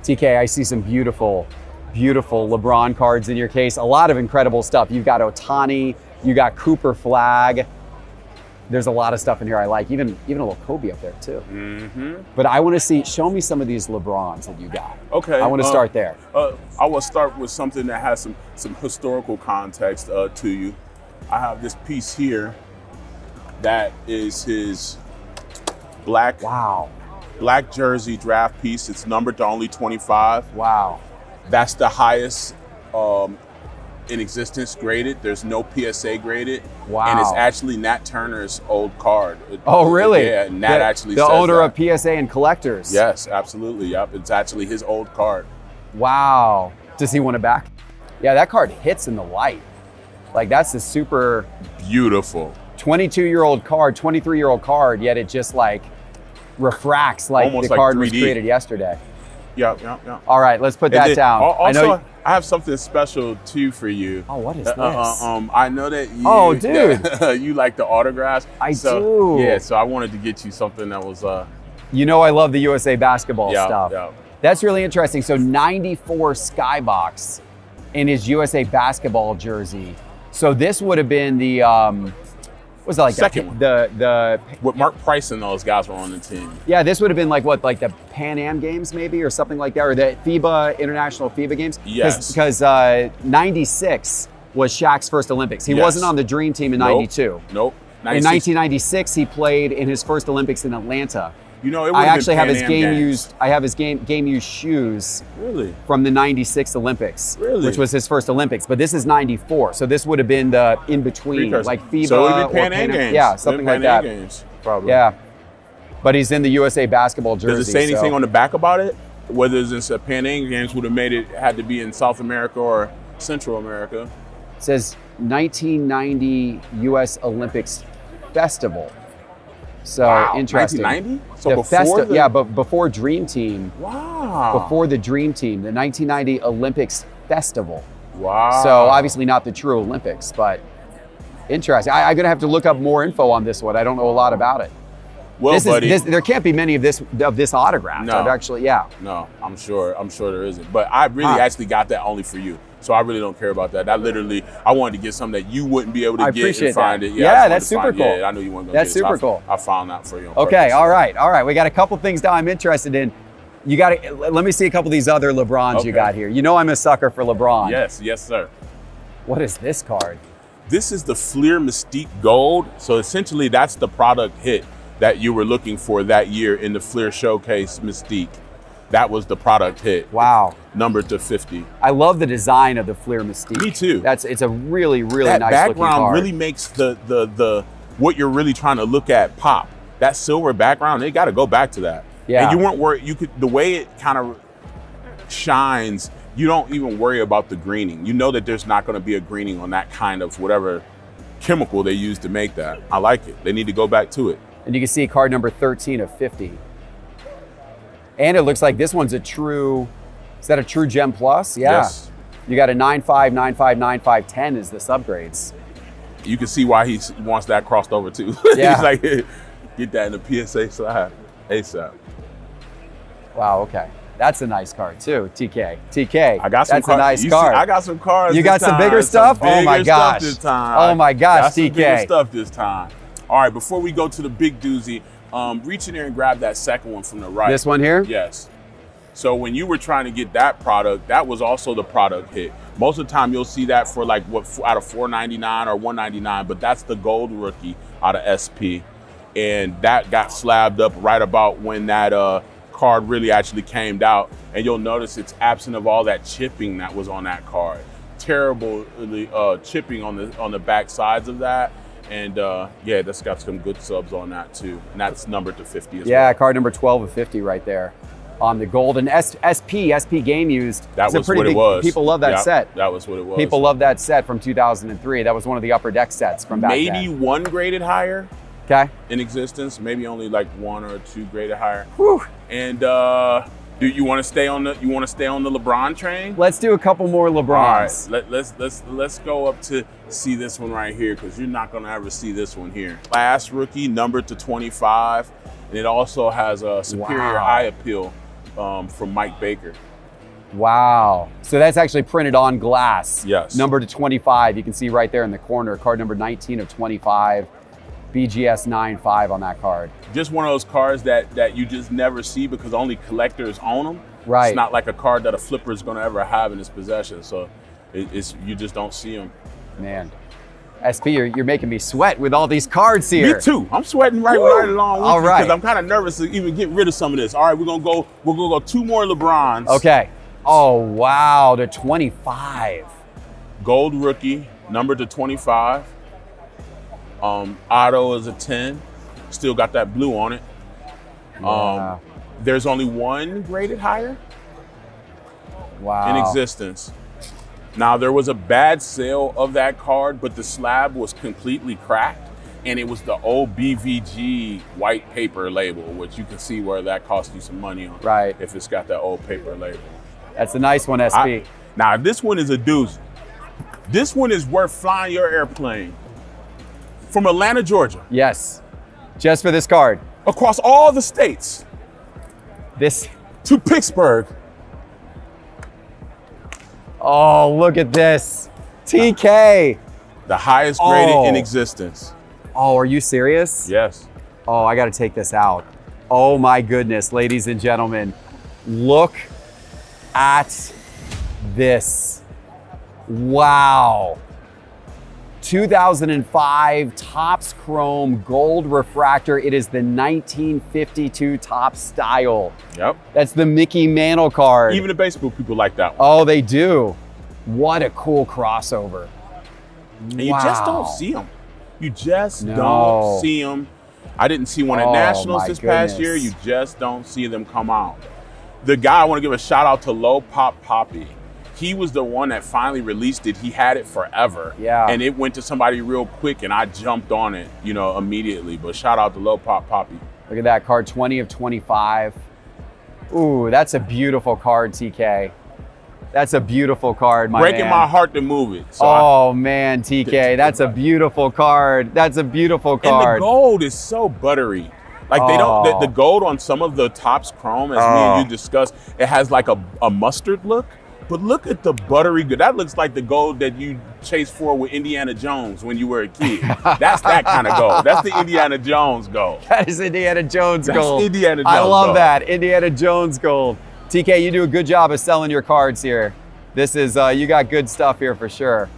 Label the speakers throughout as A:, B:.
A: TK, I see some beautiful, beautiful LeBron cards in your case. A lot of incredible stuff. You've got Ohtani, you got Cooper Flag. There's a lot of stuff in here I like, even a little Kobe up there too. But I want to see, show me some of these LeBrons that you got.
B: Okay.
A: I want to start there.
B: I will start with something that has some historical context to you. I have this piece here that is his black jersey draft piece. It's numbered to only 25.
A: Wow.
B: That's the highest in existence graded. There's no PSA graded.
A: Wow.
B: And it's actually Nat Turner's old card.
A: Oh, really?
B: Yeah, Nat actually
A: the
B: says
A: owner
B: that.
A: of PSA and collectors.
B: Yes, absolutely. Yep. It's actually his old card.
A: Wow. Does he want it back? Yeah, that card hits in the light. Like, that's a super
B: Beautiful.
A: 22-year-old card, 23-year-old card, yet it just like refracts like
B: Almost
A: the
B: like
A: card was
B: 3D.
A: created yesterday.
B: Yeah.
A: All right, let's put
B: And
A: that
B: then,
A: down.
B: Also, I have something special too for you.
A: Oh, what is this?
B: I know that you.
A: Oh, dude.
B: You like the autographs.
A: I do.
B: Yeah, so I wanted to get you something that was.
A: You know I love the USA basketball stuff.
B: Yeah.
A: That's really interesting. So 94 Skybox in his USA basketball jersey. So this would have been the was it like
B: Second one.
A: The
B: With Mark Price and those guys were on the team.
A: yeah, this would have been like what, like the Pan Am Games maybe, or something like that, or the FIBA International FIBA Games.
B: Yes.
A: Because 96 was Shaq's first Olympics. He
B: Yes.
A: wasn't on the Dream Team in 92.
B: Nope.
A: In
B: 96.
A: 1996, he played in his first Olympics in Atlanta.
B: You know, it
A: I
B: would've
A: actually
B: been
A: have
B: Pan
A: his
B: Am
A: game
B: games.
A: used. I have his game used shoes
B: Really?
A: from the 96 Olympics,
B: Really?
A: which was his first Olympics. But this is 94, so this would have been the in between,
B: Precursor.
A: like FIBA
B: So it would
A: or
B: be Pan Am games.
A: Yeah, something like
B: Pan Am
A: that.
B: Games, probably.
A: Yeah, but he's in the USA basketball jersey.
B: Does it say anything
A: so.
B: on the back about it? Whether it's a Pan Am Games would have made it had to be in South America or Central America.
A: It says 1990 US Olympics Festival. So
B: Wow.
A: interesting.
B: 1990? So
A: The
B: before the...
A: yeah, but before Dream Team.
B: Wow.
A: Before the Dream Team, the 1990 Olympics Festival.
B: Wow.
A: So obviously not the true Olympics, but interesting. I'm gonna have to look up more info on this one. I don't know a lot about it.
B: Well, buddy.
A: There can't be many of this autograph.
B: No.
A: I've actually, yeah.
B: No, I'm sure there isn't. But I really actually got that only for you. So I really don't care about that. I wanted to get something that you wouldn't be able to
A: I
B: get
A: appreciate
B: and find
A: that.
B: it.
A: Yeah,
B: I just
A: that's
B: wanted to
A: super
B: find-
A: cool.
B: Yeah, I knew you weren't gonna
A: That's
B: get it. So
A: super cool.
B: I found that for you. On
A: Okay,
B: purpose.
A: all right. We got a couple things now I'm interested in. You got to let me see a couple of these other LeBrons you
B: Okay.
A: got here. You know I'm a sucker for LeBron.
B: Yes, sir.
A: What is this card?
B: This is the Fleer Mystique Gold. So essentially that's the product hit that you were looking for that year in the Fleer Showcase Mystique. That was the product hit.
A: Wow.
B: Numbered to 50.
A: I love the design of the Fleer Mystique.
B: Me too.
A: It's a really, really
B: That
A: nice looking
B: background
A: card.
B: really makes the what you're really trying to look at pop. That silver background, they got to go back to that.
A: Yeah.
B: And you weren't worried. The way it kind of shines, you don't even worry about the greening. You know that there's not going to be a greening on that kind of whatever chemical they use to make that. I like it. They need to go back to it.
A: And you can see card number 13 of 50. And it looks like this one's is that a true Gem Plus? Yeah.
B: Yes.
A: You got a 95, 95, 95, 10 is the subgrades.
B: You can see why he wants that crossed over too.
A: Yeah.
B: He's like, get that in the PSA slide ASAP.
A: Wow, okay. That's a nice card too, TK.
B: I got some
A: That's
B: cards.
A: a nice
B: You
A: card.
B: See, I got some cards.
A: You
B: this
A: got some
B: time.
A: bigger stuff? Oh my
B: bigger
A: gosh.
B: Stuff this time.
A: Oh my gosh,
B: got some
A: TK.
B: bigger stuff this time. All right, before we go to the big doozy, reach in there and grab that second one from the right.
A: This one here?
B: Yes. So when you were trying to get that product, that was also the product hit. Most of the time you'll see that for like out of $4.99 or $1.99, but that's the gold rookie out of SP. And that got slabbed up right about when that card really actually came out. And you'll notice it's absent of all that chipping that was on that card. Terrible chipping on the back sides of that. And yeah, that's got some good subs on that too. And that's numbered to 50 as well.
A: Yeah, card number 12 of 50 right there. On the gold and SP game used.
B: That
A: It's a
B: was
A: pretty
B: what
A: big,
B: it was.
A: People love that
B: Yeah,
A: set.
B: That was what it was.
A: People love that set from 2003. That was one of the upper deck sets from back
B: Maybe
A: then.
B: one graded higher
A: Okay.
B: in existence. Maybe only like one or two graded higher.
A: Whew.
B: And do you want to stay on the LeBron train?
A: Let's do a couple more LeBrons.
B: All right, let's go up to see this one right here because you're not gonna ever see this one here. Last rookie numbered to 25, and it also has a superior
A: Wow.
B: eye appeal from Mike Baker.
A: Wow. So that's actually printed on glass.
B: Yes.
A: Number to 25. You can see right there in the corner, card number 19 of 25, BGS 95 on that card.
B: Just one of those cards that you just never see because only collectors own them.
A: Right.
B: It's not like a card that a flipper is going to ever have in his possession. So it's you just don't see them.
A: Man. SP, you're making me sweat with all these cards here.
B: Me too. I'm sweating right along with
A: All
B: you
A: right.
B: because I'm kind of nervous to even get rid of some of this. All right, we're gonna go 2 more LeBrons.
A: Okay. Oh, wow, to 25.
B: Gold rookie, number to 25. Auto is a 10. Still got that blue on it.
A: Yeah.
B: There's only one graded higher
A: Wow.
B: in existence. Now, there was a bad sale of that card, but the slab was completely cracked, and it was the old BVG white paper label, which you can see where that cost you some money on.
A: Right.
B: If it's got that old paper label.
A: That's a nice one, SP.
B: Now, this one is a doozy. This one is worth flying your airplane from Atlanta, Georgia,
A: Yes. Just for this card.
B: across all the states
A: This.
B: to Pittsburgh.
A: Oh, look at this. TK.
B: The highest graded in
A: Oh.
B: existence.
A: Oh, are you serious?
B: Yes.
A: Oh, I got to take this out. Oh my goodness, ladies and gentlemen. Look at this. Wow. 2005 Topps Chrome Gold Refractor. It is the 1952 Topps style.
B: Yep.
A: That's the Mickey Mantle card.
B: Even the baseball people like that one.
A: Oh, they do. What a cool crossover.
B: And you just don't see them. You just
A: No.
B: don't see them. I didn't see one at
A: Oh,
B: Nationals
A: my
B: this past year.
A: goodness.
B: You just don't see them come out. The guy, I want to give a shout out to Low Pop Poppy. He was the one that finally released it. He had it forever.
A: Yeah.
B: And it went to somebody real quick and I jumped on it, immediately. But shout out to Low Pop Poppy.
A: Look at that card, 20 of 25. Ooh, that's a beautiful card, TK. That's a beautiful card, my
B: Breaking
A: man.
B: my heart to move it. So
A: Oh man, TK, that's a beautiful card. That's a beautiful
B: and
A: card.
B: the gold is so buttery. Like they
A: Oh.
B: don't, the gold on some of the Topps Chrome, as me and you discussed, it has like a mustard look. But look at the buttery good. That looks like the gold that you chased for with Indiana Jones when you were a kid. That's that kind of gold. That's the Indiana Jones gold.
A: That is Indiana Jones
B: That's
A: gold.
B: Indiana
A: I
B: Jones
A: love
B: gold.
A: that. Indiana Jones gold. TK, you do a good job of selling your cards here. This is, you got good stuff here for sure.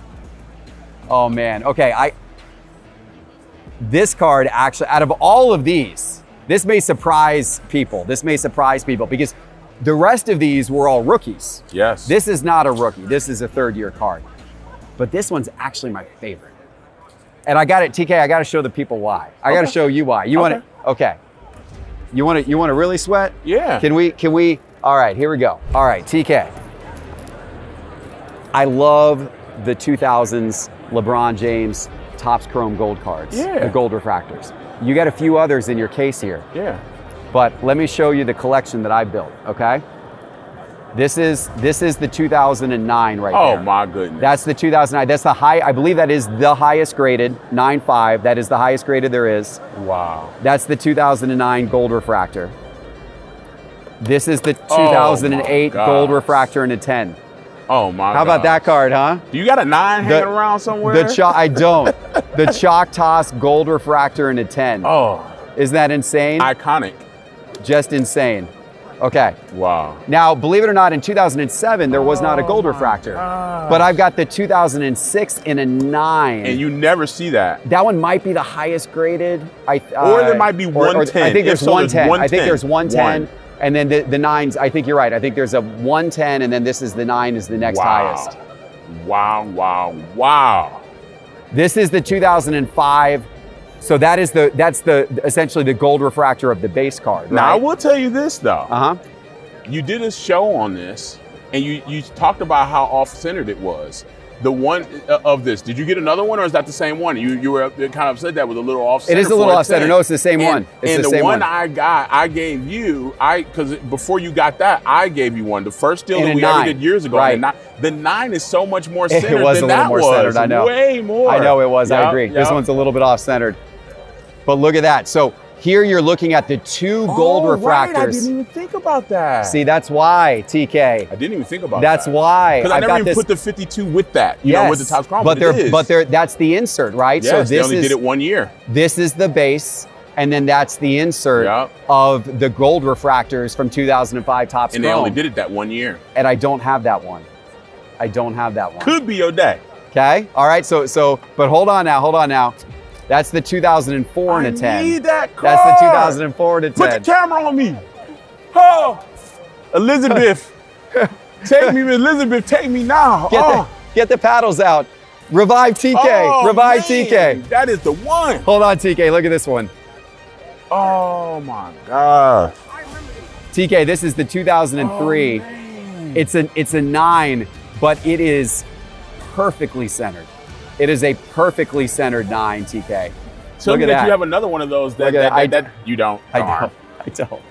A: Oh man, okay, this card actually, out of all of these, this may surprise people. This may surprise people because the rest of these were all rookies.
B: Yes.
A: This is not a rookie. This is a third-year card. But this one's actually my favorite. And I got it, TK, I got to show the people why. I got to show you why. You want to, okay. You want to really sweat?
B: Yeah.
A: Can we, all right, here we go. All right, TK. I love the 2000s LeBron James Topps Chrome gold cards.
B: Yeah.
A: The gold refractors. You got a few others in your case here.
B: Yeah.
A: But let me show you the collection that I built, okay? This is the 2009 right
B: Oh
A: there.
B: my goodness.
A: That's the 2009. That's the high, I believe that is the highest graded, 9.5. That is the highest graded there is.
B: wow.
A: That's the 2009 gold refractor. This is the
B: Oh,
A: 2008
B: my
A: gold
B: gosh.
A: refractor in a 10.
B: Oh my.
A: How about that card, huh?
B: Do you got a 9 hanging around somewhere?
A: I don't. The Choctaw gold refractor in a 10.
B: Oh,
A: Isn't that insane?
B: iconic.
A: Just insane. Okay.
B: Wow.
A: Now, believe it or not, in 2007, there was not a gold refractor. But I've got the 2006 in a 9.
B: And you never see that.
A: That one might be the highest graded.
B: Or there might be 110.
A: I think there's
B: If so,
A: 110. I think
B: 110.
A: there's 110.
B: One.
A: And then the 9s, I think you're right. I think there's a 110, and then this is the 9 is the next highest.
B: Wow, wow, wow.
A: This is the 2005. So that's essentially the gold refractor of the base card. Right?
B: Now, I will tell you this, though.
A: Uh-huh.
B: You did a show on this, and you talked about how off-centered it was. The one of this, did you get another one, or is that the same one? You were kind of upset that was a little off-center.
A: It is a little off-center. No, it's the same one. It's
B: and
A: the same
B: one
A: one.
B: I got, I gave you, because before you got that, I gave you one. The first deal
A: And
B: that
A: a
B: we ever
A: 9.
B: did years ago.
A: Right.
B: The 9 is so much more centered
A: It was
B: than
A: a little
B: that
A: more
B: was.
A: centered, I know.
B: Way more.
A: I know it was, I
B: Yep,
A: agree. This
B: yep.
A: one's a little bit off-centered. But look at that. So Here you're looking at the 2 gold refractors.
B: Right. I didn't even think about that.
A: See, that's why, TK.
B: I didn't even think about
A: That's
B: that.
A: why.
B: Because I
A: I've
B: never
A: got
B: even
A: this,
B: put the 52 with that, you know, with the Topps Chrome.
A: but that's the insert, right?
B: Yes,
A: so
B: they
A: this
B: only
A: is
B: did it 1 year.
A: this is the base, and then that's the insert
B: Yep.
A: of the gold refractors from 2005 Topps
B: And
A: Chrome.
B: they only did it that 1 year.
A: And I don't have that one. I don't have that one.
B: Could be your day.
A: Okay. All right. So, but hold on now. That's the 2004 and a 10.
B: I need that card.
A: That's the 2004 and a 10.
B: Put the camera on me. Oh, Elizabeth. Take me, Elizabeth. Take me now.
A: Get the paddles out. Revive TK.
B: Oh,
A: Revive
B: man.
A: TK.
B: That is the one.
A: Hold on, TK. Look at this one.
B: Oh my God.
A: TK, this is the 2003.
B: man.
A: It's a 9, but it is perfectly centered. It is a perfectly centered 9, TK.
B: Tell
A: Look
B: me
A: at
B: that
A: that.
B: you have another one of those that,
A: Look at
B: that you don't.
A: I
B: Darn.
A: don't.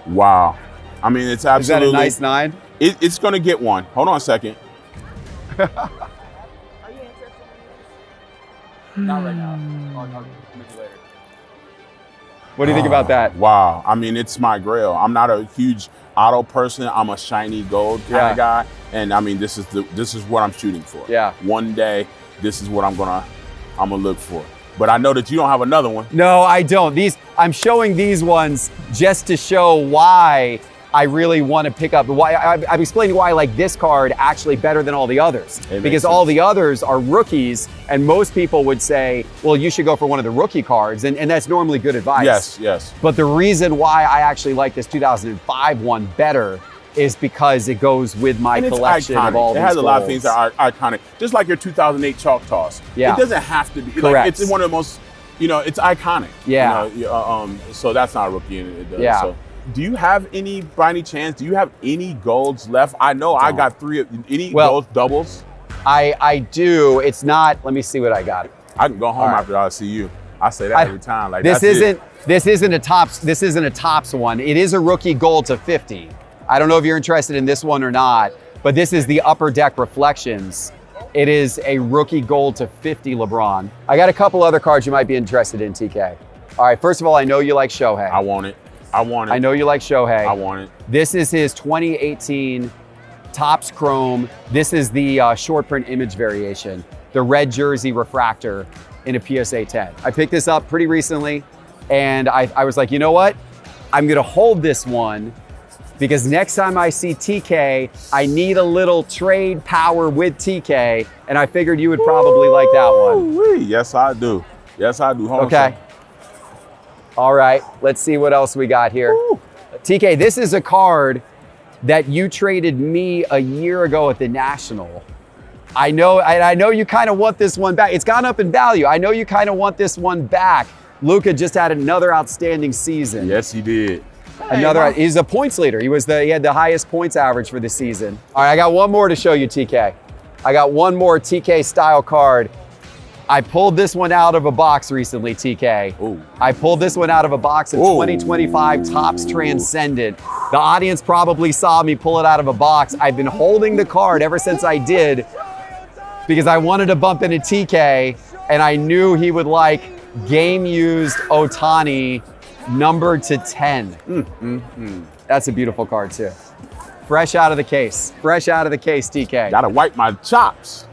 B: Wow. I mean, it's
A: Is that
B: absolutely.
A: a nice 9?
B: It's going to get one. Hold on a second.
C: Are you interested in
A: Not right now. Maybe later. What do you think about that?
B: Wow. I mean, it's my grail. I'm not a huge auto person. I'm a shiny gold kind
A: Yeah.
B: of guy. And I mean, this is what I'm shooting for.
A: Yeah.
B: One day, this is what I'm gonna look for. But I know that you don't have another one.
A: No, I don't. I'm showing these ones just to show why I really want to pick up. Why I'm explaining why I like this card actually better than all the others.
B: makes
A: Because all
B: sense.
A: the others are rookies, and most people would say, well, you should go for one of the rookie cards, and that's normally good advice.
B: Yes.
A: But the reason why I actually like this 2005 one better is because it goes with my
B: And it's
A: collection
B: iconic.
A: of all
B: It
A: these
B: has a lot of things
A: golds.
B: that are iconic. Just like your 2008 Chalk Toss.
A: Yeah.
B: It doesn't have to be.
A: Correct.
B: Like, it's one of the most, it's iconic.
A: Yeah.
B: You know, so that's not a rookie. It does.
A: Yeah.
B: So, do you have any, by any chance, do you have any golds left? I know I got 3. Any gold doubles?
A: I do. It's not, let me see what I got.
B: I can go home
A: All right.
B: after I see you. I say that every time. Like
A: This
B: that's
A: isn't
B: it.
A: this isn't a Topps one. It is a rookie gold to 50. I don't know if you're interested in this one or not, but this is the Upper Deck Reflections. It is a rookie gold to 50 LeBron. I got a couple other cards you might be interested in, TK. All right, first of all, I know you like Shohei.
B: I want it.
A: I know you like Shohei.
B: I want it.
A: This is his 2018 Topps Chrome. This is the short print image variation, the red jersey refractor in a PSA 10. I picked this up pretty recently, and I was like, you know what? I'm gonna hold this one because next time I see TK, I need a little trade power with TK, and I figured you would probably like that one.
B: Woo-wee. Yes, I do. Yes, I do. Hold on a
A: Okay.
B: second.
A: All right, let's see what else we got here.
B: Woo.
A: TK, this is a card that you traded me a year ago at the National. I know you kind of want this one back. It's gone up in value. I know you kind of want this one back. Luka just had another outstanding season.
B: Yes, he did.
A: He's a points leader. He had the highest points average for the season. All right, I got one more to show you, TK. I got one more TK style card. I pulled this one out of a box recently, TK.
B: Ooh.
A: I pulled this one out of a box of
B: Ooh.
A: 2025 Topps Transcendent. The audience probably saw me pull it out of a box. I've been holding the card ever since I did because I wanted to bump into TK, and I knew he would like game-used Ohtani numbered to 10. That's a beautiful card too. Fresh out of the case. Fresh out of the case, TK.
B: Gotta wipe my chops.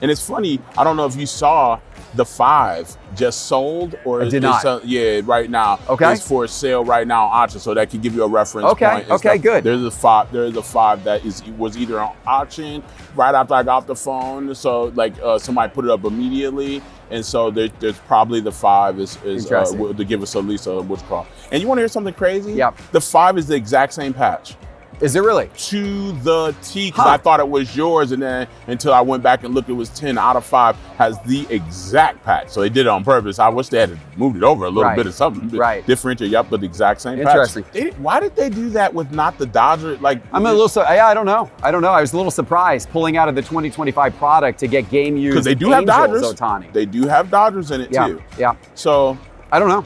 B: And it's funny, I don't know if you saw the 5 just sold or
A: I did not.
B: Right now.
A: Okay.
B: It's for sale right now on auction, so that can give you a reference
A: Okay,
B: point. and
A: okay,
B: stuff.
A: good.
B: There's a 5 that was either on auction right after I got off the phone. So like somebody put it up immediately. And so there's probably the 5 is
A: Interesting.
B: to give us at least a what's called. And you want to hear something crazy?
A: Yep.
B: The 5 is the exact same patch.
A: Is it really?
B: To the T, because
A: Huh.
B: I thought it was yours, and then until I went back and looked, it was 10 out of 5 has the exact patch. So they did it on purpose. I wish they had moved it over a little
A: Right.
B: bit or something.
A: Right.
B: Differentiate, yep, but the exact same
A: Interesting.
B: patch. Why did they do that with not the Dodger? Like
A: I'm a little, I don't know. I was a little surprised pulling out of the 2025 product to get game used.
B: because they do have Dodgers.
A: Ohtani.
B: They do have Dodgers in it
A: Yeah,
B: too.
A: yeah.
B: So
A: I don't know.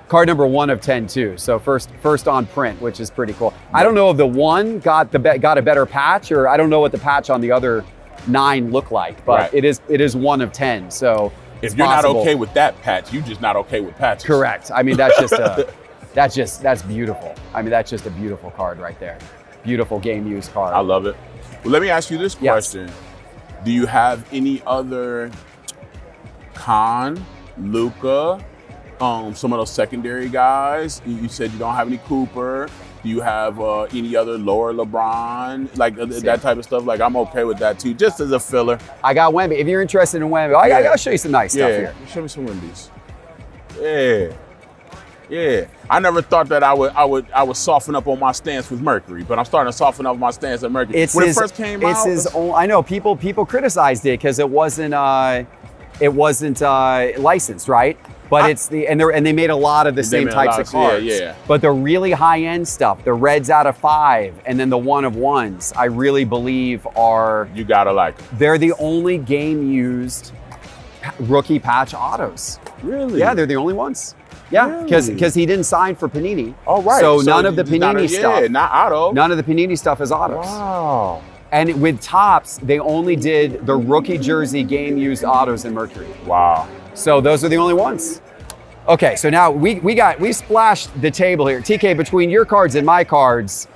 A: Card number 1 of 10 too. So first on print, which is pretty cool. I don't know if the one got a better patch, or I don't know what the patch on the other 9 looked like, but
B: Right.
A: it is 1 of 10. So
B: If you're
A: possible.
B: not okay with that patch, you're just not okay with patches.
A: Correct. I mean, that's just that's beautiful. I mean, that's just a beautiful card right there. Beautiful game used card.
B: I love it. Well, let me ask you this
A: Yes.
B: question. Do you have any other Luka, some of those secondary guys? You said you don't have any Cooper. Do you have any other lower LeBron, like that type of stuff? Like, I'm okay with that too, just as a filler.
A: I got Wemby. If you're interested in Wemby, I'll show you some nice stuff here.
B: Show me some Wendy's. Yeah. I never thought that I would soften up on my stance with Mercury, but I'm starting to soften up my stance at Mercury. When it first came out,
A: I know people criticized it because it wasn't licensed, right? But they made a lot of the same types of cards.
B: Yeah.
A: But the really high end stuff, the reds out of 5, and then the 1 of 1s, I really believe are
B: you gotta like them.
A: They're the only game used rookie patch autos.
B: Really?
A: Yeah, they're the only ones. Yeah, because
B: Really?
A: he didn't sign for Panini.
B: Oh, right.
A: So none of the Panini stuff.
B: Yeah, not auto.
A: None of the Panini stuff is autos.
B: Wow.
A: And with Topps, they only did the rookie jersey game used autos in Mercury.
B: Wow.
A: So those are the only ones. Okay, so now we splashed the table here. TK, between your cards and my cards,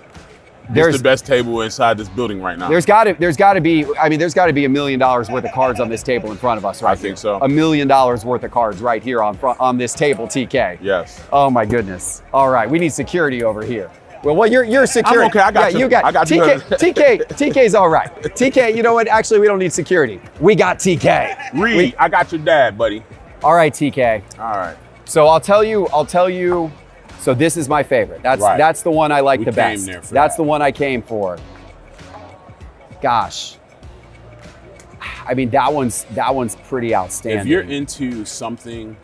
B: It's the best table inside this building right now.
A: there's got to be $1 million worth of cards on this table in front of us right
B: I think so.
A: $1 million worth of cards right here on this table, TK.
B: Yes.
A: Oh my goodness. All right, we need security over here. Well, you're security.
B: I'm okay, I got you. I got you.
A: TK's all right. TK, you know what? Actually, we don't need security. We got TK.
B: Reed, I got your dad, buddy.
A: All right, TK.
B: All right.
A: So I'll tell you. So this is my favorite. That's the one I like the
B: came
A: best.
B: there for
A: That's
B: that.
A: the one I came for. Gosh. I mean, that one's pretty outstanding.
B: If you're into something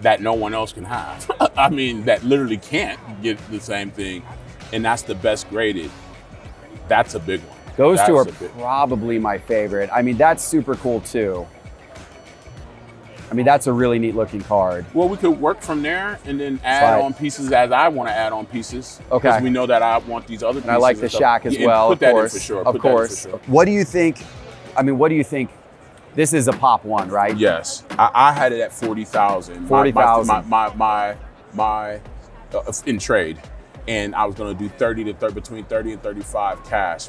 B: that no one else can have, I mean, that literally can't get the same thing, and that's the best graded, that's a big one.
A: Those two are
B: That's a big-
A: probably my favorite. I mean, that's super cool too. I mean, that's a really neat looking card.
B: Well, we could work from there and then add
A: Slide.
B: on pieces as I want to add on pieces.
A: Okay.
B: Because we know that I want these other pieces.
A: And I like the
B: stuff.
A: Shaq as
B: Yeah,
A: well,
B: put
A: of
B: that
A: course.
B: in for sure.
A: Of
B: Put that in
A: course.
B: for sure.
A: What do you think? I mean, what do you think? This is a pop one, right?
B: Yes, I had it at 40,000.
A: 40,000.
B: My in trade, and I was going to do between 30 and 35 cash,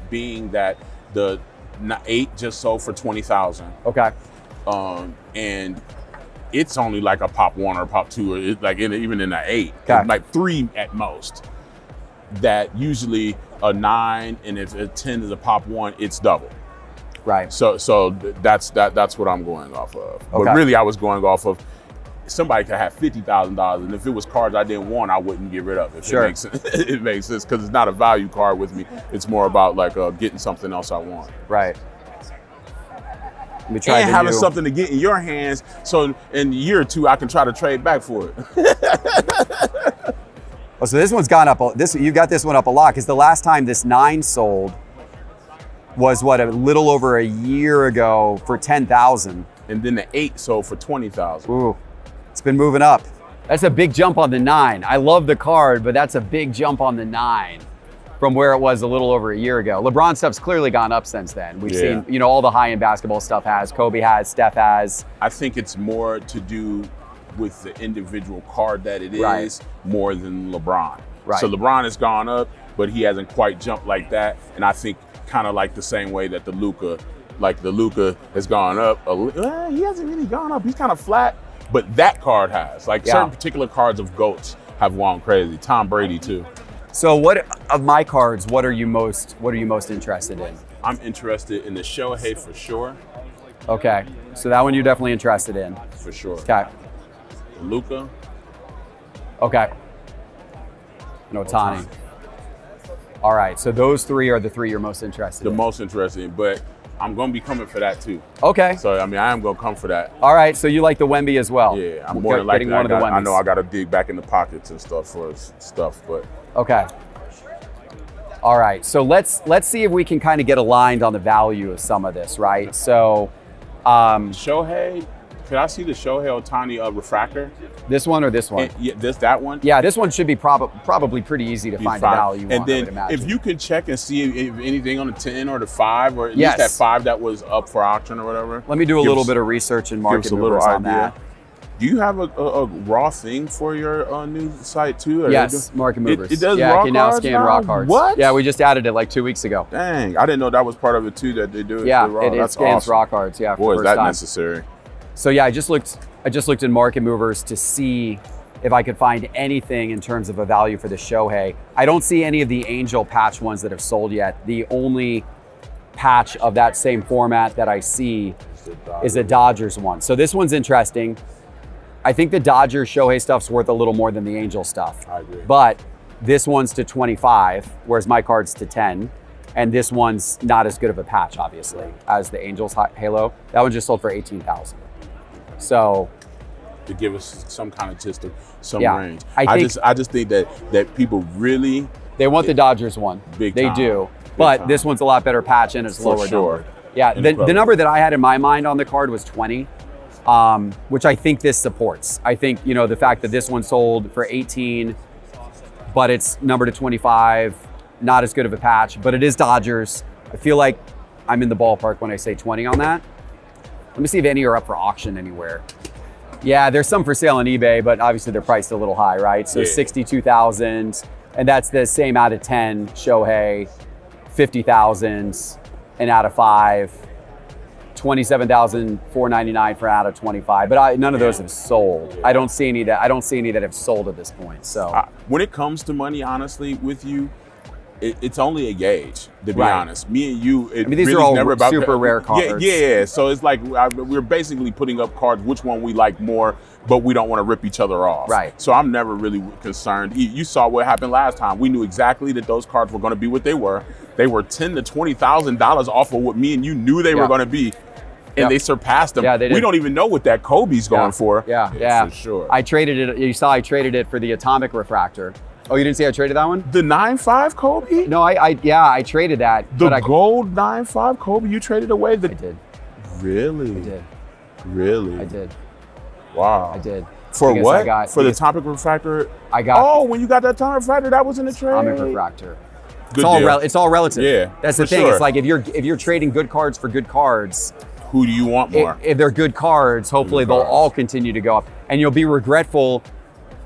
B: being that the 8 just sold for 20,000,
A: Okay.
B: and it's only like a pop 1 or pop 2, or it's like even in an 8,
A: Okay.
B: like 3 at most. That usually a 9, and if a 10 is a pop 1, it's double.
A: Right.
B: So that's what I'm going off of.
A: Okay.
B: But really, I was going off of somebody could have $50,000, and if it was cards I didn't want, I wouldn't get rid of. If
A: Sure.
B: it makes sense. It makes sense because it's not a value card with me. It's more about like getting something else I want
A: Right. Let me try
B: and
A: the
B: having
A: new.
B: something to get in your hands. So in a year or two, I can try to trade back for it.
A: Oh, so this one's gone up. You got this one up a lot because the last time this 9 sold was a little over a year ago for 10,000.
B: And then the 8 sold for 20,000.
A: Ooh, it's been moving up. That's a big jump on the 9. I love the card, but that's a big jump on the 9 from where it was a little over a year ago. LeBron stuff's clearly gone up since then. We've
B: Yeah.
A: seen, all the high-end basketball stuff has. Kobe has, Steph has.
B: I think it's more to do with the individual card that it is
A: Right.
B: more than LeBron.
A: Right.
B: So LeBron has gone up, but he hasn't quite jumped like that. And I think kind of like the same way that the Luka has gone up. He hasn't really gone up. He's kind of flat, but that card has. Like
A: Yeah.
B: certain particular cards of GOATs have gone crazy. Tom Brady too.
A: So what of my cards, what are you most interested in?
B: I'm interested in the Shohei for sure.
A: Okay. So that one you're definitely interested in.
B: For sure.
A: Okay.
B: Luka.
A: Okay. And Ohtani. All right. So those 3 are the 3 you're most interested
B: The
A: in.
B: most interesting, but I'm going to be coming for that too.
A: Okay.
B: So, I mean, I am going to come for that.
A: All right. So you like the Wemby as well?
B: Yeah, I'm
A: We're
B: more than
A: getting
B: likely.
A: one of the
B: I
A: Wembys.
B: know I got to dig back in the pockets and stuff for stuff, but
A: Okay. All right. So let's see if we can kind of get aligned on the value of some of this, right? So,
B: Shohei, Could I see the Shohei Ohtani refractor?
A: This one or this one?
B: Yeah, that one.
A: Yeah, this one should be probably pretty easy to find a value on,
B: And
A: I
B: then
A: would imagine.
B: if you can check and see if anything on the 10 or the 5, or at
A: Yes.
B: least that 5 that was up for auction or whatever.
A: Let me do a
B: Give
A: little
B: us-
A: bit of research and
B: give
A: market
B: us a little
A: movers on
B: idea.
A: that.
B: Do you have a raw thing for your new site too? Or
A: Yes, market movers.
B: It does
A: yeah,
B: raw
A: I can now
B: cards
A: scan raw cards.
B: What?
A: Yeah, we just added it like 2 weeks ago.
B: Dang, I didn't know that was part of it too. That they do it.
A: Yeah,
B: for raw.
A: it
B: That's
A: scans
B: awesome.
A: raw cards. Yeah,
B: Boy,
A: for
B: is
A: the
B: that
A: first time.
B: necessary?
A: So yeah, I just looked in market movers to see if I could find anything in terms of a value for the Shohei. I don't see any of the Angel patch ones that have sold yet. The only patch of that same format that I see is a Dodgers one. So this one's interesting. I think the Dodgers Shohei stuff's worth a little more than the Angel stuff.
B: I agree.
A: But this one's to 25, whereas my card's to 10. And this one's not as good of a patch, obviously, as the Angels Halo. That one just sold for 18,000. So
B: To give us some kind of some
A: Yeah,
B: range.
A: I
B: just think that people really
A: they want the Dodgers one.
B: Big
A: They
B: time.
A: do.
B: Big
A: But
B: time.
A: this one's a lot better patch and it's
B: For
A: lower
B: sure.
A: number. Yeah, the
B: Incredible.
A: number that I had in my mind on the card was 20, which I think this supports. I think, the fact that this one sold for 18, but it's numbered to 25, not as good of a patch, but it is Dodgers. I feel like I'm in the ballpark when I say 20 on that. Let me see if any are up for auction anywhere. Yeah, there's some for sale on eBay, but obviously they're priced a little high, right? So
B: Yeah.
A: 62,000, and that's the same out of 10 Shohei, 50,000, and out of 5, 27,499 for out of 25. But none of those have sold. I don't see any that have sold at this point. So
B: when it comes to money, honestly, with you, it's only a gauge, to be
A: Right.
B: honest. Me and you,
A: I mean, these are all super rare cards.
B: Yeah. So it's like we're basically putting up cards, which one we like more, but we don't want to rip each other off.
A: Right.
B: So I'm never really concerned. You saw what happened last time. We knew exactly that those cards were going to be what they were. They were $10,000 to $20,000 off of what me and you knew they were
A: Yeah.
B: going to be. And
A: Yep.
B: they surpassed them.
A: Yeah, they did.
B: We don't even know what that Kobe's going for.
A: Yeah.
B: For sure.
A: I traded it. You saw I traded it for the Atomic Refractor. Oh, you didn't see I traded that one?
B: The 9.5 Kobe?
A: No, I traded that.
B: The
A: but I
B: gold 9.5 Kobe you traded away?
A: I did.
B: Really?
A: I did.
B: Really?
A: I did.
B: Wow.
A: I did.
B: For
A: Because
B: what? For the
A: because
B: Atomic Refractor?
A: I got
B: Oh, when you got that Atomic Refractor, that was in the trade?
A: Atomic Refractor.
B: Good
A: It's
B: deal.
A: it's all relative.
B: Yeah,
A: That's the
B: for
A: thing.
B: sure.
A: It's like if you're trading good cards for good cards,
B: Who do you want more?
A: if they're good cards, hopefully they'll
B: cards.
A: all continue to go up, and you'll be regretful.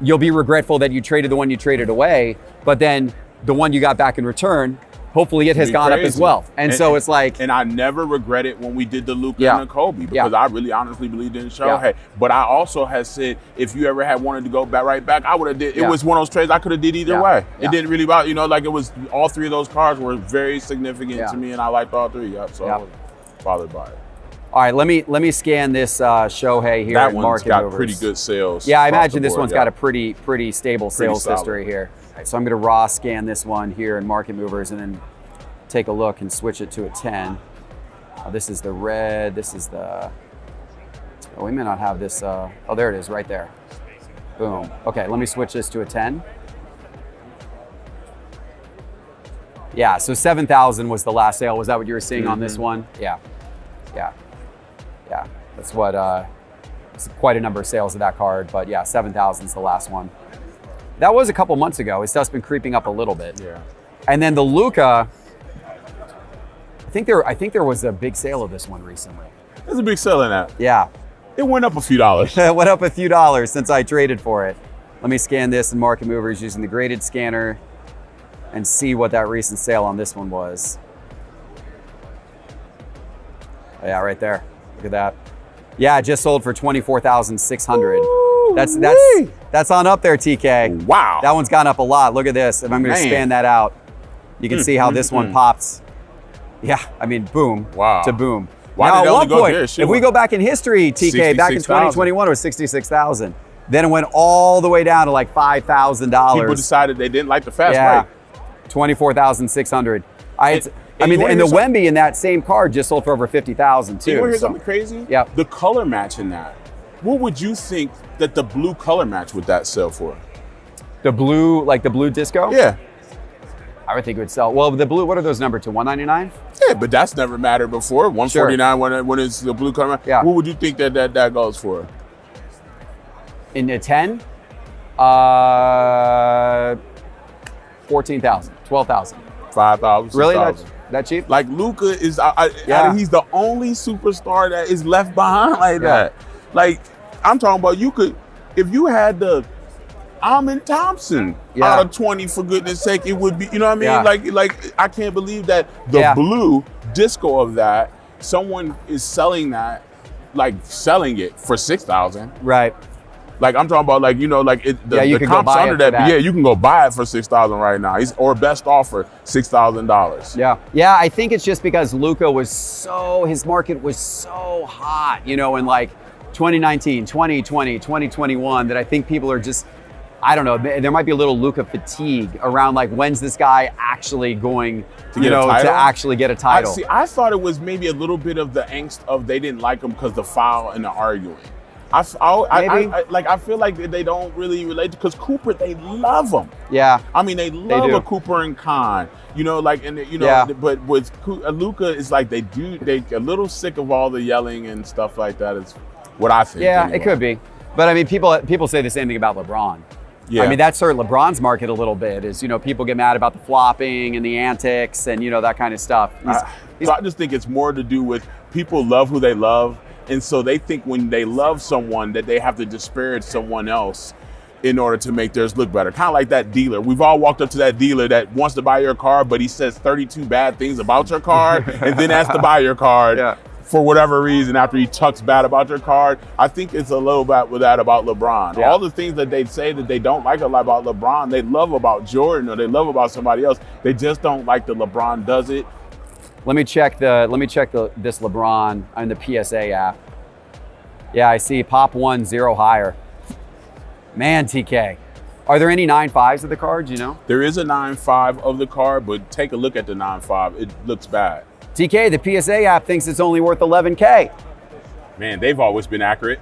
A: You'll be regretful that you traded the one you traded away, but then the one you got back in return, hopefully it has
B: Be
A: gone up as
B: crazy.
A: well. And so it's like,
B: And I never regret it when we did the Luka
A: Yeah.
B: and the Kobe because
A: Yeah.
B: I really honestly believed in Shohei.
A: Yeah.
B: But I also had said if you ever had wanted to go back right back, I would have did. It
A: Yeah.
B: was one of those trades I could have did either
A: Yeah.
B: way.
A: Yeah.
B: It didn't really about like it was all three of those cards were very significant
A: Yeah.
B: to me, and I liked all three. Yep, so
A: Yeah.
B: I was bothered by it.
A: all right, let me scan this Shohei here
B: That
A: at
B: one's
A: Market
B: got
A: Movers.
B: pretty good sales.
A: Yeah, I
B: across
A: imagine
B: the
A: this
B: board,
A: one's
B: yeah.
A: got a pretty stable sales
B: solid.
A: history here. All right, so I'm going to raw scan this one here in Market Movers and then take a look and switch it to a 10. This is the red. This is the. Oh, we may not have this. Oh, there it is, right there. Boom. Okay, let me switch this to a 10. Yeah, so 7,000 was the last sale. Was that what you were seeing on this one? Yeah. That's what. It's quite a number of sales of that card, but yeah, 7,000 is the last one. That was a couple months ago. It's just been creeping up a little bit.
B: Yeah.
A: And then the Luka, I think there was a big sale of this one recently.
B: There's a big sell in that.
A: Yeah,
B: It went up a few dollars.
A: it went up a few dollars since I traded for it. Let me scan this in Market Movers using the graded scanner and see what that recent sale on this one was. Oh, yeah, right there. Look at that. Yeah, it just sold for 24,600. That's on up there, TK.
B: Wow.
A: That one's gone up a lot. Look at this. If I'm going to
B: Man.
A: expand that out, you can see how this one pops. Yeah, I mean, boom
B: Wow.
A: to boom.
B: Why
A: now,
B: did it
A: at
B: only
A: one
B: go
A: point,
B: there?
A: if
B: Shit
A: we
B: went-
A: go back in history, TK, back in
B: 66,000.
A: 2021, it was 66,000. Then it went all the way down to like $5,000.
B: People decided they didn't like the fast
A: Yeah,
B: break.
A: 24,600.
B: And
A: I mean,
B: you wanna
A: and the
B: hear something?
A: Wemby in that same card just sold for over 50,000 too.
B: You want to hear
A: so-
B: something crazy?
A: Yep.
B: The color match in that. What would you think that the blue color match would that sell for?
A: The blue, like the blue disco?
B: Yeah.
A: I would think it would sell. Well, the blue, what are those numbered to? 199?
B: Yeah, but that's never mattered before. 149 when it's the blue color.
A: Yeah.
B: What would you think that goes for?
A: In a 10, 14,000, 12,000.
B: 5,000.
A: Really?
B: 6,000.
A: That cheap?
B: Like Luka is,
A: Yeah.
B: he's the only superstar that is left behind like that. Like I'm talking about, you could, if you had the Amin Thompson out of 20, for goodness sake, it would be, you know what I mean?
A: Yeah.
B: Like I can't believe that the blue disco of that, someone is selling that, like selling it for 6,000.
A: Right.
B: Like I'm talking about, like, you know, like
A: you
B: the
A: could go
B: comps
A: buy
B: under
A: it for that.
B: Yeah, you can go buy it for 6,000 right now. Or best offer, $6,000.
A: Yeah. Yeah, I think it's just because Luka his market was so hot, you know, in like 2019, 2020, 2021, that I think people are just, I don't know, there might be a little Luka fatigue around like, when's this guy actually going to,
B: get a title?
A: to actually get a title?
B: I thought it was maybe a little bit of the angst of they didn't like him because the foul and the arguing. I feel like they don't really relate to, because Cooper, they love him.
A: Yeah.
B: I mean, they love
A: do.
B: a Cooper and Khan, you know, like, and you know, but with Luka, it's like they a little sick of all the yelling and stuff like that, is what I think.
A: Yeah,
B: anyway.
A: it could be. But I mean, people say the same thing about LeBron.
B: Yeah.
A: I mean, that's hurt LeBron's market a little bit, is, you know, people get mad about the flopping and the antics and, you know, that kind of stuff.
B: So I just think it's more to do with people love who they love. And so they think when they love someone that they have to disparage someone else in order to make theirs look better. Kind of like that dealer. We've all walked up to that dealer that wants to buy your car, but he says 32 bad things about your car and then asks to buy your car for whatever reason after he talks bad about your car. I think it's a little bit with that about LeBron.
A: Yeah.
B: All the things that they say that they don't like a lot about LeBron, they love about Jordan or they love about somebody else. They just don't like that LeBron does it.
A: Let me check this LeBron on the PSA app. Yeah, I see Pop 1 0 higher. Man, TK. Are there any 9.5s of the card, you know?
B: There is a 9.5 of the card, but take a look at the 9.5. It looks bad.
A: TK, the PSA app thinks it's only worth 11K.
B: Man, they've always been accurate.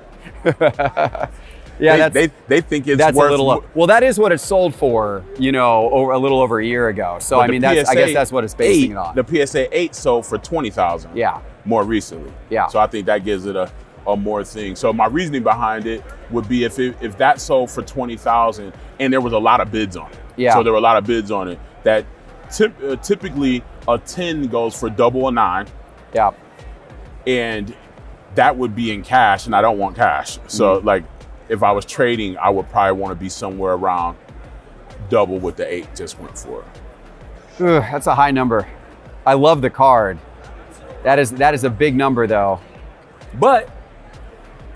A: Yeah,
B: they think it's
A: that's
B: worth
A: a little low. Well, that is what it sold for, you know, a little over a year ago. So I mean, I guess that's what it's basing it on.
B: The PSA 8 sold for 20,000.
A: Yeah.
B: More recently.
A: Yeah.
B: So I think that gives it a more thing. So my reasoning behind it would be if that sold for 20,000 and there was a lot of bids on it.
A: Yeah.
B: So there were a lot of bids on it. That typically a 10 goes for double a 9.
A: Yeah.
B: And that would be in cash, and I don't want cash. So like, if I was trading, I would probably want to be somewhere around double what the 8 just went for.
A: Ugh, that's a high number. I love the card. That is a big number though.
B: But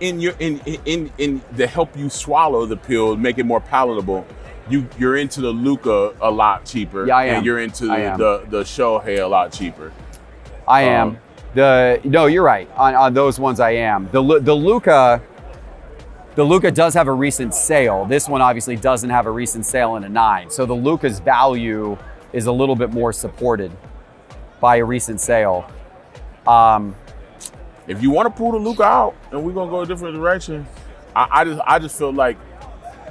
B: in to help you swallow the pill, make it more palatable, you're into the Luka a lot cheaper.
A: Yeah, I am.
B: And you're into the Shohei a lot cheaper.
A: I am. No, you're right. On those ones I am. The Luka does have a recent sale. This one obviously doesn't have a recent sale in a 9. So the Luka's value is a little bit more supported by a recent sale.
B: If you want to pull the Luka out and we're gonna go a different direction, I just feel like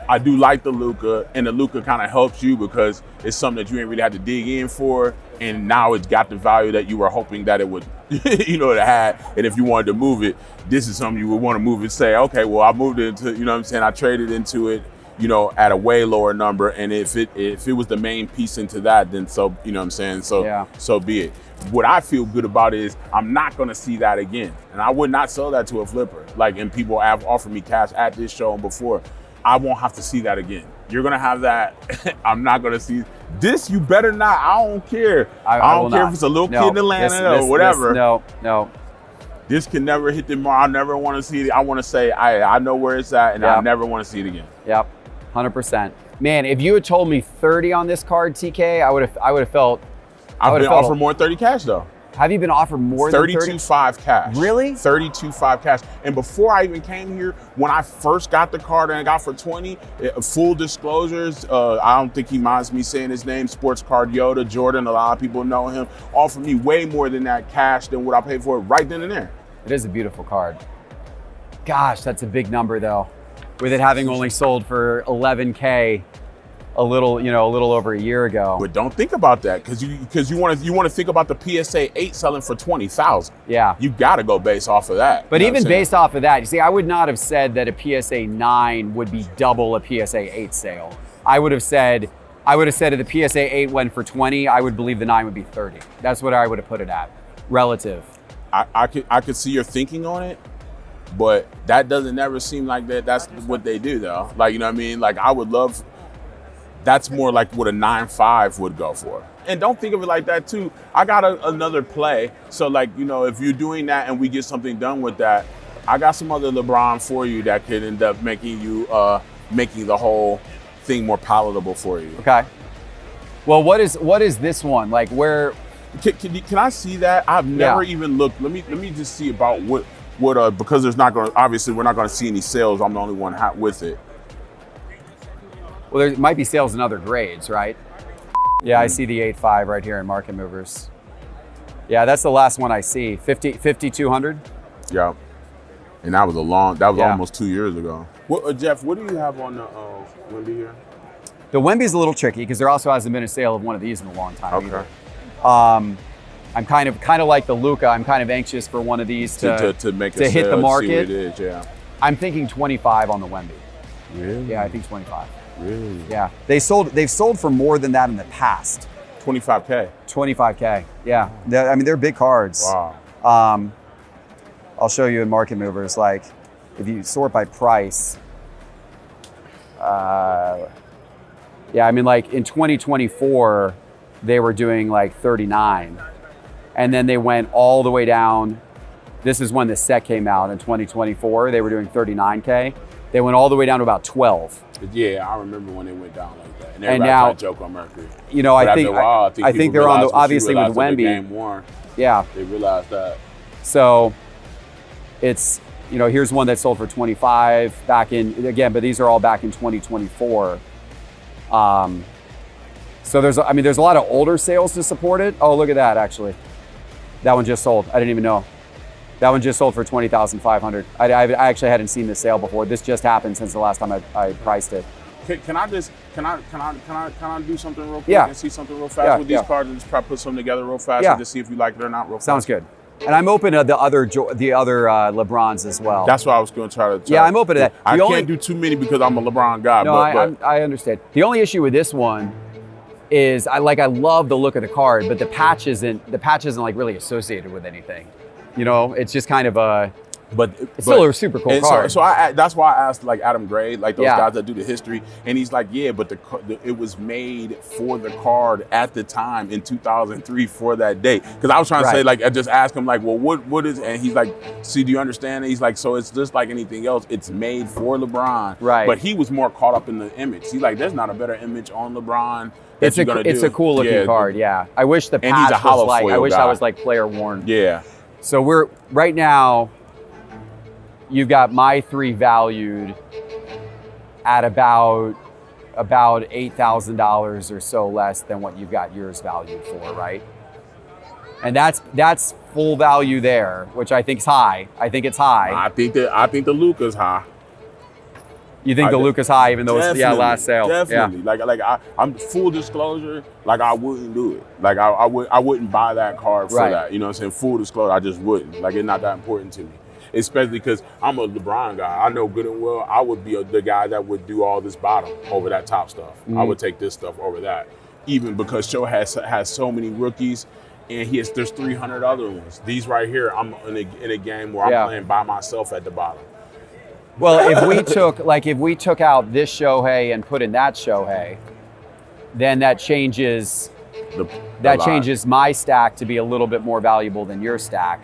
B: I do like the Luka, and the Luka kind of helps you because it's something that you ain't really had to dig in for, and now it's got the value that you were hoping that it would, you know, it had. And if you wanted to move it, this is something you would want to move and say, okay, well, I moved it into, you know what I'm saying, I traded into it, you know, at a way lower number, and if it was the main piece into that, then so, you know what I'm saying, so be it. What I feel good about is I'm not gonna see that again, and I would not sell that to a flipper. Like, and people have offered me cash at this show and before. I won't have to see that again. You're gonna have that. I'm not gonna see this. You better not. I don't care. I don't care if it's a little kid in Atlanta or whatever.
A: No.
B: This can never hit the mark. I never want to see it. I want to say I know where it's at, and I never want to see it again.
A: Yep, 100%. Man, if you had told me 30 on this card, TK, I would have felt.
B: I've been offered more 30 cash though.
A: Have you been offered more than 30?
B: 32.5 cash.
A: Really?
B: 32.5 cash. And before I even came here, when I first got the card and I got for 20, full disclosures, I don't think he minds me saying his name, Sports Card Yoda, Jordan, a lot of people know him, offered me way more than that cash than what I paid for it right then and there.
A: It is a beautiful card. Gosh, that's a big number though. With it having only sold for 11K. a little, you know, a little over a year ago.
B: But don't think about that because you want to think about the PSA 8 selling for 20,000.
A: Yeah.
B: You got to go based off of that.
A: But
B: You know what
A: even
B: I'm saying?
A: based off of that, you see, I would not have said that a PSA 9 would be double a PSA 8 sale. I would have said if the PSA 8 went for 20, I would believe the 9 would be 30. That's what I would have put it at, relative.
B: I could see your thinking on it, but that doesn't never seem like that's what they do though. Like, you know what I mean? Like I would love. That's more like what a 9.5 would go for. And don't think of it like that too. I got another play. So like, you know, if you're doing that and we get something done with that, I got some other LeBron for you that could end up making you making the whole thing more palatable for you.
A: Okay. Well, what is this one? Like where?
B: Can I see that? I've never even looked. Let me just see about what because there's not going to, obviously we're not going to see any sales. I'm the only one with it.
A: Well, there might be sales in other grades, right? Yeah, I see the 8.5 right here in Market Movers. Yeah, that's the last one I see. 5,200.
B: Yeah. And that was
A: Yeah.
B: almost 2 years ago. What, Jeff, what do you have on the Wemby here?
A: The Wemby's a little tricky because there also hasn't been a sale of one of these in a long time
B: Okay.
A: either. I'm kind of like the Luka. I'm kind of anxious for one of these to
B: make
A: to
B: a
A: hit
B: sale
A: the
B: and
A: market.
B: See what it is, yeah.
A: I'm thinking 25 on the Wemby.
B: Really?
A: Yeah, I think 25.
B: Really?
A: Yeah, they've sold for more than that in the past.
B: 25K.
A: 25K. Yeah, I mean they're big cards.
B: Wow.
A: I'll show you in Market Movers. Like, if you sort by price, yeah, I mean like in 2024 they were doing like 39, and then they went all the way down. This is when the set came out in 2024. They were doing 39K. They went all the way down to about 12.
B: Yeah, I remember when it went down like that. And
A: And
B: everybody
A: now-
B: tried to joke on Mercury.
A: You know,
B: But
A: I
B: after
A: think
B: a while,
A: I think
B: people
A: they're on the
B: realized once you
A: obviously with
B: realized that the
A: Wemby.
B: game won,
A: Yeah.
B: they realized that.
A: So it's, you know, here's one that sold for 25 back in, again, but these are all back in 2024. So there's a lot of older sales to support it. Oh, look at that, actually. That one just sold. I didn't even know. That one just sold for 20,500. I actually hadn't seen this sale before. This just happened since the last time I priced it.
B: Can I do something real quick
A: Yeah.
B: and see something real fast
A: Yeah,
B: with these
A: yeah.
B: cards and just try to put something together real fast
A: Yeah.
B: and just see if you like it or not real
A: Sounds
B: fast?
A: good. And I'm open to the other LeBrons as well.
B: That's what I was going to try to.
A: Yeah, I'm open to that.
B: I
A: The only-
B: can't do too many because I'm a LeBron guy.
A: No,
B: but
A: I understand. The only issue with this one is I love the look of the card, but the patch isn't like really associated with anything. You know, it's just kind of it's still a super cool
B: and
A: card.
B: So that's why I asked like Adam Gray, like those
A: Yeah.
B: guys that do the history, and he's like, yeah, but it was made for the card at the time in 2003 for that date. Because I was trying to say,
A: Right.
B: like, I just asked him like, well, what is? And he's like, see, do you understand? And he's like, so it's just like anything else. It's made for LeBron,
A: Right.
B: But he was more caught up in the image. He's like, there's not a better image on LeBron.
A: It's a cool looking card. Yeah, I wish the
B: And he's
A: patch
B: a hollow
A: was like. I
B: foil
A: wish
B: guy.
A: I was like player worn.
B: Yeah.
A: So we're right now. You've got my 3 valued at about $8,000 or so less than what you've got yours valued for, right? And that's full value there, which I think is high. I think it's high.
B: I think the Luka's high.
A: You think the Luka's high, even though it's last sale?
B: Definitely.
A: Yeah.
B: I'm full disclosure. Like I wouldn't do it. Like I wouldn't buy that card for
A: Right.
B: that. You know what I'm saying? Full disclosure, I just wouldn't. Like it's not that important to me. Especially because I'm a LeBron guy. I know good and well I would be the guy that would do all this bottom over that top stuff. I would take this stuff over that. Even because Show has so many rookies, and there's 300 other ones. These right here, I'm in a game where I'm playing by myself at the bottom.
A: Well, if we took out this Shohei and put in that Shohei, then that changes changes my stack to be a little bit more valuable than your stack.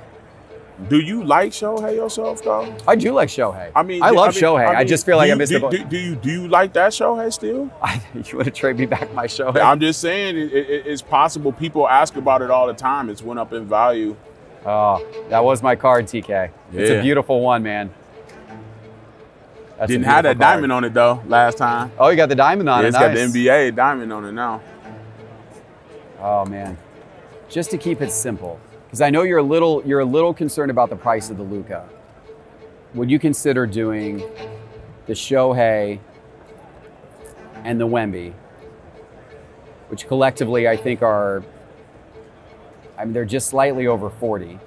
B: Do you like Shohei yourself though?
A: I do like Shohei.
B: I
A: love Shohei. I just feel like I missed the boat.
B: Do you like that Shohei still?
A: You want to trade me back my Shohei?
B: I'm just saying it's possible. People ask about it all the time. It's went up in value.
A: Oh, that was my card, TK. It's a
B: Yeah.
A: beautiful one, man. That's a
B: Didn't have that
A: beautiful card.
B: diamond on it though last time.
A: Oh, you got the diamond on
B: Yeah,
A: it.
B: it's
A: Nice.
B: got the NBA diamond on it now.
A: Oh man, just to keep it simple, because I know you're a little concerned about the price of the Luka. Would you consider doing the Shohei and the Wemby which collectively I think are, I mean, they're just slightly over 40.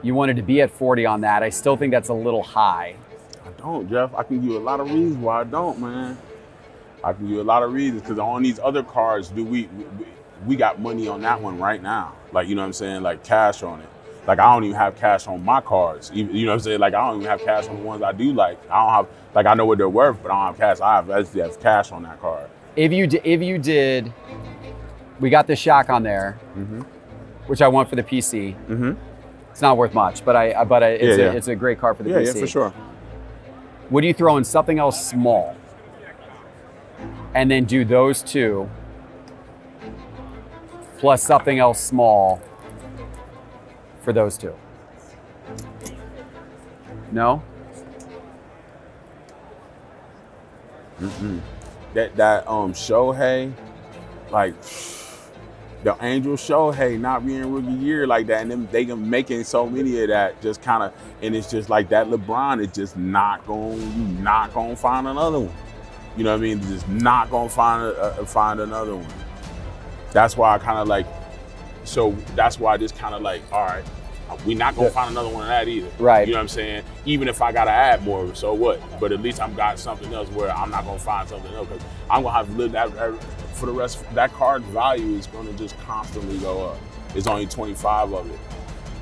A: You wanted to be at 40 on that. I still think that's a little high.
B: I don't, Jeff. I can give you a lot of reasons why I don't, man. I can give you a lot of reasons because on these other cars, we got money on that one right now. Like, you know what I'm saying? Like cash on it. Like I don't even have cash on my cards. You know what I'm saying? Like I don't even have cash on the ones I do like. I don't have, like I know what they're worth, but I don't have cash. I just have cash on that card.
A: If you did, we got the Shaq on there, which I want for the PC. It's not worth much, but it's a great car for the PC.
B: Yeah, for sure.
A: Would you throw in something else small and then do those two plus something else small for those two? No?
B: That Shohei, like the Angel Shohei not being rookie year like that, and them they making so many of that just kind of, and it's just like that LeBron is just not gonna find another one. You know what I mean? Just not gonna find another one. That's why I kind of like. So that's why I just kind of like, all right, we're not gonna find another one of that either.
A: Right.
B: You know what I'm saying? Even if I gotta add more, so what? But at least I've got something else where I'm not gonna find something else because I'm gonna have to live that for the rest. That card's value is gonna just constantly go up. It's only 25 of it.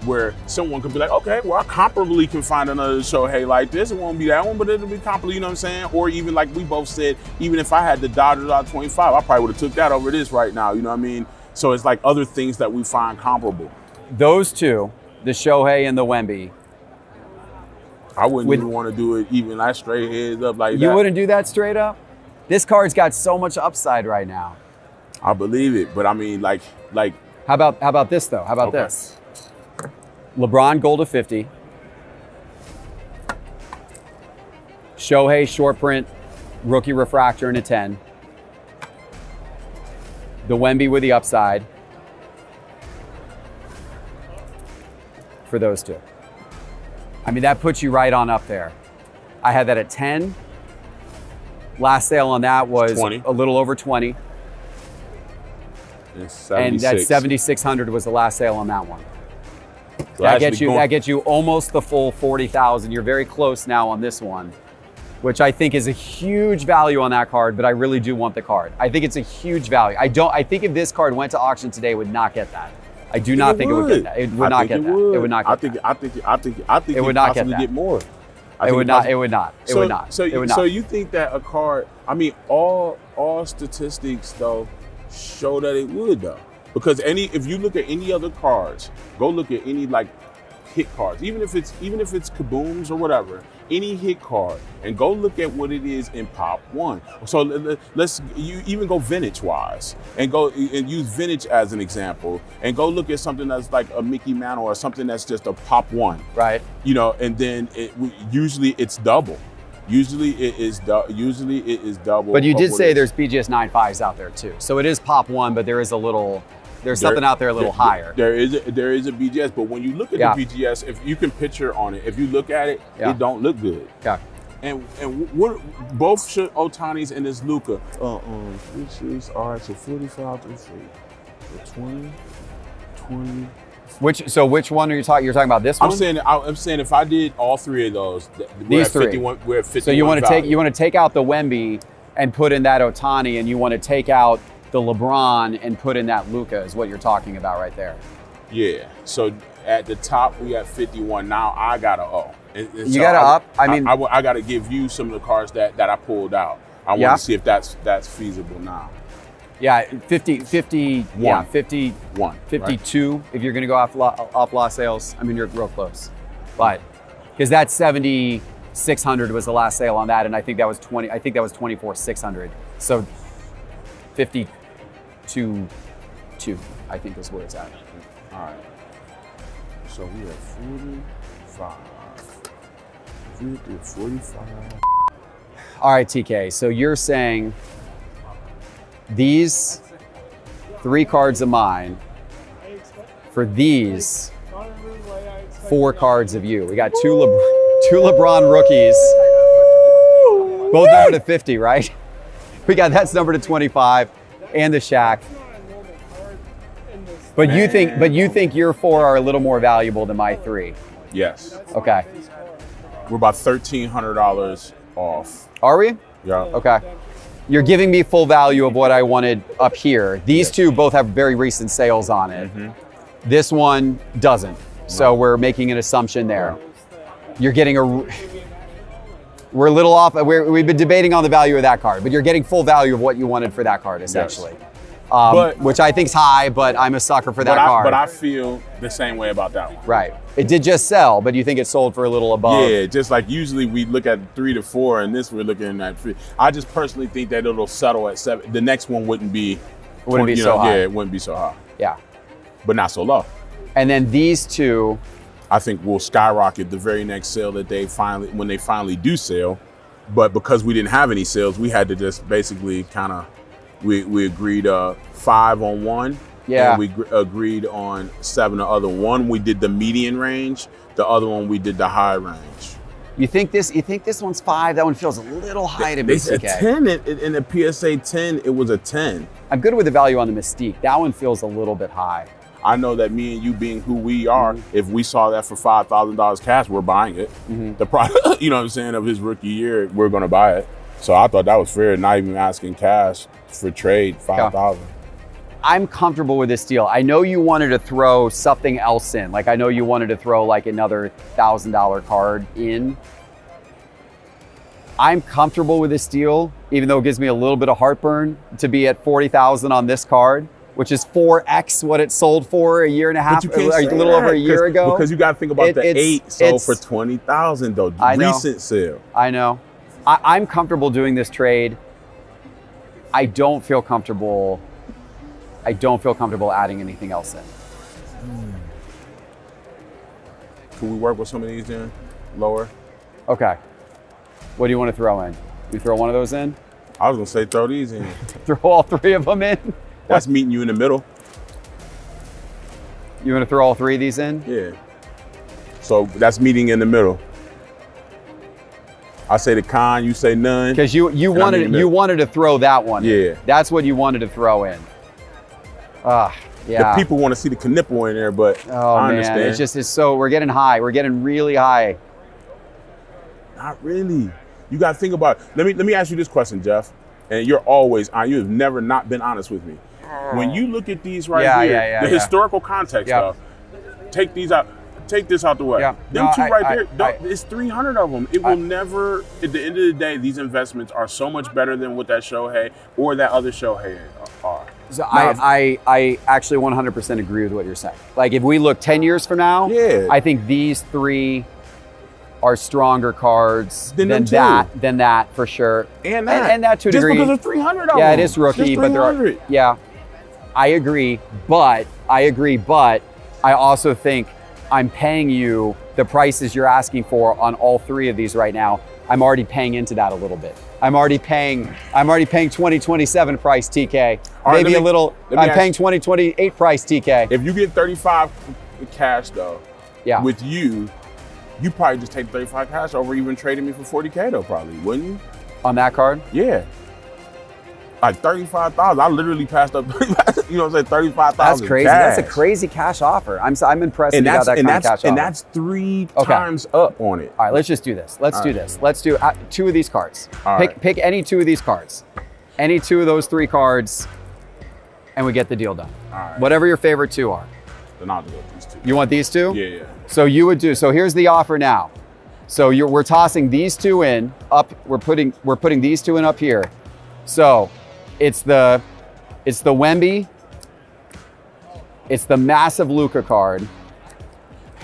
B: Where someone could be like, okay, well, I comparably can find another Shohei like this. It won't be that one, but it'll be comparable, you know what I'm saying? Or even like we both said, even if I had the Dodgers out 25, I probably would have took that over this right now, you know what I mean? So it's like other things that we find comparable.
A: Those two, the Shohei and the Wemby.
B: I wouldn't even want to do it even like straight heads up like that.
A: You wouldn't do that straight up? This card's got so much upside right now.
B: I believe it, but I mean, like.
A: How about this though? How about this? LeBron gold to 50. Shohei short print, rookie refractor in a 10. The Wemby with the upside for those two. I mean, that puts you right on up there. I had that at 10. Last sale on that was
B: 20.
A: A little over 20. And that 7,600 was the last sale on that one. That gets you almost the full 40,000. You're very close now on this one, which I think is a huge value on that card, but I really do want the card. I think it's a huge value. I think if this card went to auction today, it would not get that. I do not think it would get that. It would not get that. It would not get that.
B: I think it would not get more.
A: It would not. It would not. It would not.
B: So you think that a card, I mean, all statistics though show that it would though. Because if you look at any other cards, go look at any like hit cards, even if it's kabooms or whatever, any hit card, and go look at what it is in Pop 1. So let's even go vintage wise, and go and use vintage as an example, and go look at something that's like a Mickey Mantle or something that's just a Pop 1.
A: Right.
B: You know, and then usually it's double. Usually it is double.
A: But you did say there's BGS 9.5s out there too. So it is Pop 1, but there is something out there a little higher.
B: There is a BGS, but when you look at the BGS, if you can picture on it, if you look at it, it don't look good.
A: Yeah.
B: And what both Ohtani's and this Luka, which is all right. So 45 to 20.
A: Which one are you talking? You're talking about this one?
B: I'm saying if I did all three of those,
A: these three.
B: 51. We're at 51.
A: So you want to take out the Wemby and put in that Ohtani, and you want to take out the LeBron and put in that Luka is what you're talking about right there.
B: Yeah. So at the top we have 51. Now I got to
A: you got to up. I mean,
B: I got to give you some of the cards that I pulled out. I want to see if that's feasible now.
A: Yeah, 50. Yeah,
B: 51.
A: 52. Right? If you're going to go off lost sales, I mean you're real close, but because that 7,600 was the last sale on that, and I think that was 24,600. So 52.2, I think is where it's at.
B: All right. So we have 45.
A: All right, TK. So you're saying these 3 cards of mine for these 4 cards of you. We got two LeBron rookies. Both over to 50, right? We got that's numbered to 25, and the Shaq. But you think your 4 are a little more valuable than my 3.
B: Yes.
A: Okay.
B: We're about $1,300 off.
A: Are we?
B: Yeah.
A: Okay. You're giving me full value of what I wanted up here. These two both have very recent sales on it. This one doesn't. So we're making an assumption there. You're getting we're a little off. We've been debating on the value of that card, but you're getting full value of what you wanted for that card, essentially. Which I think's high, but I'm a sucker for that card.
B: But I feel the same way about that one.
A: Right. It did just sell, but you think it sold for a little above.
B: Yeah, just like usually we look at 3 to 4, and this we're looking at 3. I just personally think that it'll settle at 7. The next one wouldn't be
A: so high.
B: Yeah, it wouldn't be so high.
A: Yeah.
B: But not so low.
A: And then these two,
B: I think will skyrocket the very next sale that when they finally do sell. But because we didn't have any sales, we had to just basically kind of we agreed 5 on one.
A: Yeah.
B: And we agreed on 7 the other one. We did the median range. The other one we did the high range.
A: You think this one's 5? That one feels a little high to me.
B: They said 10 in the PSA 10. It was a 10.
A: I'm good with the value on the Mystique. That one feels a little bit high.
B: I know that me and you being who we are, if we saw that for $5,000 cash, we're buying it. The product, you know what I'm saying, of his rookie year, we're gonna buy it. So I thought that was fair, not even asking cash for trade, $5,000.
A: I'm comfortable with this deal. I know you wanted to throw something else in. Like I know you wanted to throw like another $1,000 card in. I'm comfortable with this deal, even though it gives me a little bit of heartburn to be at 40,000 on this card, which is 4x what it sold for a year and a half, a little over a year ago.
B: Because you got to think about the 8 sold for 20,000 though. Recent sale.
A: I know. I'm comfortable doing this trade. I don't feel comfortable adding anything else in.
B: Can we work with some of these in? Lower?
A: Okay. What do you want to throw in? You throw one of those in?
B: I was gonna say throw these in.
A: Throw all 3 of them in?
B: That's meeting you in the middle.
A: You want to throw all 3 of these in?
B: Yeah. So that's meeting in the middle. I say the con, you say none.
A: Because you wanted to throw that one.
B: Yeah.
A: In. That's what you wanted to throw in. Yeah.
B: The people want to see the knipple in there, but I understand.
A: It's so we're getting high. We're getting really high.
B: Not really. You got to think about. Let me ask you this question, Jeff. And you have never not been honest with me. When you look at these here, the historical context stuff, take these out. Take this out the way.
A: Yeah.
B: Them two there, it's 300 of them. It will never, at the end of the day, these investments are so much better than what that Shohei or that other Shohei are.
A: So I actually 100% agree with what you're saying. Like if we look 10 years from now, I think these 3 are stronger cards than that for sure. And that to a degree.
B: Just because there's 300 of them.
A: Yeah, it is rookie, but I agree, but I also think I'm paying you the prices you're asking for on all 3 of these right now. I'm already paying into that a little bit. I'm already paying 2027 price TK.
B: Right,
A: I'm paying 2028 price TK.
B: If you get 35 cash though, with you probably just take 35 cash over even trading me for 40K though, probably, wouldn't you?
A: On that card?
B: Yeah. Like 35,000. I literally passed up, you know what I'm saying, 35,000.
A: That's crazy.
B: Cash.
A: That's a crazy cash offer. I'm impressed that you got that kind of cash offer.
B: And that's 3 times up on it.
A: All right, let's just do this. Let's do 2 of these cards. Pick any 2 of these cards. Any 2 of those 3 cards, and we get the deal done.
B: All right.
A: Whatever your favorite 2 are.
B: Then I'll do these 2.
A: You want these 2?
B: Yeah.
A: So you would do. So here's the offer now. So we're tossing these 2 in up. We're putting these 2 in up here. So it's the Wemby. It's the massive Luka card.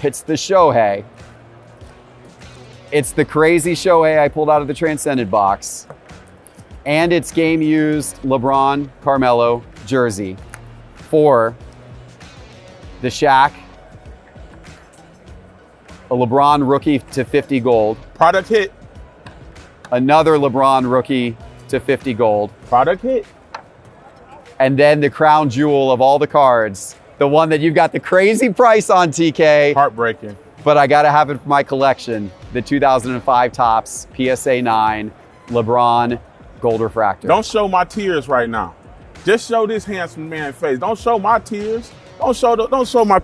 A: It's the Shohei. It's the crazy Shohei I pulled out of the Transcended box. And it's game used LeBron Carmelo jersey for the Shaq. A LeBron rookie to 50 gold.
B: Product hit.
A: Another LeBron rookie to 50 gold.
B: Product hit.
A: And then the crown jewel of all the cards, the one that you've got the crazy price on, TK.
B: Heartbreaking.
A: But I gotta have it for my collection. The 2005 Topps PSA 9 LeBron Gold refractor.
B: Don't show my tears right now. Just show this handsome man face. Don't show my tears. Don't show my.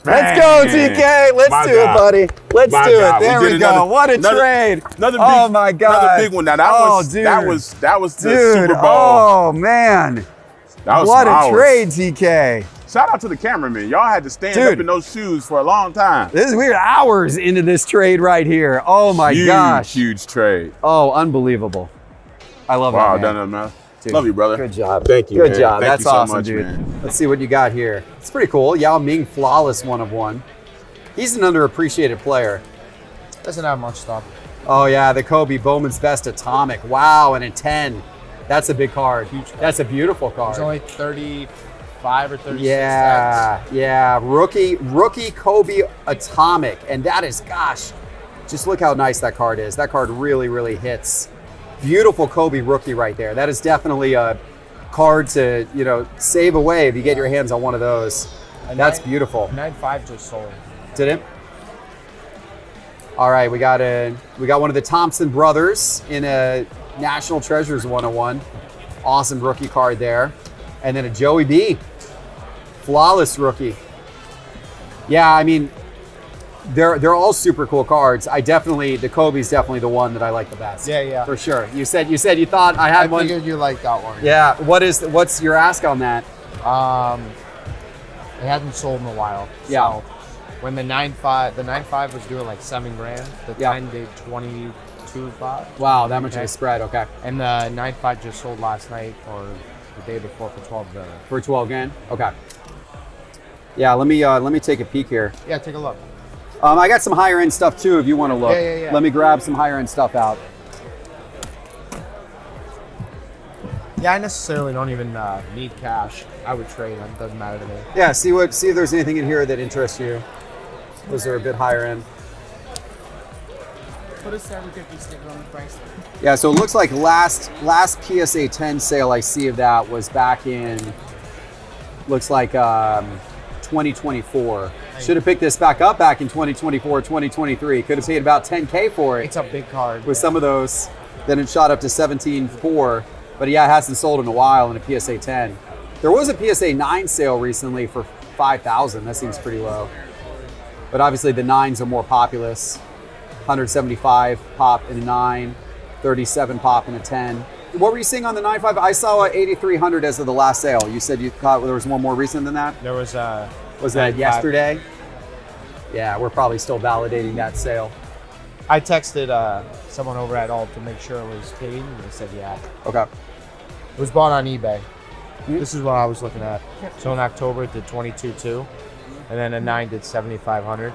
A: Let's go,
B: Man.
A: TK. Let's
B: My
A: do it,
B: God.
A: buddy. Let's
B: My
A: do
B: God.
A: it. There we
B: did
A: go.
B: another-
A: What a
B: another-
A: trade.
B: Another big,
A: Oh my God.
B: Another big one. Now that
A: Oh,
B: was
A: dude.
B: that was the
A: Dude,
B: Super Bowl.
A: oh man.
B: That was
A: What a
B: ours.
A: trade, TK.
B: Shout out to the cameraman. Y'all had to stand
A: Dude.
B: up in those shoes for a long time.
A: We're hours into this trade right here. Oh my
B: Huge,
A: gosh.
B: huge trade.
A: Oh, unbelievable. I love
B: Wow,
A: that, man.
B: done, man.
A: Dude,
B: Love you, brother.
A: Good job.
B: Thank you,
A: Good
B: man.
A: job.
B: Thank
A: That's
B: you so
A: awesome,
B: much,
A: dude.
B: man.
A: Let's see what you got here. It's pretty cool. Yao Ming, flawless 1/1. He's an underappreciated player.
C: Doesn't have much stuff.
A: Oh yeah, the Kobe Bowman's Best Atomic. Wow, and a 10. That's a big card.
C: Huge card.
A: That's a beautiful card.
C: There's only 35 or 36
A: Yeah, yeah. Rookie Kobe Atomic. And that is, gosh, just look how nice that card is. That card really, really hits. Beautiful Kobe rookie right there. That is definitely a card to, save away if you get your hands on one of those. That's beautiful.
C: 9.5 just sold.
A: Did it? All right, we got one of the Thompson brothers in a National Treasures 101. Awesome rookie card there. And then a Joey B. Flawless rookie. Yeah, I mean, they're all super cool cards. The Kobe's definitely the one that I like the best.
C: Yeah.
A: For sure. You said you thought I had
C: I
A: one.
C: figured you liked that one.
A: Yeah. What's your ask on that?
C: It hadn't sold in a while.
A: Yeah.
C: So when the 9.5 was doing like $7,000, the
A: Yeah.
C: 10 did 22.5.
A: Wow, that much of
C: Okay.
A: a spread. Okay.
C: And the 9.5 just sold last night or the day before for 12 grand.
A: For 12 grand? Okay. Yeah, let me take a peek here.
C: Yeah, take a look.
A: I got some higher end stuff too if you want to look.
C: Yeah.
A: Let me grab some higher end stuff out.
C: Yeah, I necessarily don't even need cash. I would trade them. Doesn't matter to me.
A: Yeah, see if there's anything in here that interests you. Those are a bit higher end.
D: Put a 750 sticker on the price.
A: Yeah, so it looks like last PSA 10 sale I see of that was back in, looks like 2024. Should have picked this back up back in 2024, 2023. Could have paid about 10K for it
C: It's a big card.
A: with some of those. Then it shot up to 17.4. But yeah, it hasn't sold in a while in a PSA 10. There was a PSA 9 sale recently for 5,000. That seems pretty low. But obviously the 9s are more populous. 175 pop in a 9, 37 pop in a 10. What were you seeing on the 9.5? I saw 8,300 as of the last sale. You said you thought there was one more recent than that?
C: There was
A: Was that
C: 9.5.
A: yesterday? Yeah, we're probably still validating that sale.
C: I texted someone over at Alt to make sure it was paid, and they said yeah.
A: Okay.
C: It was bought on eBay. This is what I was looking at. So in October it did 22.2, and then the 9 did 7,500.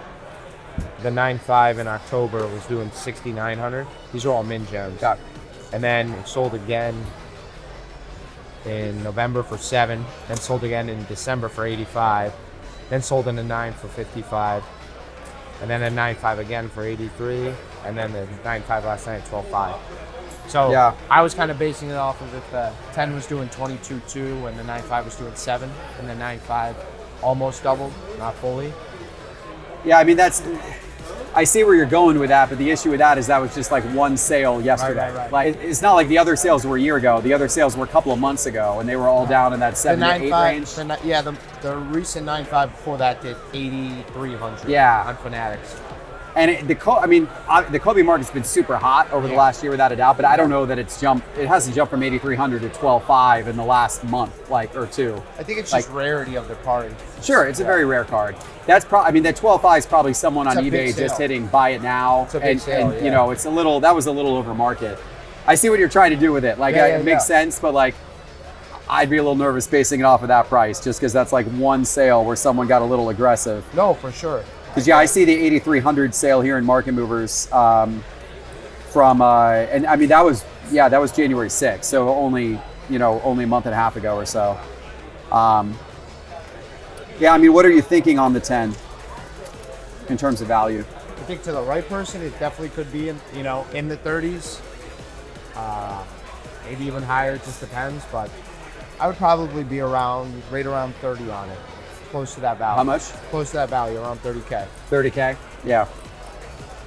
C: The 9.5 in October was doing 6,900. These are all min gems.
A: Got it.
C: And then it sold again in November for 7, then sold again in December for 85, then sold in a 9 for 55, and then a 9.5 again for 83, and then the 9.5 last night at 12.5. So
A: Yeah.
C: I was kind of basing it off of if the 10 was doing 22.2 and the 9.5 was doing 7, and the 9.5 almost doubled, not fully.
A: Yeah, I mean, I see where you're going with that, but the issue with that is that was just like one sale yesterday.
C: Right.
A: Like, it's not like the other sales were a year ago. The other sales were a couple of months ago, and they were all down in that 7 to 8 range.
C: The recent 9.5 before that did 8,300
A: Yeah.
C: on Fanatics.
A: And the Kobe market's been super hot over the last year without a doubt, but I don't know that it's jumped. It hasn't jumped from 8,300 to 12.5 in the last month, or two.
C: I think it's just rarity of the card.
A: Sure, it's a very rare card. That's probably, that 12.5 is probably someone on
C: It's a big
A: eBay just
C: sale.
A: hitting buy it now.
C: It's a big sale,
A: and it's that was a little over market. I see what you're trying to do with it. It makes sense, but I'd be a little nervous basing it off of that price just because that's like one sale where someone got a little aggressive.
C: No, for sure.
A: Because I see the 8,300 sale here in Market Movers and I mean that was January 6th, so only a month and a half ago or so. Yeah, I mean, what are you thinking on the 10 in terms of value?
C: I think to the right person, it definitely could be in the 30s, maybe even higher. It just depends, but I would probably be right around 30 on it, close to that value.
A: How much?
C: Close to that value, around 30K.
A: 30K? Yeah.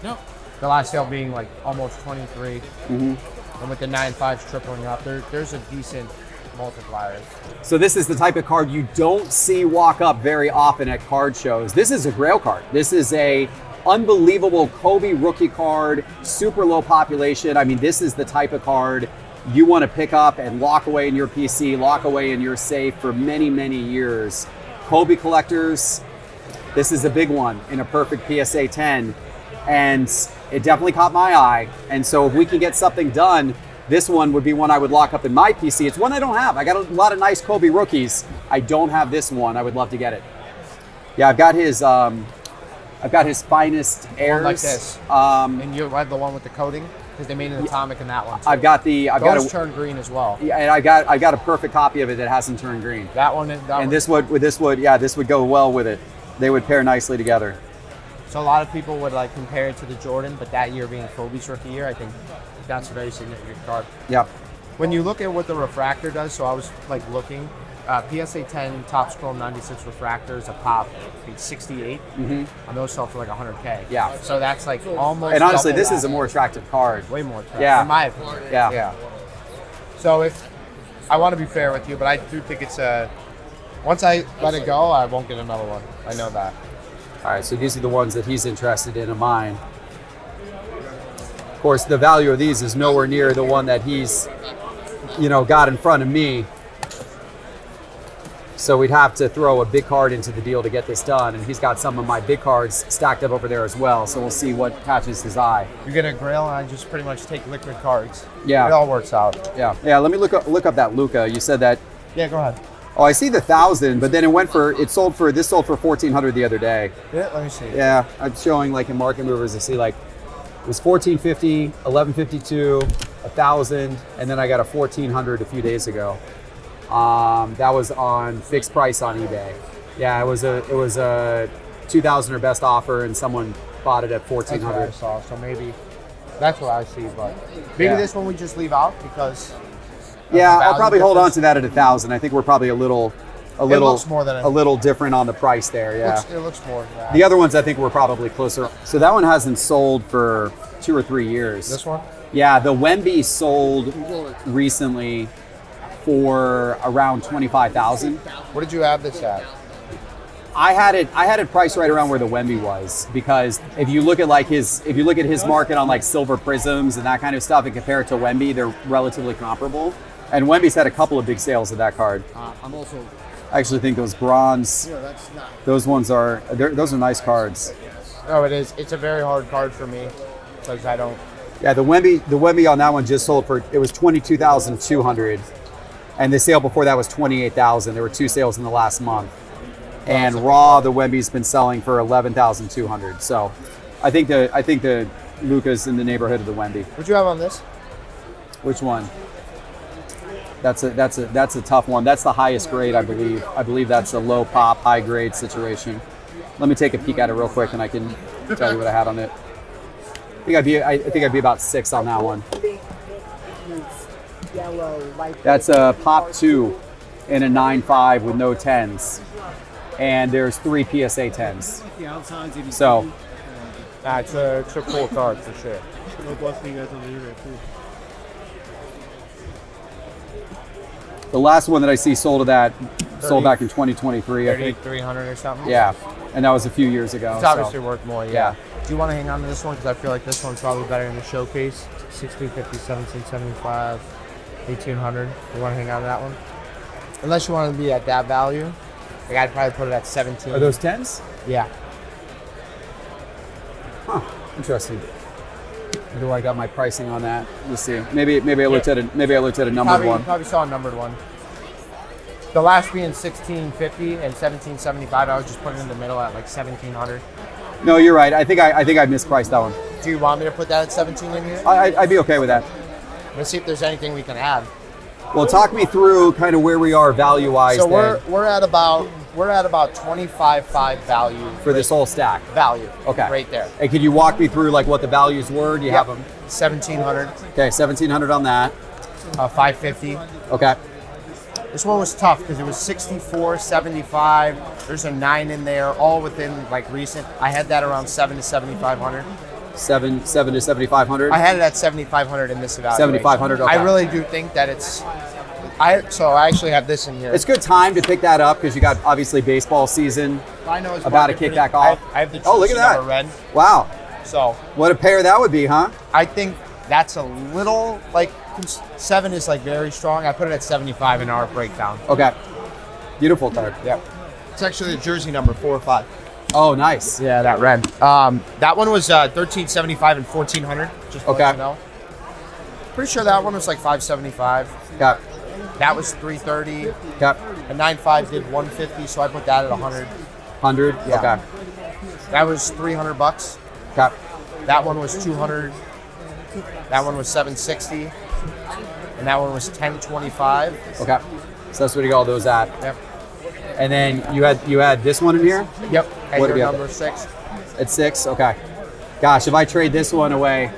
D: No.
C: The last sale being like almost 23.
A: Mhm.
C: And with the 9.5s tripling up, there's a decent multiplier.
A: So this is the type of card you don't see walk up very often at card shows. This is a Grail card. This is a unbelievable Kobe rookie card, super low population. I mean, this is the type of card you want to pick up and lock away in your PC, lock away in your safe for many, many years. Kobe collectors, this is a big one in a perfect PSA 10. And it definitely caught my eye. And so if we can get something done, this one would be one I would lock up in my PC. It's one I don't have. I got a lot of nice Kobe rookies. I don't have this one. I would love to get it. Yeah, I've got his finest airs.
C: Like this. And you have the one with the coating because they made an atomic in that one. Too.
A: I've got
C: Those turn green as well.
A: Yeah, and I got a perfect copy of it that hasn't turned green.
C: That one.
A: This would go well with it. They would pair nicely together.
C: So a lot of people would like compare it to the Jordan, but that year being Kobe's rookie year, I think that's a very significant card.
A: Yep.
C: When you look at what the refractor does, so I was like looking, PSA 10 Top Scroll 96 refractors a pop, I think 68, and those sell for like 100K.
A: Yeah.
C: So that's like almost.
A: And honestly,
C: double
A: this
C: that.
A: is a more attractive card.
C: Way more attractive,
A: Yeah.
C: in my opinion.
A: Yeah.
C: So if I want to be fair with you, but I do think it's once I let it go, I won't get another one. I know that.
A: All right, so these are the ones that he's interested in of mine. Of course, the value of these is nowhere near the one that he's, got in front of me. So we'd have to throw a big card into the deal to get this done. And he's got some of my big cards stacked up over there as well. So we'll see what catches his eye.
C: You get a Grail, and I just pretty much take liquid cards.
A: Yeah.
C: It all works out.
A: Yeah. Let me look up that Luka. You said that.
C: Yeah, go ahead.
A: Oh, I see the 1,000, but then this sold for 1,400 the other day.
C: Yeah, let me see.
A: Yeah, I'm showing like in Market Movers to see like it was 1,450, 1,152, 1,000, and then I got a 1,400 a few days ago. That was on fixed price on eBay. Yeah, it was a 2,000 or best offer, and someone bought it at
C: That's what I
A: 1,400.
C: saw. So maybe that's what I see, but maybe this one we just leave out because.
A: Yeah,
C: the
A: I'll probably
C: value
A: hold on
C: difference.
A: to that at 1,000. I think we're probably a little
C: looks more than
A: a little different on the price there. Yeah.
C: It looks more. Yeah.
A: The other ones I think were probably closer. So that one hasn't sold for 2 or 3 years.
C: This one?
A: Yeah, the Wemby sold recently for around 25,000.
C: What did you have this at?
A: I had it priced right around where the Wemby was, because if you look at his market on like silver prisms and that kind of stuff and compare it to Wemby, they're relatively comparable. And Wemby's had a couple of big sales of that card. I actually think those bronze, those are nice cards.
C: No, it is. It's a very hard card for me because I don't.
A: Yeah, the Wemby on that one just sold for, it was 22,200, and the sale before that was 28,000. There were 2 sales in the last month, and raw the Wemby's been selling for 11,200. So, I think the Luka's in the neighborhood of the Wemby.
C: What you have on this?
A: Which one? That's a tough one. That's the highest grade, I believe. I believe that's a low pop, high grade situation. Let me take a peek at it real quick, and I can tell you what I had on it. I think I'd be about 6 on that one. That's a pop 2 in a 9.5 with no 10s, and there's 3 PSA 10s. So
C: It's a cool card for sure.
A: the last one that I see sold back in 2023, I think.
C: 3,300 or something.
A: Yeah, and that was a few years ago.
C: It's
A: so.
C: obviously worth more. Yeah.
A: Yeah.
C: Do you want to hang on to this one? Because I feel like this one's probably better in the showcase. 1650, 1775, 1800. You want to hang on to that one? Unless you want to be at that value. Like I'd probably put it at 17.
A: Are those 10s?
C: Yeah.
A: Huh. Interesting. Where do I got my pricing on that? Let's see. Maybe I looked at a numbered one.
C: You probably saw a numbered one. The last being 1650 and 1775. I was just putting it in the middle at like 1700.
A: No, you're right. I think I mispriced that one.
C: Do you want me to put that at 17 in here?
A: I'd be okay with that.
C: Let's see if there's anything we can add.
A: Well, talk me through kind of where we are value-wise.
C: So
A: then
C: we're at about 25.5 value
A: for this whole stack.
C: value.
A: Okay.
C: Right there.
A: Hey, could you walk me through like what the values were? Do you have them?
C: 1,700,
A: Okay, 1,700 on that.
C: 550.
A: Okay.
C: This one was tough because it was 64, 75. There's a 9 in there, all within like recent. I had that around 7 to 7,500.
A: 7 to 7,500.
C: I had it at 7,500 in this evaluation.
A: 7,500, okay.
C: I really do think that it's. So I actually have this in here.
A: It's good time to pick that up because you got obviously baseball season
C: I know it's
A: about to
C: market
A: kick back
C: pretty-
A: off.
C: I have the
A: Oh, look at
C: jersey
A: that.
C: number red.
A: Wow,
C: So
A: what a pair that would be, huh?
C: I think that's a little like 7 is like very strong. I put it at 75 in our breakdown.
A: Okay, beautiful card.
C: Yep. It's actually the jersey number 4 or 5.
A: Oh, nice.
C: Yeah, that red. That one was 1375 and 1400. Just to
A: Okay.
C: let you know. Pretty sure that one was like 575.
A: Okay,
C: That was 330.
A: okay,
C: A 9.5 did 150, so I put that at 100.
A: 100.
C: Yeah.
A: Okay,
C: That was $300.
A: okay,
C: That one was 200. That one was 760. And that one was 1025.
A: okay. So that's what you got all those at.
C: Yep.
A: And then you had this one in here
C: Yep. And
A: What do
C: your
A: we have?
C: number 6.
A: at 6. Okay. Gosh, if I trade this one away,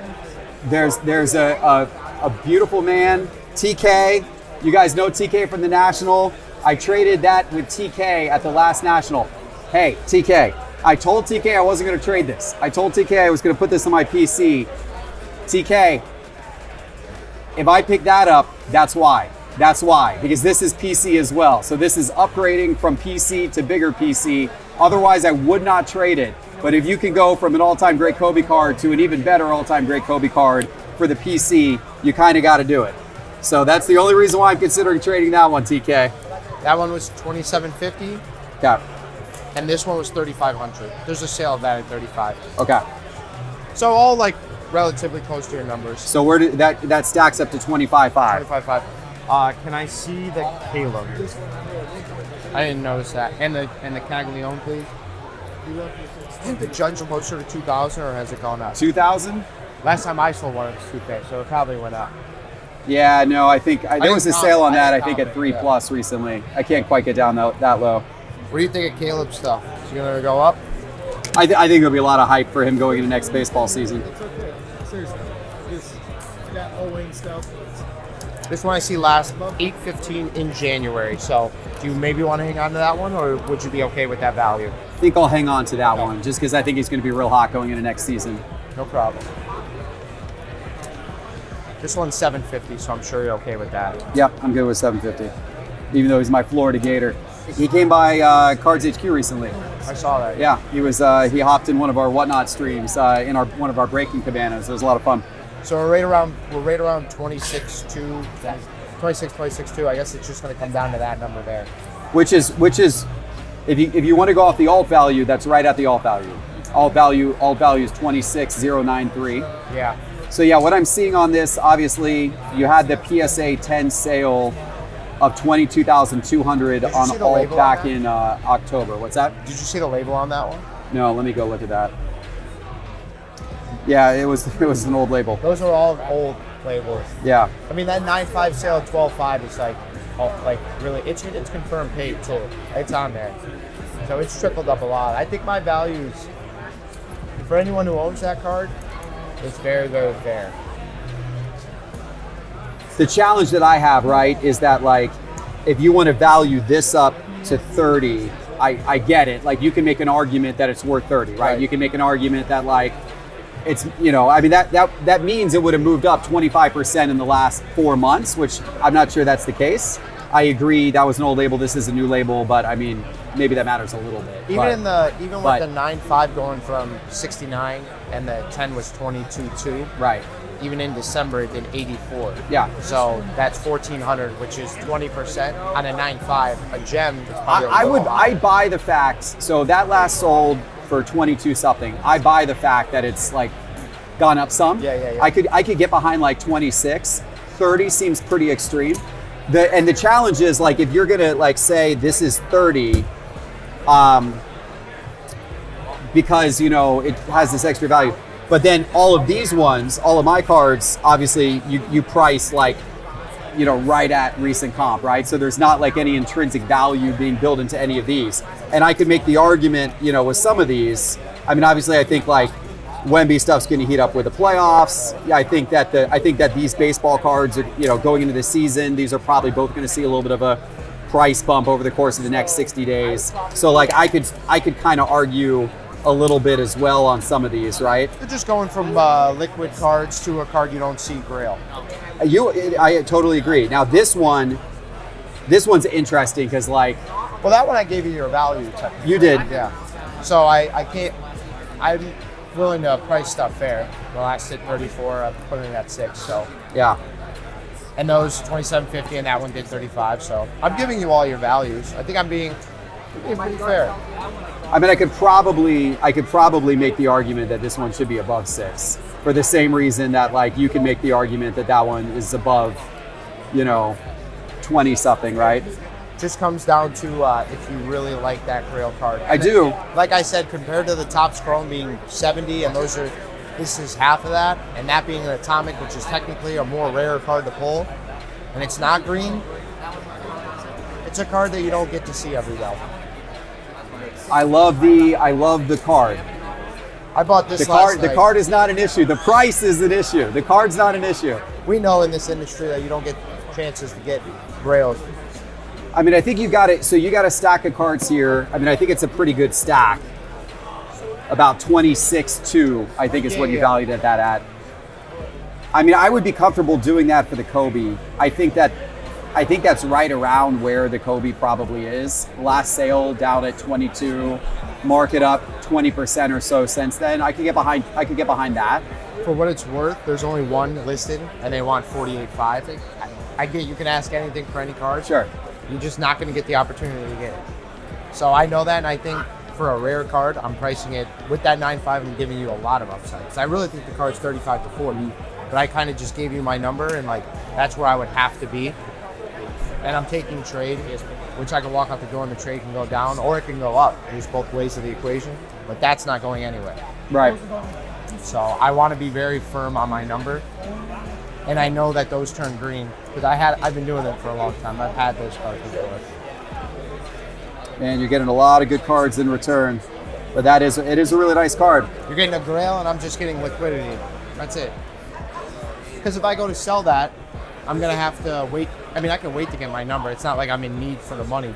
A: there's a beautiful man, TK. You guys know TK from the National. I traded that with TK at the last National. Hey, TK, I told TK I wasn't going to trade this. I told TK I was going to put this on my PC. TK, if I pick that up, that's why. That's why, because this is PC as well. So this is upgrading from PC to bigger PC. Otherwise, I would not trade it. But if you can go from an all-time great Kobe card to an even better all-time great Kobe card for the PC, you kind of got to do it. So that's the only reason why I'm considering trading that one, TK.
C: That one was 2750,
A: Okay.
C: and this one was 3500. There's a sale of that at 35.
A: Okay.
C: So all like relatively close to your numbers.
A: So where did that stacks up to 25.5.
C: 25.5. Can I see the Caleb? I didn't notice that. And the Caglione, please. Is the Judge closer to 2,000 or has it gone up?
A: 2,000?
C: Last time I sold one, it was 2K, so it probably went up.
A: Yeah, no, I think there was a
C: didn't
A: sale on
C: count-
A: that.
C: I
A: I
C: didn't
A: think
C: count
A: at
C: it,
A: 3
C: yeah.
A: plus recently. I can't quite get down that low.
C: What do you think of Caleb's stuff? Is he going to go up?
A: I think there'll be a lot of hype for him going into next baseball season.
D: Seriously. It's got O-wing stuff.
C: This one I see last 8:15 in January. So do you maybe want to hang on to that one, or would you be okay with that value?
A: I think I'll hang on to that one just because I think he's going to be real hot going into next season.
C: No problem. This one's 750, so I'm sure you're okay with that.
A: Yep, I'm good with 750. Even though he's my Florida Gator. He came by Cards HQ recently.
C: I saw that.
A: Yeah, he hopped in one of our Whatnot streams in one of our breaking cabanas. It was a lot of fun.
C: So we're right around 26.2, 26.2. I guess it's just going to come down to that number there.
A: Which is if you want to go off the alt value, that's right at the alt value. Alt value is 26,093.
C: Yeah.
A: So yeah, what I'm seeing on this, obviously, you had the PSA 10 sale of 22,200
C: you
A: on
C: see the
A: alt
C: label on
A: back
C: that?
A: in October. What's that?
C: Did you see the label on that one?
A: No, let me go look at that. Yeah, it was an old label.
C: Those are all old labels.
A: Yeah.
C: I mean, that 9.5 sale at 12.5 is like really, it's confirmed paid too. It's on there. So it's trickled up a lot. I think my values, for anyone who owns that card, it's very, very fair.
A: The challenge that I have, right, is that like, if you want to value this up to 30, I get it. Like, you can make an argument that it's worth 30, right?
C: Right.
A: You can make an argument that like, it's, I mean, that means it would have moved up 25% in the last 4 months, which I'm not sure that's the case. I agree that was an old label. This is a new label, but I mean, maybe that matters a little bit.
C: Even
A: but,
C: with
A: but-
C: the 9.5 going from 69 and the 10 was 22.2.
A: right.
C: Even in December, it did 84.
A: Yeah.
C: So that's 1,400, which is 20% on a 9.5. A gem. It's probably a
A: I
C: little higher.
A: I buy the fact. So that last sold for 22 something. I buy the fact that it's like gone up some.
C: Yeah.
A: I could get behind like 26. 30 seems pretty extreme. The challenge is like, if you're gonna like say this is 30, because it has this extra value. But then all of these ones, all of my cards, obviously you price like, right at recent comp, right? So there's not like any intrinsic value being built into any of these. And I could make the argument, with some of these. I mean, obviously, I think like Wemby stuff's going to heat up with the playoffs. Yeah, I think that these baseball cards are, going into the season, these are probably both going to see a little bit of a price bump over the course of the next 60 days. So like I could kind of argue a little bit as well on some of these, right?
C: They're just going from liquid cards to a card you don't see grail.
A: I totally agree. Now this one's interesting because like
C: Well, that one I gave you your value technically.
A: you did.
C: Yeah. So I can't. I'm willing to price stuff fair. The last hit 34, I'm putting it at 6. So
A: Yeah.
C: and those 27.50 and that one did 35. So I'm giving you all your values. I think I'm being pretty fair.
A: I mean, I could probably make the argument that this one should be above 6 for the same reason that like you can make the argument that that one is above, 20 something, right?
C: Just comes down to if you really like that grail card.
A: I do.
C: Like I said, compared to the top scroll being 70, and this is half of that, and that being an atomic, which is technically a more rare card to pull, and it's not green. It's a card that you don't get to see every day.
A: I love the card.
C: I bought this
A: The card
C: last
A: the
C: night.
A: card is not an issue. The price is an issue. The card's not an issue.
C: We know in this industry that you don't get chances to get grails.
A: I mean, I think you got it. So you got a stack of cards here. I mean, I think it's a pretty good stack. About 26.2, I think is what you
C: Yeah.
A: valued that at. I mean, I would be comfortable doing that for the Kobe. I think that's right around where the Kobe probably is. Last sale down at 22, mark it up 20% or so since then. I could get behind that.
C: For what it's worth, there's only one listed, and they want 48.5. I get you can ask anything for any card.
A: Sure.
C: You're just not going to get the opportunity to get it. So I know that, and I think for a rare card, I'm pricing it with that 9.5 and giving you a lot of upside. Because I really think the card's 35 to 40, but I kind of just gave you my number, and like that's where I would have to be. And I'm taking trade, which I can walk out the door and the trade can go down, or it can go up. There's both ways of the equation, but that's not going anywhere.
A: Right.
C: So I want to be very firm on my number. And I know that those turn green because I've been doing it for a long time. I've had those cards before.
A: And you're getting a lot of good cards in return. But it is a really nice card.
C: You're getting a grail and I'm just getting liquidity. That's it. Because if I go to sell that, I'm going to have to wait. I mean, I can wait to get my number. It's not like I'm in need for the money.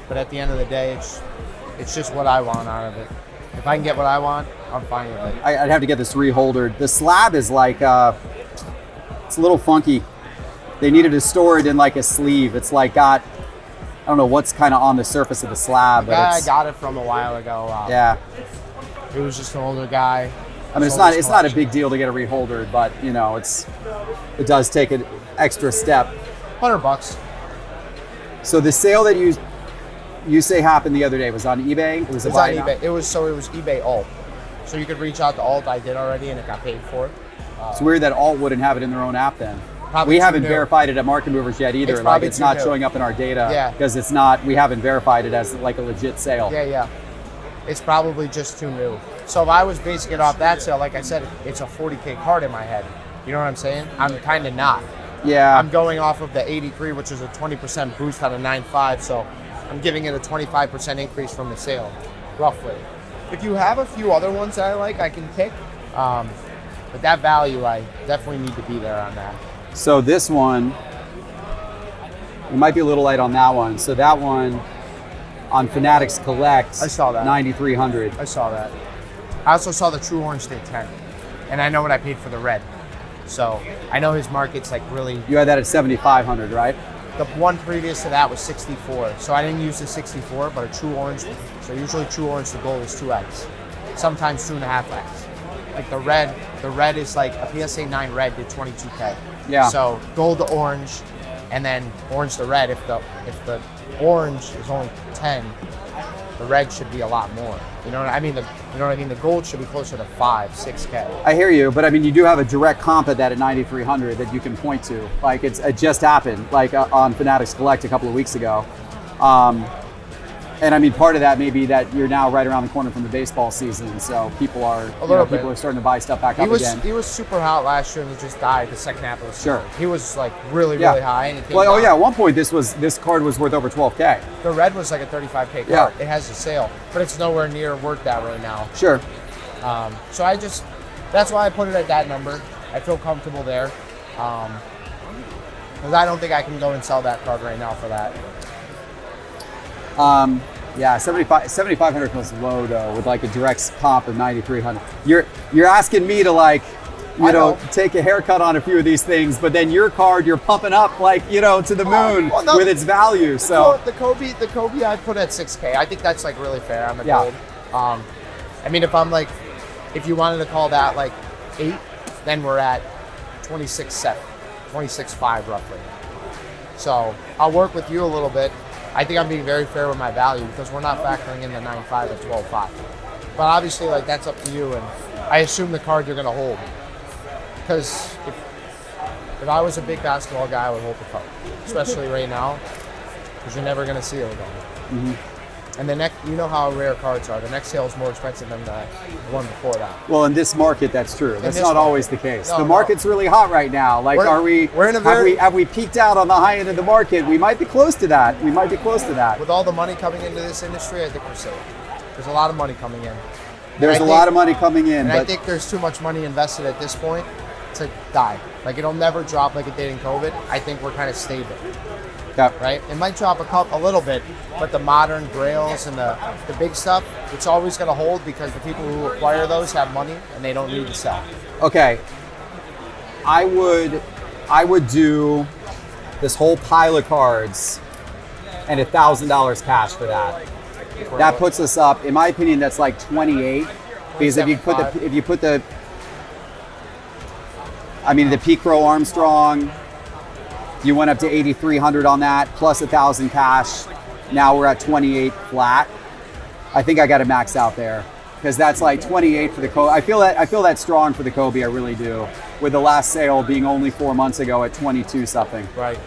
C: But at the end of the day, it's just what I want out of it. If I can get what I want, I'm fine with it.
A: I'd have to get this reholdered. The slab is like, it's a little funky. They needed to store it in like a sleeve. It's like I don't know what's kind of on the surface of the slab.
C: The guy
A: but
C: I
A: it's,
C: got it from a while ago.
A: Yeah.
C: It was just an older guy.
A: I mean, it's not a big deal to get a reholdered, but it does take an extra step.
C: $100.
A: So the sale that you say happened the other day was on eBay. It was
C: It's on eBay. It was eBay alt. So you could reach out to alt. I did already, and it got paid for.
A: It's weird that Alt wouldn't have it in their own app then.
C: Probably
A: We
C: too
A: haven't
C: new.
A: verified it at Market Movers yet either.
C: It's
A: Like
C: probably
A: it's
C: too
A: not
C: new.
A: showing up in our data
C: Yeah.
A: because we haven't verified it as like a legit sale.
C: Yeah. It's probably just too new. So if I was basing it off that sale, like I said, it's a 40K card in my head. You know what I'm saying? I'm kind of not.
A: Yeah.
C: I'm going off of the 83, which is a 20% boost on a 9.5. So I'm giving it a 25% increase from the sale, roughly. If you have a few other ones that I like, I can pick. But that value, I definitely need to be there on that.
A: So this one, we might be a little light on that one. So that one on Fanatics Collect,
C: I saw that.
A: 9,300.
C: I saw that. I also saw the True Orange State 10. And I know what I paid for the red. So I know his market's like really.
A: You had that at 7,500, right?
C: The one previous to that was 64. So I didn't use the 64, but a True Orange. So usually True Orange to gold is 2x. Sometimes 2.5x. Like the red is like a PSA 9 red did 22K.
A: Yeah.
C: So gold to orange, and then orange to red. If the orange is only 10, the red should be a lot more. You know what I mean? The gold should be closer to 5, 6K.
A: I hear you, but I mean, you do have a direct comp at that at 9,300 that you can point to. Like it just happened, like on Fanatics Collect a couple of weeks ago. And I mean, part of that may be that you're now right around the corner from the baseball season, so people are starting to buy stuff back up again.
C: He was super hot last year, and he just died the second half of the season.
A: Sure.
C: He was like really high. And it came
A: Well,
C: down.
A: at one point this card was worth over 12K.
C: The red was like a 35K card.
A: Yeah.
C: It has a sale, but it's nowhere near worth that right now.
A: Sure.
C: So that's why I put it at that number. I feel comfortable there. Because I don't think I can go and sell that card right now for that.
A: Yeah, 7,500 feels low though, with like a direct comp of 9,300. You're asking me to like,
C: I know.
A: take a haircut on a few of these things, but then your card you're pumping up like, to the moon
C: well, no,
A: with its value. So
C: the Kobe I put at 6K. I think that's like really fair on the
A: Yeah.
C: gold. I mean, if you wanted to call that like 8, then we're at 26.7, 26.5 roughly. So I'll work with you a little bit. I think I'm being very fair with my value because we're not factoring in the 9.5 and 12.5. But obviously, like that's up to you, and I assume the card you're gonna hold. Because if I was a big basketball guy, I would hold the card, especially right now, because you're never gonna see it again.
A: Mm-hmm.
C: And the next, you know how rare cards are. The next sale is more expensive than the one before that.
A: well, in this market, that's true. That's
C: this
A: not
C: market.
A: always the case.
C: No,
A: the
C: no.
A: market's really hot right now. Like,
C: We're in a very-
A: have we peaked out on the high end of the market? We might be close to that.
C: With all the money coming into this industry, I think we're safe. There's a lot of money coming in.
A: There's
C: And
A: a
C: I
A: lot
C: think-
A: of money coming in,
C: And I
A: but
C: think there's too much money invested at this point to die. Like it'll never drop like it did in COVID. I think we're kind of stable,
A: yeah.
C: right? It might drop a little bit, but the modern grails and the big stuff, it's always going to hold because the people who acquire those have money and they don't need to sell.
A: Okay. I would do this whole pile of cards and $1,000 cash for that. That puts us up, in my opinion, that's like 28. Because if you put the Pete Crow Armstrong, you went up to 8,300 on that, plus 1,000 cash. Now we're at 28 flat. I think I got to max out there because that's like 28 for the Kobe. I feel that strong for the Kobe. I really do. With the last sale being only 4 months ago at 22 something.
C: Right.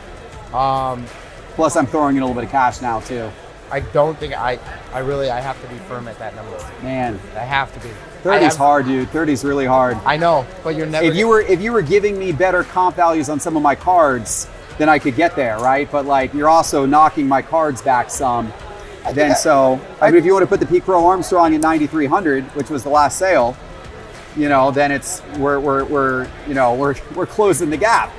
A: Plus, I'm throwing in a little bit of cash now too.
C: I don't think I have to be firm at that number.
A: Man,
C: I have to be.
A: 30's hard, dude. 30's really hard.
C: I know, but you're never.
A: If you were giving me better comp values on some of my cards, then I could get there, right? But like you're also knocking my cards back some. Then if you want to put the Pete Crow Armstrong at 9,300, which was the last sale, then it's we're closing the gap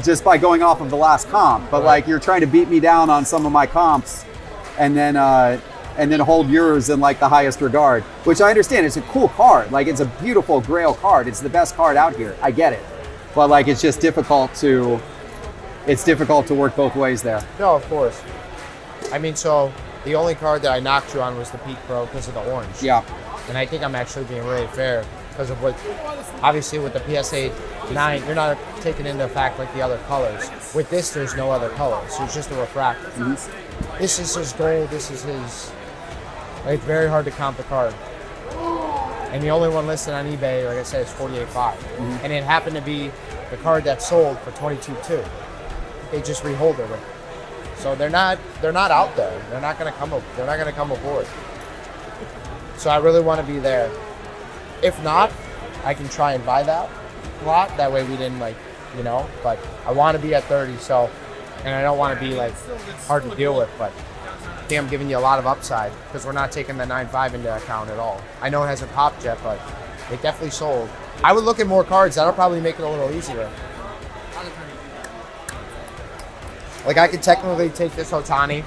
A: just by going off of the last comp. But like you're trying to beat me down on some of my comps, and then hold yours in like the highest regard, which I understand. It's a cool card. Like it's a beautiful Grail card. It's the best card out here. I get it, but like it's just difficult to work both ways there.
C: No, of course. I mean, so the only card that I knocked you on was the Pete Crow because of the orange.
A: Yeah.
C: And I think I'm actually being really fair because of obviously with the PSA 9, you're not taking into fact like the other colors. With this, there's no other colors. So it's just a refractor. Mm-hmm. This is his gold. This is his. Like, it's very hard to count the card. And the only one listed on eBay, like I said, is 48.5. Mm-hmm. And it happened to be the card that sold for 22.2. They just rehold it. So they're not out there. They're not gonna come aboard. So I really want to be there. If not, I can try and buy that lot. That way we didn't but I want to be at 30. So, and I don't want to be like hard to deal with, but I think I'm giving you a lot of upside because we're not taking the 9.5 into account at all. I know it hasn't popped yet, but it definitely sold. I would look at more cards. That'll probably make it a little easier. Like I could technically take this Otani,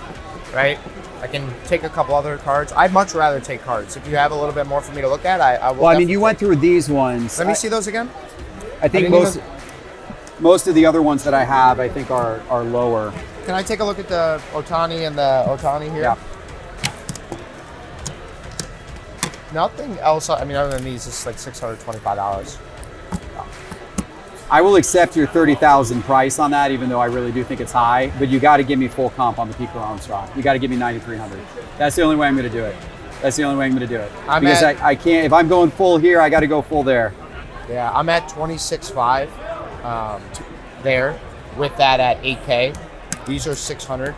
C: right? I can take a couple other cards. I'd much rather take cards. If you have a little bit more for me to look at, I will.
A: Well, I mean, you went through these ones.
C: Let me see those again.
A: I think most of the other ones that I have, I think are lower.
C: Can I take a look at the Otani and the Otani here?
A: Yeah.
C: Nothing else. I mean, other than these, it's like $625.
A: I will accept your 30,000 price on that, even though I really do think it's high. But you got to give me full comp on the Pete Crow Armstrong. You got to give me 9,300. That's the only way I'm going to do it. Because I can't. If I'm going full here, I got to go full there.
C: Yeah, I'm at 26.5 there with that at 8K. These are 600.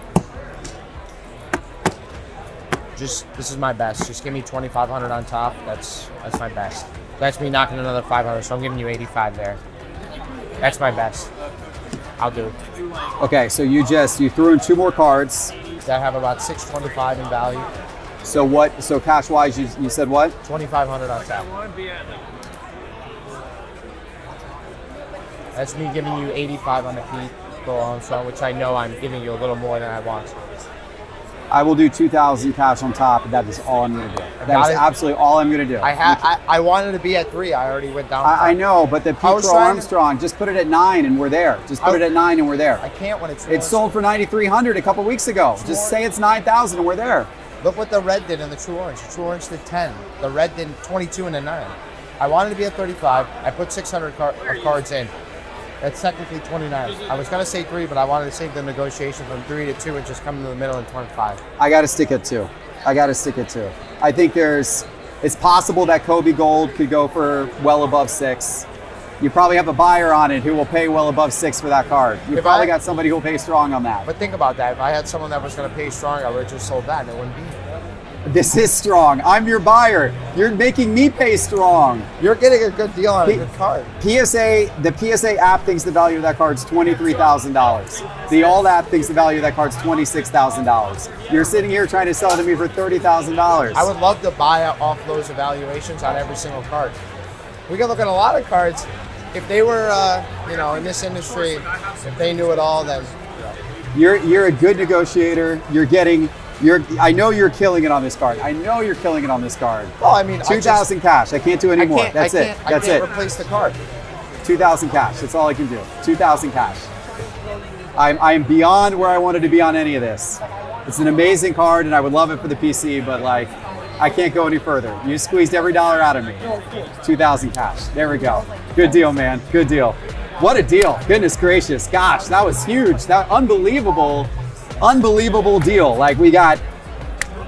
C: This is my best. Just give me 2,500 on top. That's my best. That's me knocking another 500. So I'm giving you 85 there. That's my best. I'll do it.
A: Okay, so you threw in 2 more cards.
C: That have about 625 in value.
A: So cash wise, you said what?
C: 2,500 on top. That's me giving you 85 on the Pete Crow Armstrong, which I know I'm giving you a little more than I want.
A: I will do 2,000 cash on top, and that is all I'm going to do. That
C: got
A: is
C: it.
A: absolutely all I'm going to do.
C: I wanted to be at 3. I already went down.
A: I know, but the
C: I
A: Pete
C: was
A: Pro
C: trying to-
A: Armstrong, just put it at 9 and we're there. Just put it at 9 and we're there.
C: I can't when it's.
A: It sold for 9,300 a couple weeks ago. Just say it's 9,000 and we're there.
C: Look what the red did in the True Orange. The True Orange did 10. The red did 22 and a 9. I wanted to be at 35. I put 600 of cards in. That's technically 29. I was gonna say 3, but I wanted to save the negotiation from 3 to 2 and just come in the middle in 25.
A: I got to stick at 2. I think it's possible that Kobe Gold could go for well above 6. You probably have a buyer on it who will pay well above 6 for that card. You
C: If
A: probably
C: I-
A: got somebody who will pay strong on that.
C: But think about that. If I had someone that was gonna pay strong, I would have just sold that, and it wouldn't be.
A: This is strong. I'm your buyer. You're making me pay strong.
C: You're getting a good deal on a
A: P-
C: good card.
A: The PSA app thinks the value of that card is $23,000. The Alt app thinks the value of that card is $26,000. You're sitting here trying to sell it to me for $30,000.
C: I would love to buy off those evaluations on every single card. We can look at a lot of cards. If they were, in this industry, if they knew it all, then
A: You're a good negotiator. I know you're killing it on this card.
C: well, I mean,
A: 2,000 cash. I can't do any more. That's it.
C: I
A: That's
C: can't
A: it.
C: replace the card.
A: 2,000 cash. That's all I can do. 2,000 cash. I am beyond where I wanted to be on any of this. It's an amazing card, and I would love it for the PC, but I can't go any further. You squeezed every dollar out of me. 2,000 cash. There we go. Good deal, man. Good deal. What a deal. Goodness gracious. Gosh, that was huge. That unbelievable deal. We got,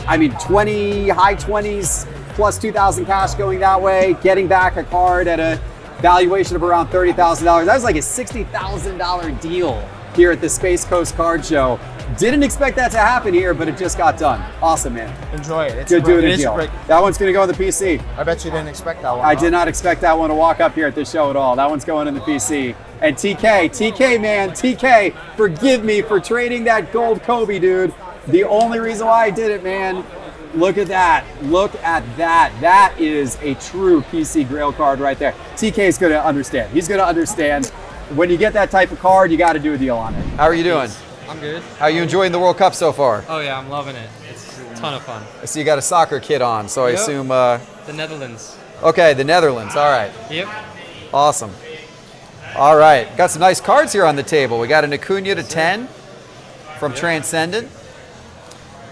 A: high 20s plus 2,000 cash going that way, getting back a card at a valuation of around $30,000. That was like a $60,000 deal here at the Space Coast Card Show. Didn't expect that to happen here, but it just got done. Awesome, man.
C: Enjoy it. It's
A: Good doing
C: it
A: a
C: is
A: deal.
C: great.
A: That one's going to go on the PC.
C: I bet you didn't expect that one.
A: I
C: huh?
A: did not expect that one to walk up here at this show at all. That one's going in the PC. And TK, man, TK, forgive me for trading that gold Kobe, dude. The only reason why I did it, man, look at that. Look at that. That is a true PC Grail card right there. TK is going to understand. He's going to understand. When you get that type of card, you got to do a deal on it. How are you doing?
E: I'm good.
A: How are you enjoying the World Cup so far?
E: Oh yeah, I'm loving it. It's a ton of fun.
A: I see you got a soccer kit on, so I
E: Yep.
A: assume,
E: The Netherlands.
A: okay, the Netherlands. All right.
E: Yep.
A: Awesome. All right, got some nice cards here on the table. We got an Acuna to 10 from Transcendent.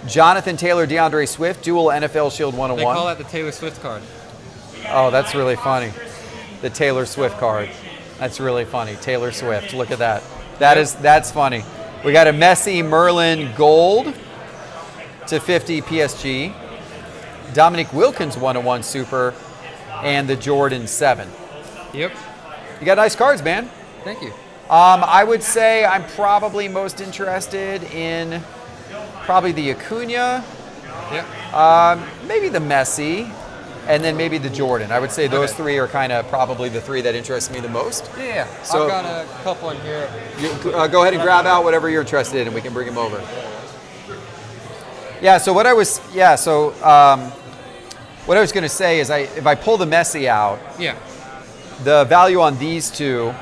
A: Jonathan Taylor, DeAndre Swift, dual NFL Shield
E: They call
A: 101.
E: that the Taylor Swift card.
A: Oh, that's really funny. The Taylor Swift card. That's really funny. Taylor Swift. Look at that. That's funny. We got a Messi Merlin Gold to 50 PSG. Dominic Wilkins 101 Super, and the Jordan 7.
E: Yep.
A: You got nice cards, man.
E: Thank you.
A: I would say I'm probably most interested in probably the Acuna,
E: Yep.
A: maybe the Messi, and then maybe the Jordan. I would say those
E: Okay.
A: three are kind of probably the three that interest me the most.
E: Yeah.
A: So-
E: I've got a couple in here.
A: You, go ahead and grab out whatever you're interested in, and we can bring them over. Yeah. So what I was going to say is, if I pull the Messi out,
E: Yeah.
A: the value on these two,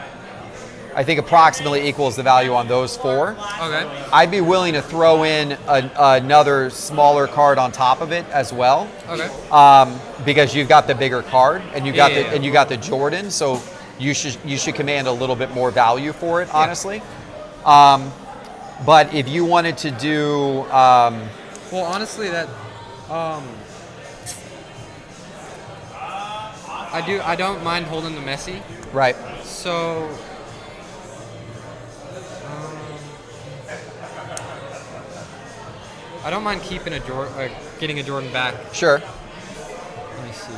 A: I think approximately equals the value on those four.
E: Okay.
A: I'd be willing to throw in another smaller card on top of it as well,
E: Okay.
A: because you've got the bigger card and you got
E: Yeah.
A: and you got the Jordan, so you should command a little bit more value for it, honestly. But if you wanted to do,
E: Well, honestly, that I don't mind holding the Messi.
A: right,
E: So. I don't mind keeping a Jordan, getting a Jordan back.
A: sure.
E: Let me see.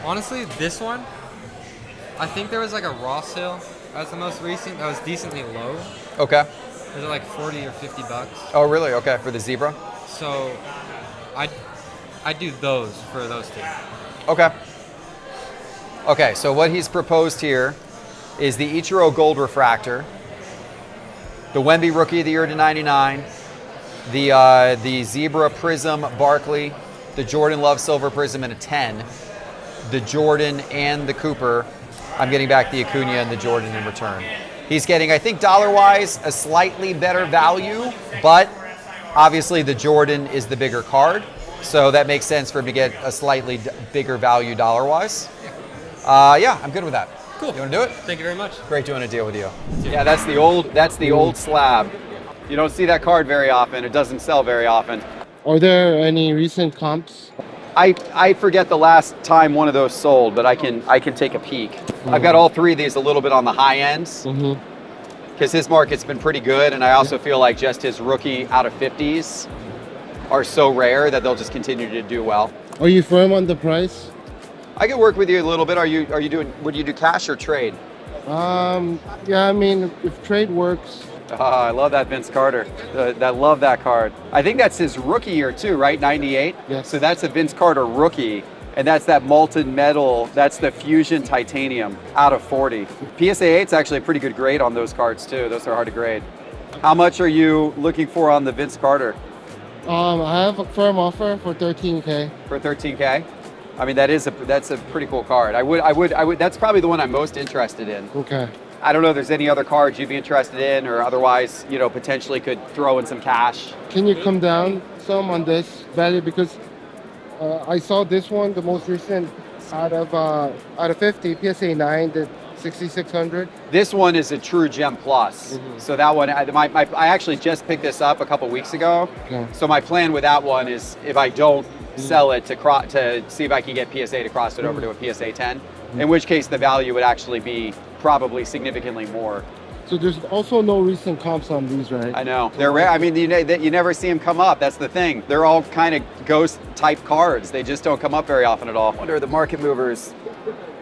E: Honestly, this one, I think there was like a raw sale. That's the most recent. That was decently low.
A: Okay.
E: Was it like 40 or 50 bucks?
A: Oh, really? Okay, for the Zebra.
E: So, I do those for those two.
A: Okay. Okay, so what he's proposed here is the Ichiro Gold Refractor, the Wemby Rookie of the Year to 99, the Zebra Prism Barkley, the Jordan Love Silver Prism in a 10, the Jordan and the Cooper I'm getting back the Acuna and the Jordan in return. He's getting, I think, dollar-wise, a slightly better value, but obviously the Jordan is the bigger card, so that makes sense for him to get a slightly bigger value dollar-wise. Yeah, I'm good with that.
E: Cool.
A: You want to do it?
E: Thank you very much.
A: Great doing a deal with you. Yeah, that's the old slab. You don't see that card very often. It doesn't sell very often.
C: Are there any recent comps?
A: I forget the last time one of those sold, but I can take a peek. I've got all three of these a little bit on the high ends because his market's been pretty good, and I also feel like just his rookie out of 50s are so rare that they'll just continue to do well.
C: Are you firm on the price?
A: I can work with you a little bit. Are you doing? Would you do cash or trade?
C: Yeah, I mean, if trade works.
A: I love that Vince Carter. I love that card. I think that's his rookie year too, right? 98?
C: Yes.
A: So that's a Vince Carter rookie, and that's that molten metal, that's the Fusion Titanium out of 40. PSA 8's actually a pretty good grade on those cards too. Those are hard to grade. How much are you looking for on the Vince Carter?
C: I have a firm offer for 13K.
A: For 13K? I mean, that's a pretty cool card. I would, that's probably the one I'm most interested in.
C: Okay.
A: I don't know if there's any other cards you'd be interested in, or otherwise, potentially could throw in some cash.
C: Can you come down some on this value? Because I saw this one, the most recent out of 50, PSA 9, the 6600.
A: This one is a true Gem Plus. So that one, I actually just picked this up a couple weeks ago.
C: Okay.
A: So my plan with that one is, if I don't sell it, to see if I can get PSA to cross it over to a PSA 10. In which case the value would actually be probably significantly more.
C: So there's also no recent comps on these, right?
A: I know. They're rare. I mean, you never see them come up. That's the thing. They're all kind of ghost type cards. They just don't come up very often at all. I wonder if the Market Movers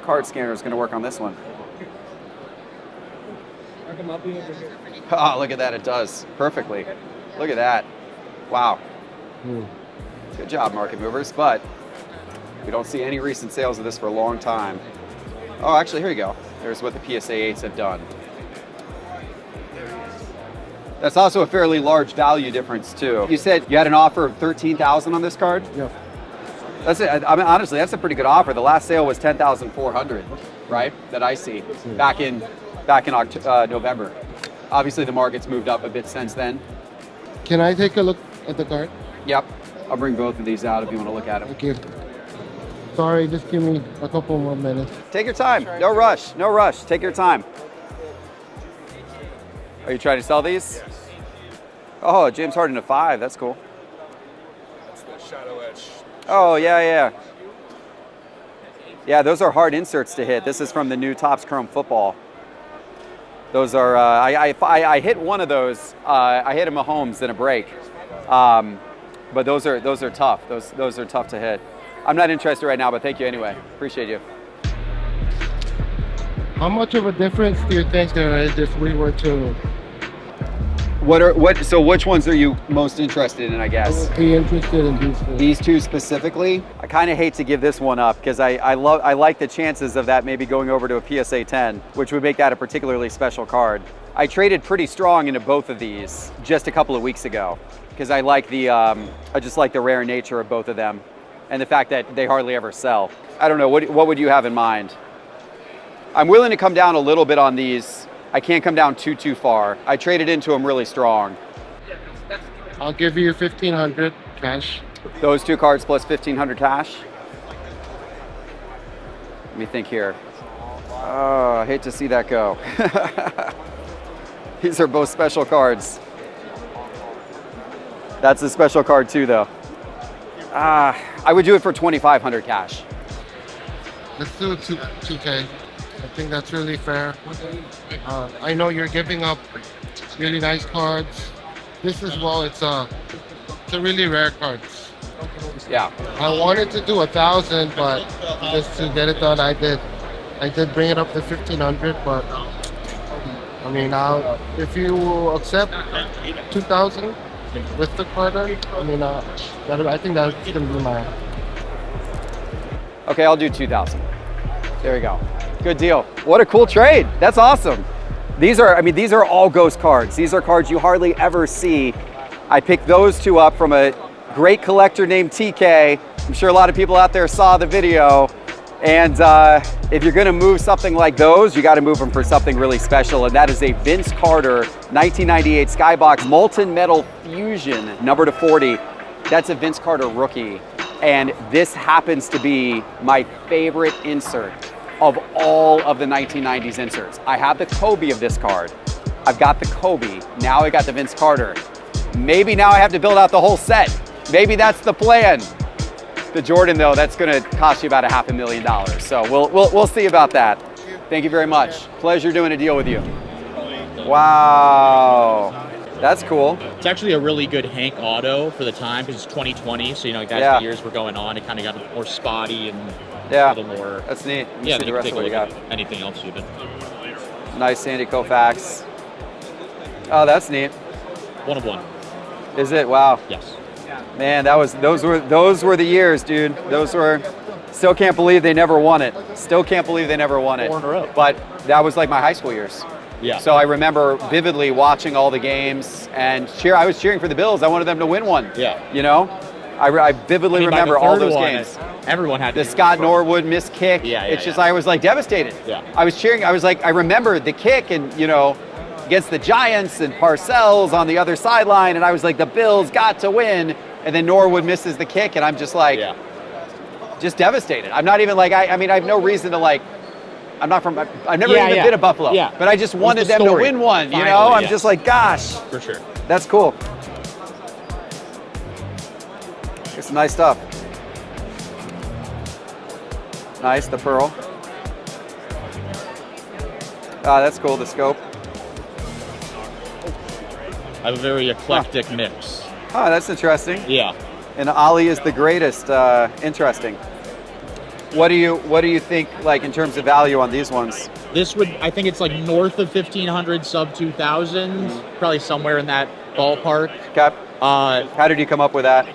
A: card scanner is going to work on this one. Oh, look at that. It does perfectly. Look at that. Wow. Good job, Market Movers. But we don't see any recent sales of this for a long time. Oh, actually, here you go. There's what the PSA 8s have done. That's also a fairly large value difference too. You said you had an offer of $13,000 on this card?
C: Yeah.
A: That's it. I mean, honestly, that's a pretty good offer. The last sale was $10,400, right? That I see back in November. Obviously, the market's moved up a bit since then.
C: Can I take a look at the card?
A: Yep. I'll bring both of these out if you want to look at them.
C: Thank you. Sorry, just give me a couple more minutes.
A: Take your time. No rush. No rush. Take your time. Are you trying to sell these? Oh, James Harden to 5. That's cool.
B: That's the Shadow Etch.
A: Oh, yeah. Yeah, those are hard inserts to hit. This is from the new Topps Chrome Football. Those are, I hit one of those. I hit a Mahomes in a break. But those are tough. Those are tough to hit. I'm not interested right now, but thank you anyway. Appreciate you.
C: How much of a difference do you think there is if we were to
A: So which ones are you most interested in, I guess?
C: be interested in these two?
A: These two specifically? I kind of hate to give this one up because I like the chances of that maybe going over to a PSA 10, which would make that a particularly special card. I traded pretty strong into both of these just a couple of weeks ago because I like I just like the rare nature of both of them and the fact that they hardly ever sell. I don't know, what would you have in mind? I'm willing to come down a little bit on these. I can't come down too far. I traded into them really strong.
C: I'll give you 1,500 cash.
A: Those two cards plus 1,500 cash. Let me think here. Oh, I hate to see that go. These are both special cards. That's a special card too, though. I would do it for 2,500 cash.
C: Let's do 2K. I think that's really fair. I know you're giving up really nice cards. This as well, it's a really rare cards.
A: Yeah.
C: I wanted to do 1,000, but just to get it done, I did bring it up to 1,500, but I mean, if you accept 2,000 with the card, I mean, I think that's gonna be mine.
A: Okay, I'll do 2,000. There we go. Good deal. What a cool trade. That's awesome. These are all ghost cards. These are cards you hardly ever see. I picked those two up from a great collector named TK. I'm sure a lot of people out there saw the video. And if you're going to move something like those, you got to move them for something really special, and that is a Vince Carter 1998 Skybox Molten Metal Fusion, number to 40. That's a Vince Carter rookie, and this happens to be my favorite insert of all of the 1990s inserts. I have the Kobe of this card. I've got the Kobe. Now I got the Vince Carter. Maybe now I have to build out the whole set. Maybe that's the plan. The Jordan, though, that's going to cost you about $500,000. So we'll see about that. Thank you very much. Pleasure doing a deal with you. Wow, that's cool.
F: It's actually a really good Hank auto for the time because it's 2020. So as
A: Yeah.
F: the years were going on, it kind of got more spotty and
A: Yeah,
F: a little more.
A: that's neat. Let me
F: Yeah,
A: see
F: then
A: the
F: you
A: rest
F: can
A: of what you
F: take a
A: got.
F: look at anything else even.
A: Nice Sandy Koufax. Oh, that's neat.
F: 1 of 1.
A: Is it? Wow.
F: Yes.
A: Man, those were the years, dude. Those were. Still can't believe they never won it. Still can't believe they never won it.
F: 4 in a row.
A: But that was like my high school years.
F: Yeah.
A: So I remember vividly watching all the games and I was cheering for the Bills. I wanted them to win one.
F: Yeah.
A: You know, I vividly
F: I mean, by
A: remember
F: the
A: all
F: third
A: those
F: one,
A: games.
F: Everyone had
A: The
F: to
A: Scott Norwood missed kick.
F: Yeah,
A: It's just
F: yeah.
A: I was like devastated.
F: Yeah.
A: I was cheering. I was like, I remember the kick and against the Giants and Parcells on the other sideline, and I was like, the Bills got to win, and then Norwood misses the kick, and I'm just like, just devastated. I'm not even like, I mean, I have no reason to like. I've never even been to Buffalo.
F: Yeah.
A: But I just
F: was
A: wanted
F: the
A: them to
F: story.
A: win one.
F: Finally,
A: I'm
F: yes.
A: just like, gosh,
F: For sure.
A: that's cool. It's some nice stuff. Nice, the pearl. That's cool, the scope.
F: I have a very eclectic mix.
A: Oh, that's interesting.
F: Yeah.
A: And Ali is the greatest. Interesting. What do you think, like, in terms of value on these ones?
F: This I think it's like north of 1,500, sub 2,000, probably somewhere in that ballpark.
A: Okay.
F: Uh,
A: How did you come up with that?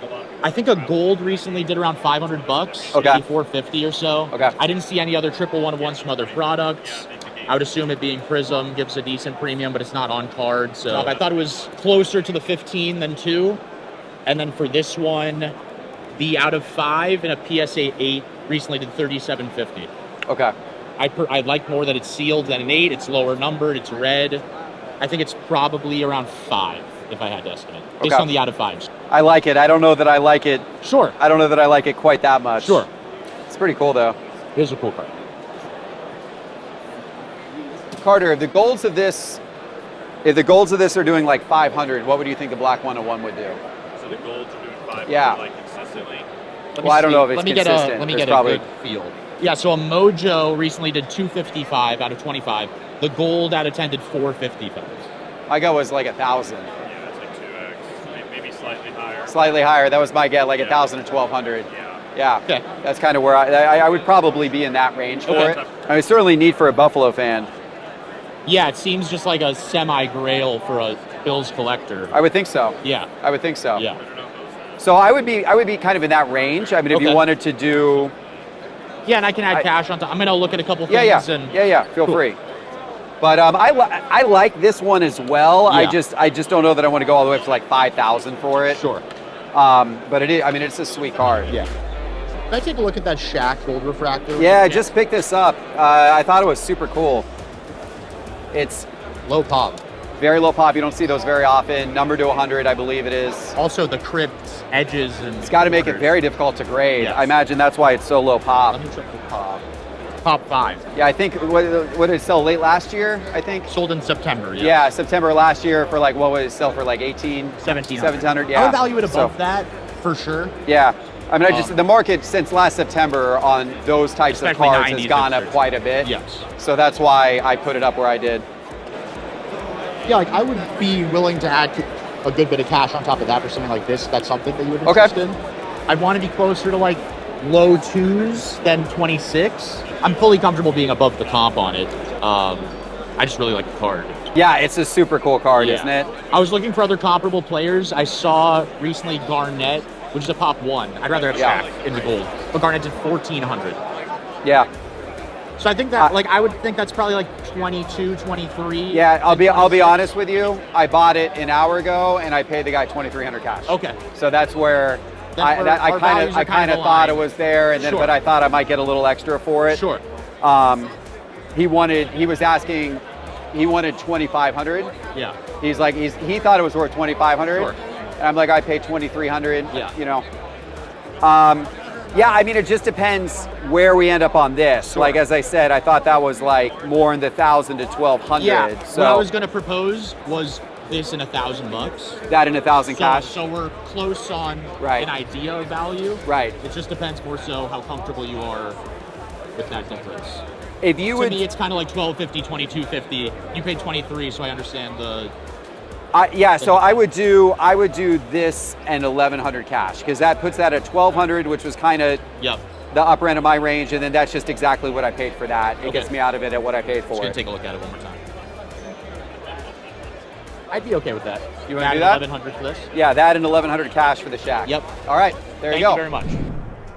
F: I think a gold recently did around $500,
A: Okay.
F: maybe $450 or so.
A: Okay.
F: I didn't see any other triple 1-of-1s from other products. I would assume it being Prism gives a decent premium, but it's not on card. So I thought it was closer to the 15 than 2. And then for this one, the out of 5 and a PSA 8 recently did $3,750.
A: Okay.
F: I like more that it's sealed than an 8. It's lower numbered. It's red. I think it's probably around 5 if I had to estimate, based
A: Okay.
F: on the out of 5s.
A: I like it. I don't know that I like it.
F: Sure.
A: I don't know that I like it quite that much.
F: Sure.
A: It's pretty cool though.
F: It is a cool card.
A: Carter, if the golds of this are doing like 500, what would you think the black 101 would do?
G: So the golds are doing 500
A: Yeah.
G: like consistently.
A: Well, I don't know if it's
F: let me
A: consistent.
F: Let me
A: There's
F: get
A: probably-
F: a good feel. Yeah, so a Mojo recently did 255 out of 25. The gold out of 10 did 455.
A: My gut was like 1,000.
G: Yeah, that's like 2x, maybe slightly higher.
A: Slightly higher. That was my get, like 1,000 to 1,200.
G: Yeah.
A: Yeah.
F: Okay.
A: That's kind of where I would probably be in that range for
F: Okay.
A: it. I mean, certainly neat for a Buffalo fan.
F: Yeah, it seems just like a semi-grail for a Bills collector.
A: I would think so.
F: Yeah,
A: I would think so.
F: yeah.
A: So I would be kind of in that range. I mean, if you
F: Okay.
A: wanted to do,
F: Yeah, and I can add cash on top. I'm going to look at a couple
A: yeah,
F: things.
A: yeah,
F: And
A: yeah. Feel
F: Cool.
A: free. But I like this one as well.
F: Yeah.
A: I just don't know that I want to go all the way up to like 5,000 for it.
F: Sure.
A: But it is. I mean, it's a sweet card.
F: Yeah.
C: Can I take a look at that Shaq gold refractor?
A: Yeah. I just picked this up. I thought it was super cool. It's
C: Low pop.
A: very low pop. You don't see those very often. Number to 100, I believe it is.
F: Also, the crimped edges and.
A: It's got to make it very difficult to grade.
F: Yes.
A: I imagine that's why it's so low pop.
F: Let me check the pop. Top 5.
A: Yeah, I think what did it sell late last year? I think.
F: Sold in September.
A: Yeah, September last year for like what would it sell for like
F: 1,700.
A: Yeah.
F: I would value it above
A: So,
F: that for sure.
A: Yeah. I mean, the market since last September on those types of
F: Especially
A: cards has
F: 90s
A: gone up
F: inserts.
A: quite a bit.
F: Yes.
A: So that's why I put it up where I did.
C: Yeah, like I would be willing to add a good bit of cash on top of that for something like this. That's something that you would
A: Okay.
C: interest in.
F: I want to be closer to like low 2s than 26. I'm fully comfortable being above the comp on it. I just really like the card.
A: Yeah, it's a super cool card,
F: Yeah.
A: isn't it?
F: I was looking for other comparable players. I saw recently Garnett, which is a pop 1. I'd rather have
A: Yeah.
F: Shaq in the gold. But Garnett did 1,400.
A: Yeah.
F: So I think that, I would think that's probably like 22, 23.
A: Yeah, I'll be honest with you. I bought it an hour ago and I paid the guy $2,300 cash.
F: Okay.
A: So that's where
F: then
A: I
F: our
A: kind
F: values
A: of
F: are
A: I kind of thought it was there, and then
F: Sure.
A: but I thought I might get a little extra for it.
F: Sure.
A: He wanted 2,500.
F: Yeah.
A: He's like he thought it was worth 2,500.
F: Sure.
A: And I'm like, I paid 2,300.
F: Yeah.
A: You know. Yeah, I mean, it just depends where we end up on this.
F: Sure.
A: Like as I said, I thought that was like more in the 1,000 to 1,200.
F: Yeah.
A: So
F: What I was gonna propose was this in $1,000.
A: that in 1,000 cash.
F: So we're close on
A: Right.
F: an idea of value.
A: Right.
F: It just depends more so how comfortable you are with that difference.
A: If you
F: To
A: would,
F: me, it's kind of like $1,250, $2,250. You paid 23, so I understand the.
A: yeah. So I would do this and 1,100 cash because that puts that at 1,200, which was kind of
F: Yep.
A: the upper end of my range, and then that's just exactly what I paid for that. It
F: Okay.
A: gets me out of it at what I paid for
F: Just gonna
A: it.
F: take a look at it one more time. I'd be okay with that.
A: You wanna
F: Add
A: do that?
F: 1,100 for this?
A: Yeah, that and 1,100 cash for the shack.
F: Yep.
A: All right, there
F: Thank
A: you go.
F: you very much.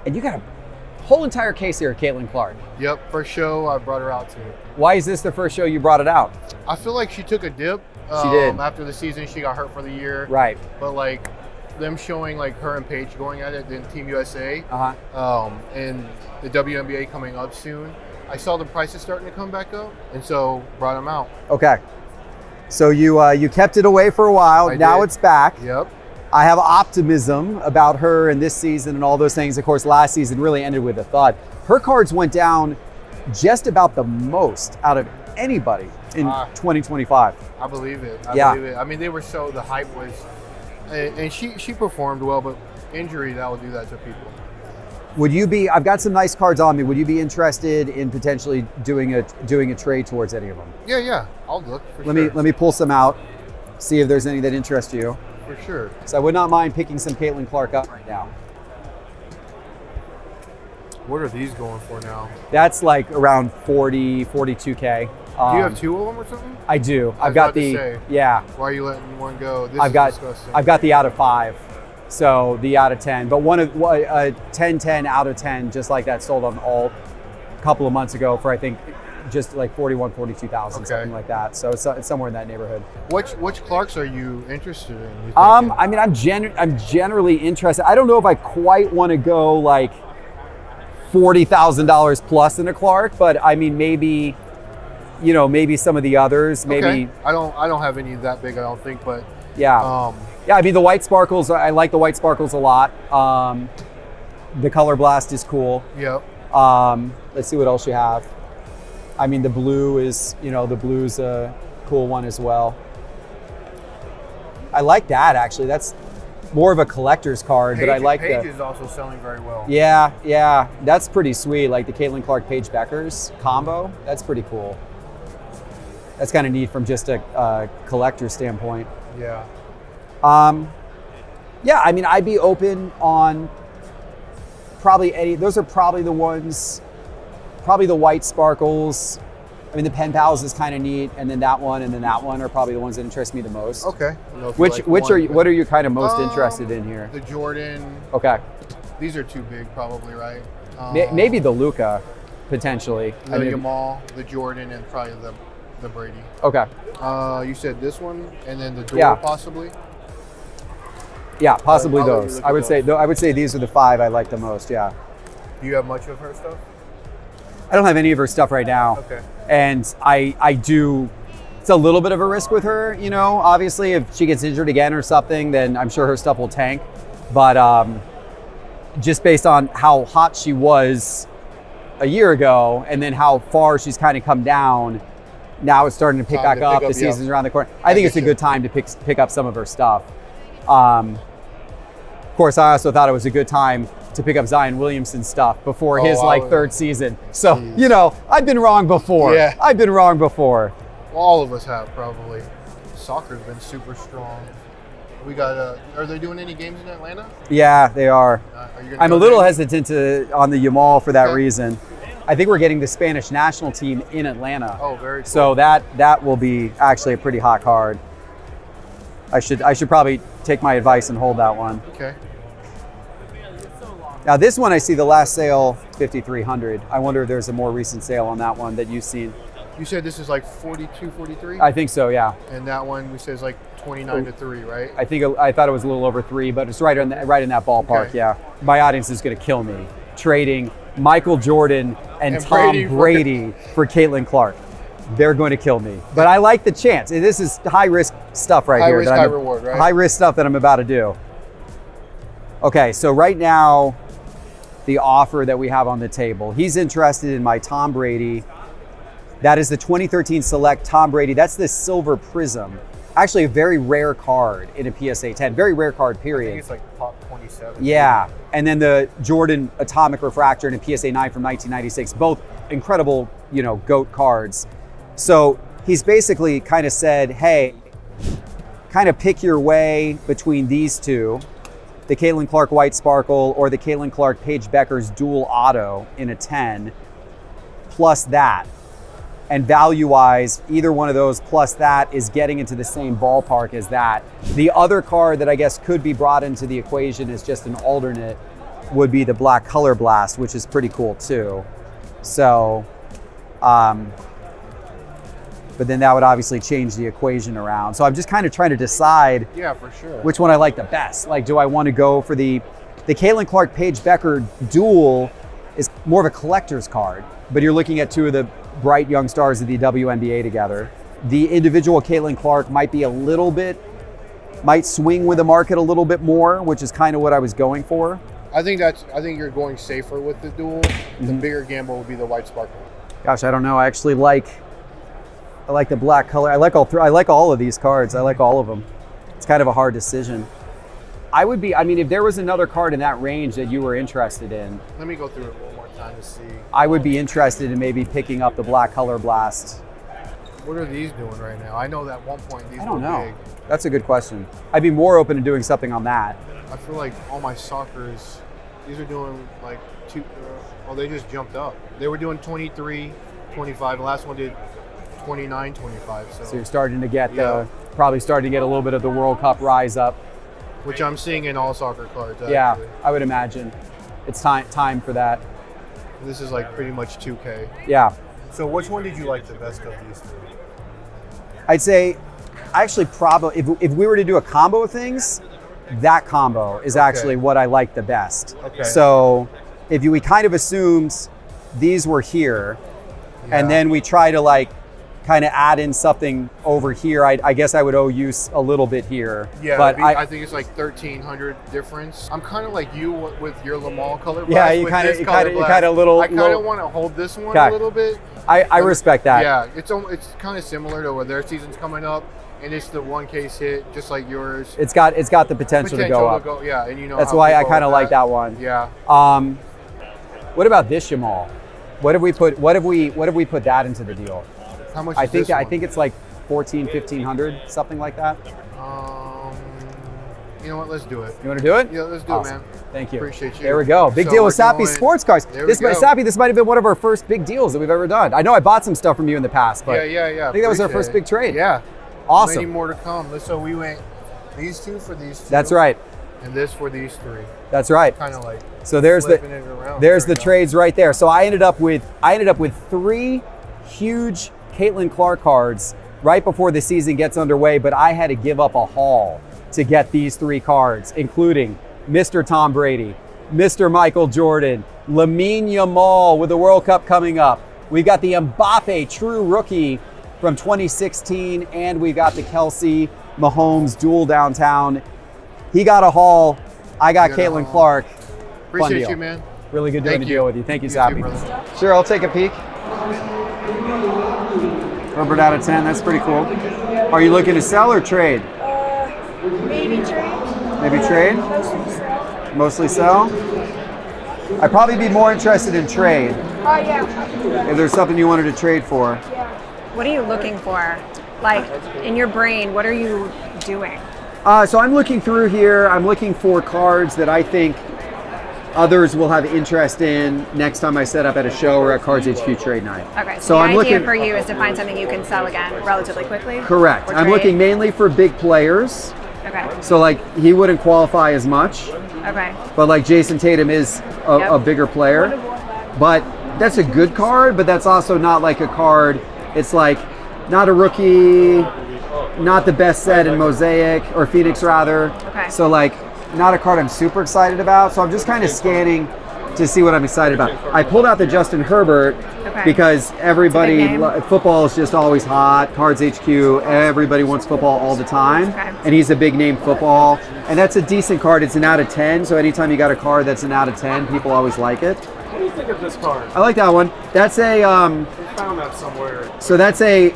A: And you got a whole entire case here, Caitlin Clark.
C: Yep, first show I brought her out to.
A: Why is this the first show you brought it out?
C: I feel like she took a dip.
A: She did.
C: After the season, she got hurt for the year.
A: Right.
C: But like them showing like her and Paige going at it, then Team USA,
A: Uh-huh.
C: and the WNBA coming up soon. I saw the prices starting to come back up, and so brought them out.
A: Okay. So you kept it away for a while.
C: I
A: Now
C: did.
A: it's back.
C: Yep.
A: I have optimism about her and this season and all those things. Of course, last season really ended with a thud. Her cards went down just about the most out of anybody in 2025.
C: I believe it.
A: Yeah.
C: I believe it. I mean, they were so the hype was, and she performed well, but injury that will do that to people.
A: Would you be? I've got some nice cards on me. Would you be interested in potentially doing a trade towards any of them?
C: Yeah. I'll look for
A: Let
C: sure.
A: me pull some out, see if there's any that interest you.
C: For sure.
A: So I would not mind picking some Caitlin Clark up right now.
C: What are these going for now?
A: That's like around 40, 42K.
C: Do you have two of them or something?
A: I do.
C: I was
A: I've got
C: about to
A: the
C: say.
A: yeah.
C: Why are you letting one go? This
A: I've
C: is
A: got
C: disgusting.
A: I've got the out of 5, so the out of 10. But one of 10 out of 10, just like that, sold on Alt a couple of months ago for I think just like 41, 42,000,
C: Okay.
A: something like that. So it's somewhere in that neighborhood.
C: Which Clarks are you interested in? you thinking?
A: I mean, I'm generally interested. I don't know if I quite want to go like $40,000 plus in a Clark, but I mean maybe, maybe some of the others, maybe.
C: Okay. I don't have any that big. I don't think, but
A: Yeah. Yeah, I mean the white sparkles. I like the white sparkles a lot. The color blast is cool.
C: Yep.
A: Let's see what else you have. I mean the blue is, the blue's a cool one as well. I like that actually. That's more of a collector's card, but I like
C: Paige
A: the.
C: is also selling very well.
A: Yeah, that's pretty sweet. Like the Caitlin Clark Paige Beckers combo. That's pretty cool. That's kind of neat from just a collector standpoint.
C: Yeah.
A: Yeah, I mean, I'd be open on probably any. Those are probably the ones. Probably the white sparkles. I mean, the Pen Pals is kind of neat, and then that one, and then that one are probably the ones that interest me the most.
C: Okay. I don't know if you
A: Which
C: like
A: which
C: one,
A: are you?
C: but-
A: What are you kind of most interested in here?
C: The Jordan.
A: Okay,
C: These are too big, probably, right?
A: maybe the Luca, potentially.
C: the
A: I mean,
C: Yamal, the Jordan, and probably the Brady.
A: okay,
C: You said this one, and then the door,
A: Yeah.
C: possibly.
A: yeah, possibly
C: I'll let you
A: those.
C: look
A: I
C: at
A: would say
C: those.
A: I would say these are the 5 I like the most. Yeah,
C: Do you have much of her stuff?
A: I don't have any of her stuff right now.
C: Okay.
A: And I do, it's a little bit of a risk with her, obviously if she gets injured again or something, then I'm sure her stuff will tank. But just based on how hot she was a year ago and then how far she's kind of come down, now it's starting to pick
C: Time
A: back
C: to
A: up.
C: pick
A: The
C: up, yeah.
A: season's around the corner. I think it's a
C: get
A: good time to pick up some of her stuff. Of course, I also thought it was a good time to pick up Zion Williamson's stuff before his
C: I would-
A: third season. So,
C: Jeez.
A: I've been wrong before.
C: Yeah.
A: I've been wrong before.
C: All of us have, probably. Soccer's been super strong. We got, are they doing any games in Atlanta?
A: Yeah, they are.
C: Are you gonna
A: I'm a
C: go
A: little
C: there?
A: hesitant on the Yamal for that
C: Okay.
A: reason. I think we're getting the Spanish national team in Atlanta.
C: Oh, very cool.
A: So that will be actually a pretty hot card. I should probably take my advice and hold that one.
C: Okay.
A: Now this one I see the last sale 5,300. I wonder if there's a more recent sale on that one that you've seen.
C: You said this is like 42, 43?
A: I think so, yeah.
C: And that one we said is like 29 to 3, right?
A: I thought it was a little over 3, but it's right in that ballpark.
C: Okay.
A: Yeah, my audience is going to kill me trading Michael Jordan and
C: And
A: Tom
C: Brady
A: Brady for Caitlin Clark. They're going to kill me, but I like the chance. This is high risk stuff right
C: High
A: here.
C: risk,
A: that
C: high
A: I'm-
C: reward, right?
A: High risk stuff that I'm about to do. Okay, so right now, the offer that we have on the table. He's interested in my Tom Brady. That is the 2013 Select Tom Brady. That's the Silver Prism. Actually, a very rare card in a PSA 10. Very rare card,
C: I
A: period.
C: think it's like top 27.
A: Yeah, and then the Jordan Atomic Refractor and a PSA 9 from 1996. Both incredible, GOAT cards. So he's basically kind of said, hey, kind of pick your way between these two, the Caitlin Clark White Sparkle or the Caitlin Clark Paige Becker's Dual Auto in a 10, plus that. And value-wise, either one of those plus that is getting into the same ballpark as that. The other card that I guess could be brought into the equation as just an alternate would be the Black Color Blast, which is pretty cool too. So, but then that would obviously change the equation around. So I'm just kind of trying to decide
C: Yeah, for sure.
A: which one I like the best. Like, do I want to go for the Caitlin Clark Paige Becker Dual is more of a collector's card, but you're looking at two of the bright young stars of the WNBA together. The individual Caitlin Clark might swing with the market a little bit more, which is kind of what I was going for.
C: I think you're going safer with the dual. The bigger gamble would be the White Sparkle.
A: Gosh, I don't know. I actually like the black color. I like all of these cards. I like all of them. It's kind of a hard decision. If there was another card in that range that you were interested in,
C: Let me go through it one more time to see.
A: I would be interested in maybe picking up the Black Color Blast.
C: What are these doing right now? I know that at one point these
A: I don't
C: were
A: know.
C: big.
A: That's a good question. I'd be more open to doing something on that.
C: I feel like all my soccers, these are doing like they just jumped up. They were doing 23, 25. The last one did 29, 25.
A: So you're starting to get
C: Yeah.
A: probably starting to get a little bit of the World Cup rise up.
C: Which I'm seeing in all soccer cards. Actually.
A: Yeah, I would imagine. It's time for that.
C: This is like pretty much 2K.
A: Yeah.
C: So which one did you like the best of these three?
A: I'd say, actually, probably if we were to do a combo of things, that combo is actually what I like the best.
C: Okay.
A: So we kind of assumed these were here, and then we try to kind of add in something over here. I guess I would owe you a little bit here.
C: Yeah,
A: but
C: I think it's like 1,300 difference. I'm kind of like you with your Lamal color.
A: Yeah,
C: blast
A: you
C: with
A: kind of
C: this color blast.
A: a little.
C: I kind of want to hold this one
A: Okay.
C: a little bit.
A: I respect that.
C: Yeah, it's kind of similar to where their season's coming up, and it's the one case hit, just like yours.
A: It's got the potential to go up.
C: Yeah, and you know
A: That's
C: how
A: why I
C: people
A: kind of
C: with
A: like that one.
C: Yeah.
A: What about this Jamal? What have we put that into the deal?
C: How much?
A: I
C: is
A: think
C: this
A: I
C: one?
A: think it's like 1,500, something like that.
C: You know what? Let's do it.
A: You want to do it?
C: Yeah, let's do
A: Awesome.
C: it, man.
A: Thank you.
C: Appreciate you.
A: There we go. Big
C: So
A: deal with
C: we're
A: Sappy
C: going-
A: Sports Cards.
C: There we go.
A: Sappy, this might have been one of our first big deals that we've ever done. I know I bought some stuff from you in the past, but
C: Yeah.
A: I think that was our
C: Appreciate
A: first
C: it.
A: big trade.
C: Yeah.
A: Awesome.
C: Many more to come. So we went these two for these two.
A: That's right.
C: And this for these three.
A: That's right.
C: Kind of like
A: So there's
C: flipping it around.
A: there's
C: There
A: the
C: we go.
A: trades right there. So I ended up with 3 huge Caitlin Clark cards right before the season gets underway, but I had to give up a haul to get these 3 cards, including Mr. Tom Brady, Mr. Michael Jordan, Lamine Yamal with the World Cup coming up. We got the Mbappe True Rookie from 2016, and we got the Kelsey Mahomes Dual Downtown. He got a haul. I got
C: You got a
A: Caitlin
C: haul.
A: Clark.
C: Appreciate
A: deal.
C: you, man.
A: Really good doing
C: Thank
A: a
C: you.
A: deal with you. Thank you,
C: You
A: Sappy.
C: too, brother.
A: Sure, I'll take a peek. Numbered out of 10. That's pretty cool. Are you looking to sell or trade?
H: Maybe trade.
A: Maybe trade?
H: Mostly sell.
A: Mostly sell? I'd probably be more interested in trade
H: Oh yeah, I can do that.
A: if there's something you wanted to trade for.
H: Yeah.
I: What are you looking for? Like, in your brain, what are you doing?
A: So I'm looking through here. I'm looking for cards that I think others will have interest in next time I set up at a show or at Cards HQ Trade Night.
I: Okay,
A: So
I: the
A: I'm
I: idea
A: looking
I: for you is to find something you can sell again relatively quickly?
A: Correct.
I: Or
A: I'm
I: trade?
A: looking mainly for big players.
I: Okay,
A: So like he wouldn't qualify as much,
I: okay.
A: but like Jason Tatum is
I: Yep.
A: a bigger player. But that's a good card, but that's also not like a card. It's like not a rookie, not the best set in Mosaic or Phoenix rather.
I: Okay.
A: So like not a card I'm super excited about. So I'm just kind of scanning to see what I'm excited about. I pulled out the Justin Herbert
I: Okay.
A: because everybody
I: It's a big name.
A: football is just always hot. Cards HQ, everybody wants football all the time,
I: Okay.
A: and he's a big name football, and that's a decent card. It's an out of 10. So anytime you got a card that's an out of 10, people always like it.
D: What do you think of this card?
A: I like that one. That's a
D: I found that somewhere.
A: so that's a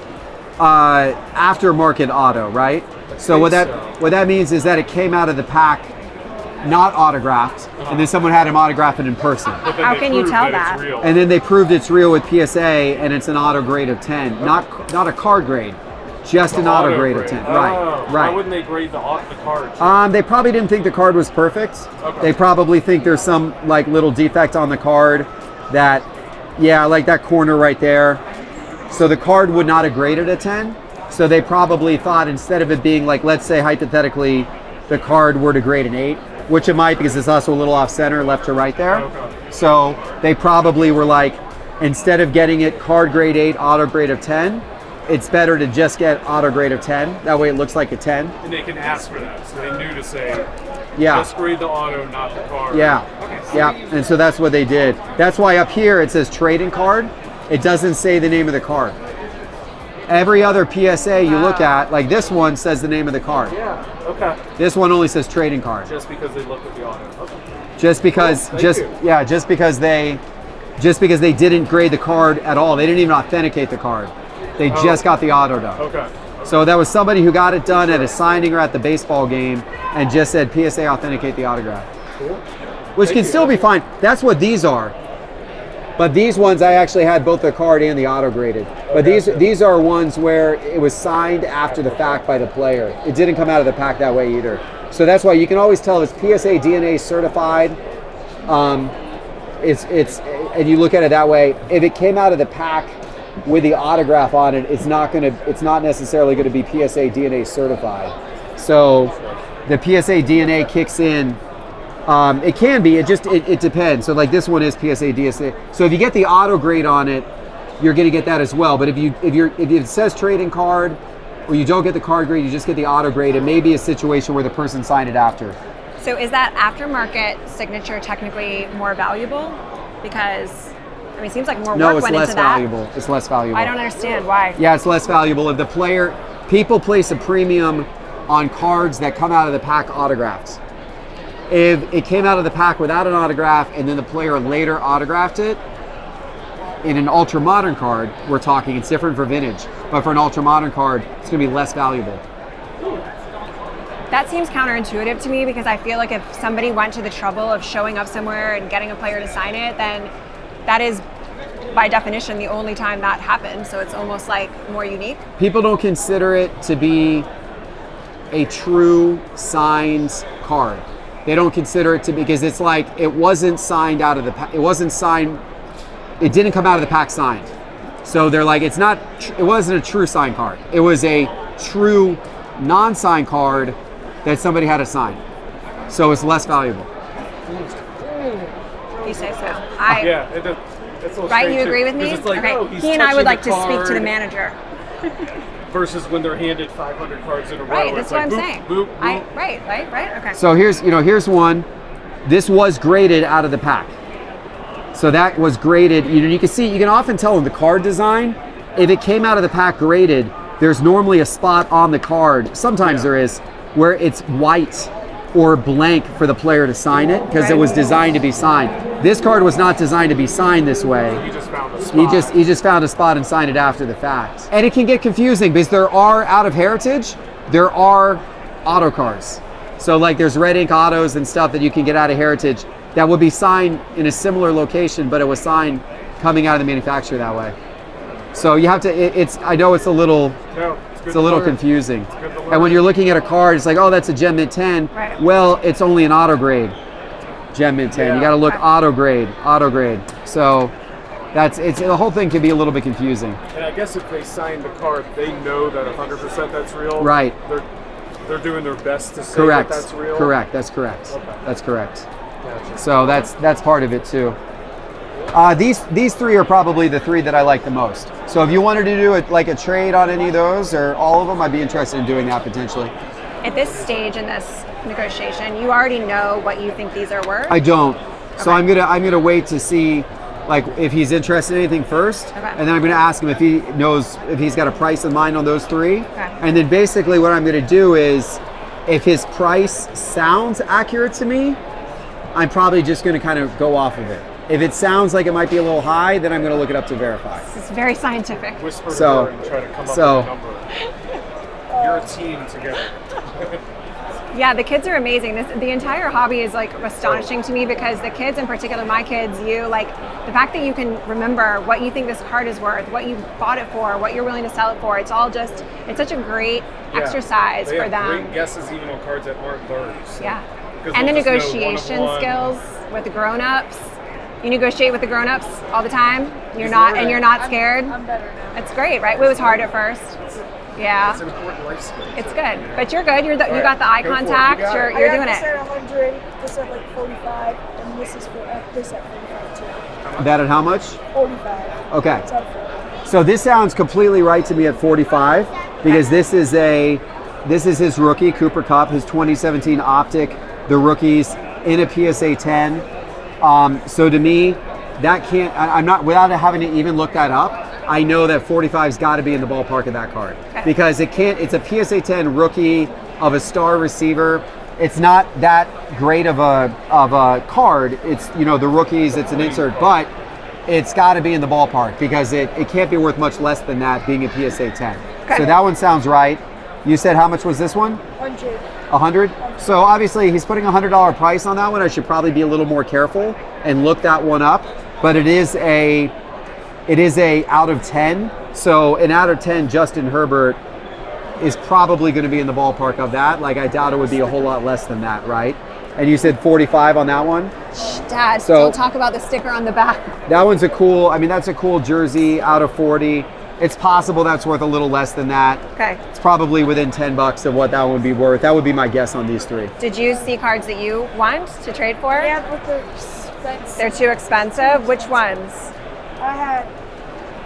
A: aftermarket auto, right? So what that means is that it came out of the pack not autographed, and then someone had him autograph it in person.
I: How can you tell that?
A: And then they proved it's real with PSA, and it's an auto grade of 10, not a card grade, just an auto grade of 10. Right,
D: Why
A: right.
D: wouldn't they grade the card?
A: They probably didn't think the card was perfect.
D: Okay.
A: They probably think there's some like little defect on the card that, yeah, like that corner right there. So the card would not have graded a 10. So they probably thought instead of it being like, let's say hypothetically, the card were to grade an 8, which it might because it's also a little off center, left to right there.
D: Okay.
A: So they probably were like, instead of getting it card grade 8, auto grade of 10, it's better to just get auto grade of 10. That way it looks like a 10.
D: And they can ask for that, so they knew to say,
A: Yeah.
D: just grade the auto, not the card.
A: Yeah, yeah, and so that's what they did. That's why up here it says trading card. It doesn't say the name of the card. Every other PSA you look at, like this one says the name of the card.
D: Yeah, okay.
A: This one only says trading card.
D: Just because they look at the auto. Okay.
A: Just because,
D: Cool, thank you.
A: just because they didn't grade the card at all. They didn't even authenticate the card. They just got the auto done.
D: Okay.
A: So that was somebody who got it done at a signing or at the baseball game and just said PSA authenticate the autograph.
D: Cool.
A: Which
D: Thank
A: can
D: you.
A: still be fine. That's what these are. But these ones, I actually had both the card and the auto graded. But these are ones where it was signed after the fact by the player. It didn't come out of the pack that way either. So that's why you can always tell it's PSA DNA certified. It's and you look at it that way. If it came out of the pack with the autograph on it, it's not necessarily gonna be PSA DNA certified. So the PSA DNA kicks in. It can be. It depends. So like this one is PSA DSA. So if you get the auto grade on it, you're going to get that as well. But if it says trading card, or you don't get the card grade, you just get the auto grade. It may be a situation where the person signed it after.
I: So is that aftermarket signature technically more valuable? Because I mean, it seems like more
A: No,
I: work
A: it's
I: went
A: less
I: into that.
A: valuable. It's less valuable.
I: I don't understand why.
A: Yeah, it's less valuable if people place a premium on cards that come out of the pack autographed. If it came out of the pack without an autograph and then the player later autographed it, in an ultra modern card, we're talking, it's different for vintage, but for an ultra modern card, it's going to be less valuable.
I: That seems counterintuitive to me because I feel like if somebody went to the trouble of showing up somewhere and getting a player to sign it, then that is by definition the only time that happens. So it's almost like more unique.
A: People don't consider it to be a true signed card. They don't consider it to be, because it's like it wasn't signed out of the pack. It wasn't signed. It didn't come out of the pack signed. So they're like, it wasn't a true signed card. It was a true non-signed card that somebody had to sign. So it's less valuable.
I: You say so.
D: Yeah, it's a little
I: Right,
D: strange
I: you
D: too,
I: agree with
D: 'cause
I: me?
D: It's like,
I: Okay.
D: oh, he's
I: He and I would
D: touching
I: like to
D: the
I: speak to the
D: card
I: manager.
D: versus when they're handed 500 cards in a row.
I: Right,
D: it's
I: that's what I'm
D: like,
I: saying.
D: boop, boop, boop.
I: Right. Okay.
A: So here's one. This was graded out of the pack. So that was graded. You can often tell in the card design, if it came out of the pack graded, there's normally a spot on the card, sometimes there is, where it's white or blank for the player to sign it because it was designed to be signed. This card was not designed to be signed this way.
D: He just found a spot.
A: He just found a spot and signed it after the fact. And it can get confusing because there are, out of Heritage, there are auto cards. So like there's red ink autos and stuff that you can get out of Heritage that would be signed in a similar location, but it was signed coming out of the manufacturer that way. So you have to, I know it's a little,
D: No,
A: it's a little confusing.
D: good to learn.
A: And when you're looking at a card, it's like, oh, that's a Gem Mint 10.
I: Right.
A: Well, it's only an auto grade Gem Mint 10. You got to look auto grade. So the whole thing can be a little bit confusing.
D: And I guess if they sign the card, they know that 100% that's real.
A: Right.
D: They're doing their best to say
A: Correct.
D: that that's real.
A: Correct. That's correct.
D: Okay.
A: That's correct.
D: Gotcha.
A: So that's part of it too. These three are probably the three that I like the most. So if you wanted to do a trade on any of those or all of them, I'd be interested in doing that potentially.
I: At this stage in this negotiation, you already know what you think these are worth.
A: I don't. So
I: Okay.
A: I'm gonna wait to see like if he's interested in anything first,
I: Okay.
A: and then I'm gonna ask him if he knows if he's got a price in mind on those three.
I: Okay.
A: And then basically what I'm gonna do is if his price sounds accurate to me, I'm probably just gonna kind of go off of it. If it sounds like it might be a little high, then I'm gonna look it up to verify.
I: This is very scientific.
D: Whisper to
A: So-
D: her and try to come up
A: so-
D: with a number. You're a team together.
I: Yeah, the kids are amazing. The entire hobby is like astonishing to me because the kids, in particular, my kids, you like the fact that you can remember what you think this card is worth, what you bought it for, what you're willing to sell it for. It's all just, it's such a great
D: Yeah.
I: exercise
D: They
I: for
D: have
I: them.
D: Great guesses even on cards that aren't theirs.
I: Yeah.
D: 'Cause
I: And the
D: they'll just know one of
I: negotiation
D: one.
I: skills with the grown-ups. You negotiate with the grown-ups all the time. You're
D: Is
I: not,
D: there
I: and
D: a-
I: you're not scared.
H: I'm better now.
I: It's great, right? It was hard at first. Yeah.
D: It's an important life skill.
I: It's good, but you're good. You
D: right,
I: got the eye
D: go for it. You
I: contact.
D: got
I: You're
D: it.
I: you're
H: I
I: doing
H: got this
I: it.
H: at 100, this at like 45, and this is for this at 45 too.
A: That at how much?
H: 45.
A: Okay.
H: It's at 40.
A: So this sounds completely right to me at 45 because this is his rookie Cooper Kupp, his 2017 Optic, the rookies in a PSA 10. So to me, that can't. I'm not without having to even look that up. I know that 45's got to be in the ballpark of that card because it can't. It's a PSA 10 rookie of a star receiver. It's not that great of a card. It's the rookies. It's an insert, but it's got to be in the ballpark because it can't be worth much less than that being a PSA 10.
I: Okay.
A: So that one sounds right. You said how much was this one?
H: 100.
A: 100. So obviously he's putting a $100 price on that one. I should probably be a little more careful and look that one up. But it is a out of 10. So an out of 10 Justin Herbert is probably going to be in the ballpark of that. Like I doubt it would be a whole lot less than that, right? And you said 45 on that one?
I: Dad,
A: So-
I: don't talk about the sticker on the back.
A: That one's that's a cool jersey out of 40. It's possible that's worth a little less than that.
I: Okay.
A: It's probably within $10 of what that would be worth. That would be my guess on these three.
I: Did you see cards that you want to trade for?
H: Yeah, but they're expensive.
I: They're too expensive. Which ones?
H: I had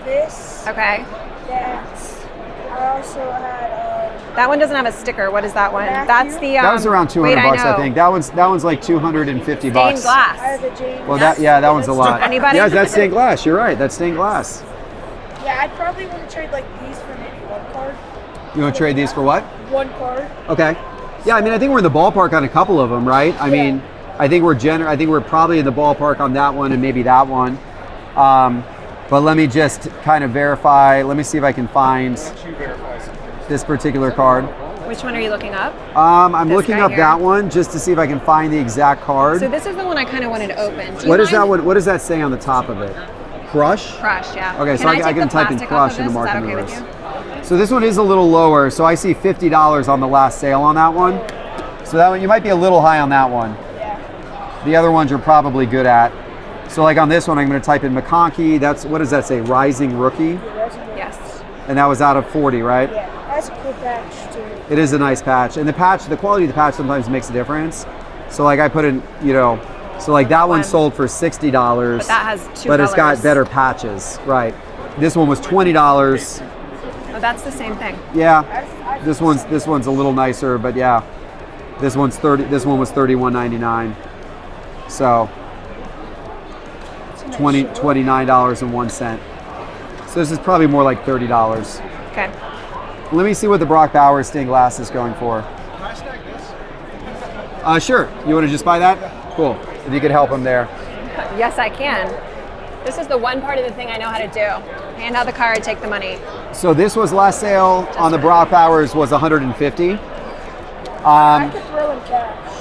H: this,
I: Okay.
H: that. I also had,
I: That one doesn't have a sticker. What is that one?
H: Matthew?
I: That's the.
A: That was around 200
I: wait,
A: bucks, I
I: know.
A: think. That one's like 250 bucks.
I: Stained glass.
H: I had the James.
A: Well, that one's a lot.
I: Anybody?
A: Yeah, that's stained glass. You're right. That's stained glass.
H: Yeah, I'd probably want to trade like these for maybe one card.
A: You want to trade these for what?
H: One card.
A: Okay. Yeah, I mean, I think we're in the ballpark on a couple of them, right? I mean, I think we're probably in the ballpark on that one and maybe that one. But let me just kind of verify. Let me see if I can find
D: You verify something.
A: this particular card.
I: Which one are you looking up?
A: I'm
I: This
A: looking
I: guy
A: up
I: here?
A: that one just to see if I can find the exact card.
I: So this is the one I kind of wanted to open. Do you
A: What is that
I: mind?
A: one? What does that say on the top of it? Crush?
I: Crush, yeah.
A: Okay, so
I: Can
A: I
I: take
A: can
I: the
A: type in
I: plastic
A: crush
I: off
A: in
I: of
A: the
I: this? Is
A: market
I: that okay with
A: universe.
I: you?
A: So this one is a little lower. So I see $50 on the last sale on that one. So that one, you might be a little high on that one.
H: Yeah.
A: The other ones you're probably good at. So like on this one, I'm going to type in McConkey. What does that say? Rising rookie.
I: Yes.
A: And that was out of 40, right?
H: Yeah, that's a cool patch too.
A: It is a nice patch. And the quality of the patch sometimes makes a difference. So like I put in, so like that one sold for $60.
I: But that has two
A: But it's got
I: colors.
A: better patches, right? This one was $20.
I: Oh, that's the same thing.
A: Yeah. This one's a little nicer, but yeah. This one was $31.99. So $29.01. So this is probably more like $30.
I: Okay.
A: Let me see what the Brock Bowers stained glass is going for. Sure. You want to just buy that? Cool. If you could help him there.
I: Yes, I can. This is the one part of the thing I know how to do. Hand out the card, take the money.
A: So this was last sale on the Brock Bowers was $150.
H: I could throw in cash.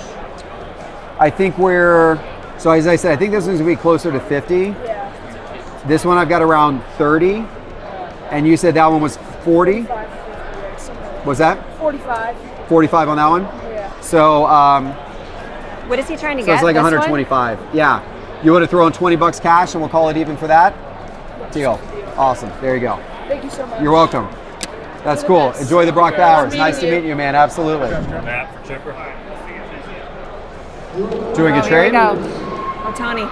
A: I think so as I said, I think this one's gonna be closer to 50.
H: Yeah.
A: This one I've got around 30. And you said that one was 40?
H: 45, 50, yeah, something like
A: Was that?
H: 45.
A: 45 on that one?
H: Yeah.
A: So,
I: What is he trying to
A: so
I: get?
A: it's like
I: This one?
A: 125. Yeah. You want to throw in 20 bucks cash and we'll call it even for that? Deal. Awesome. There you go.
H: Thank you so much.
A: You're welcome. That's cool. Enjoy the Brock Bowers. Nice to meet you, man. Absolutely.
G: Matt for Chipper.
A: Doing a
I: Here we
A: trade?
I: go. Otani.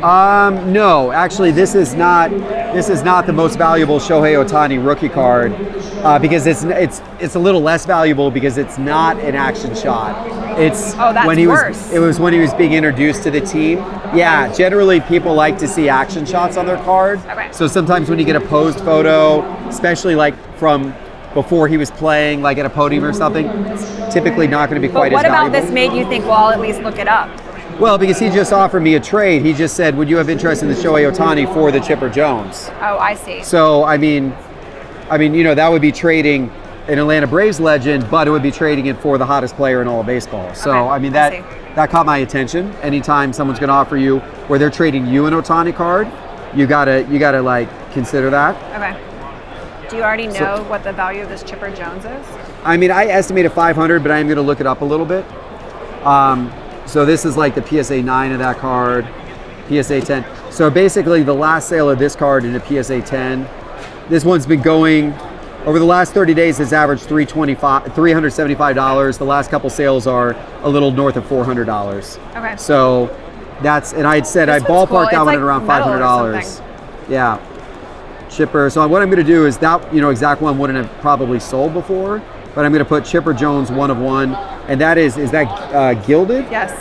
A: No, actually, this is not the most valuable Shohei Ohtani rookie card because it's a little less valuable because it's not an action shot. It's
I: that's
A: when he
I: worse.
A: was when he was being introduced to the team. Yeah, generally people like to see action shots on their card.
I: Okay.
A: So sometimes when you get a posed photo, especially like from before he was playing, like at a podium or something, it's typically not going to be
I: But
A: quite
I: what
A: as
I: about
A: valuable.
I: this made you think, well, I'll at least look it up?
A: Well, because he just offered me a trade. He just said, would you have interest in the Shohei Ohtani for the Chipper Jones?
I: Oh, I see.
A: So, I mean, that would be trading an Atlanta Braves legend, but it would be trading it for the hottest player in all of baseball. So,
I: Okay,
A: I mean,
I: I see.
A: that caught my attention. Anytime someone's going to offer you where they're trading you an Ohtani card, you gotta like consider that.
I: Okay. Do you already know what the value of this Chipper Jones is?
A: I mean, I estimated 500, but I am going to look it up a little bit. So this is like the PSA 9 of that card, PSA 10. So basically the last sale of this card in a PSA 10, this one's been going, over the last 30 days, it's averaged $375. The last couple sales are a little north of $400.
I: Okay.
A: So that's, and I had said I
I: This one's
A: ballparked
I: cool.
A: that one
I: It's
A: at around
I: like metal or
A: $500.
I: something.
A: Yeah. Chipper. So what I'm going to do is that, exact one wouldn't have probably sold before, but I'm going to put Chipper Jones 1 of 1. And that is that gilded?
I: Yes.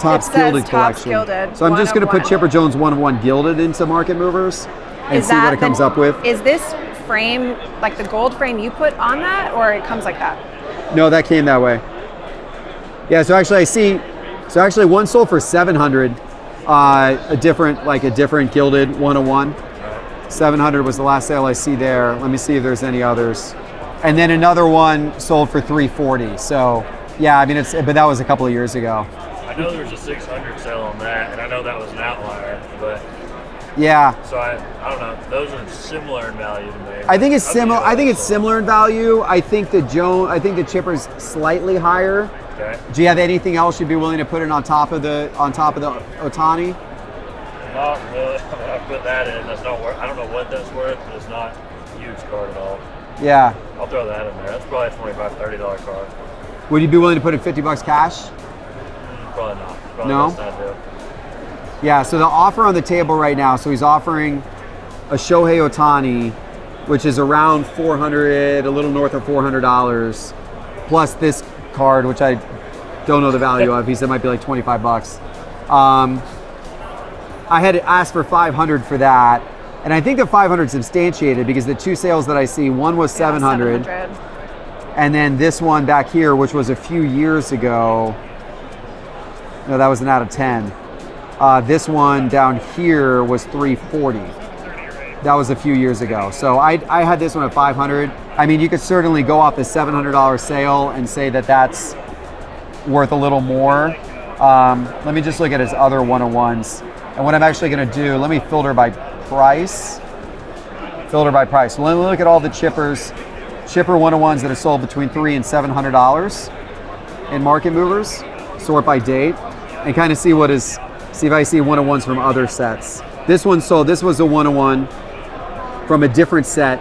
A: Topps
I: It says
A: Gilded
I: Topps
A: collection.
I: Gilded,
A: So I'm just
I: 1
A: going
I: of
A: to put
I: 1.
A: Chipper Jones 1 of 1 gilded into Market Movers and
I: Is
A: see what
I: that
A: it comes up with.
I: Is this frame, like the gold frame you put on that, or it comes like that?
A: No, that came that way. Yeah, so actually I see, one sold for 700, a different gilded 101. 700 was the last sale I see there. Let me see if there's any others. And then another one sold for 340. So yeah, I mean but that was a couple of years ago.
G: I know there was a 600 sale on that, and I know that was an outlier, but
A: Yeah.
G: so I don't know. Those are similar in value to me.
A: I think it's similar.
G: I'll
A: I think
G: be
A: it's similar in value. I think the Chipper's slightly higher.
G: Okay.
A: Do you have anything else you'd be willing to put in on top of the Ohtani?
G: Not really. I mean, I put that in. That's not worth. I don't know what that's worth, but it's not a huge card at all.
A: Yeah.
G: I'll throw that in there. That's probably a $25, $30 card.
A: Would you be willing to put in $50 cash?
G: Probably not. Probably
A: No?
G: best not do.
A: Yeah. So the offer on the table right now. So he's offering a Shohei Ohtani, which is around $400, a little north of $400, plus this card, which I don't know the value of. He said it might be like $25. I had asked for 500 for that, and I think the 500 substantiated because the two sales that I see, one was 700, and then this one back here, which was a few years ago. No, that was an out of 10. This one down here was 340. That was a few years ago. So I had this one at 500. I mean, you could certainly go off the $700 sale and say that that's worth a little more. Let me just look at his other 101s. And what I'm actually going to do, let me filter by price. So let me look at all the Chipper 101s that are sold between $300 and $700 in Market Movers. Sort by date and kind of see if I see 101s from other sets. This one sold. This was a 101 from a different set,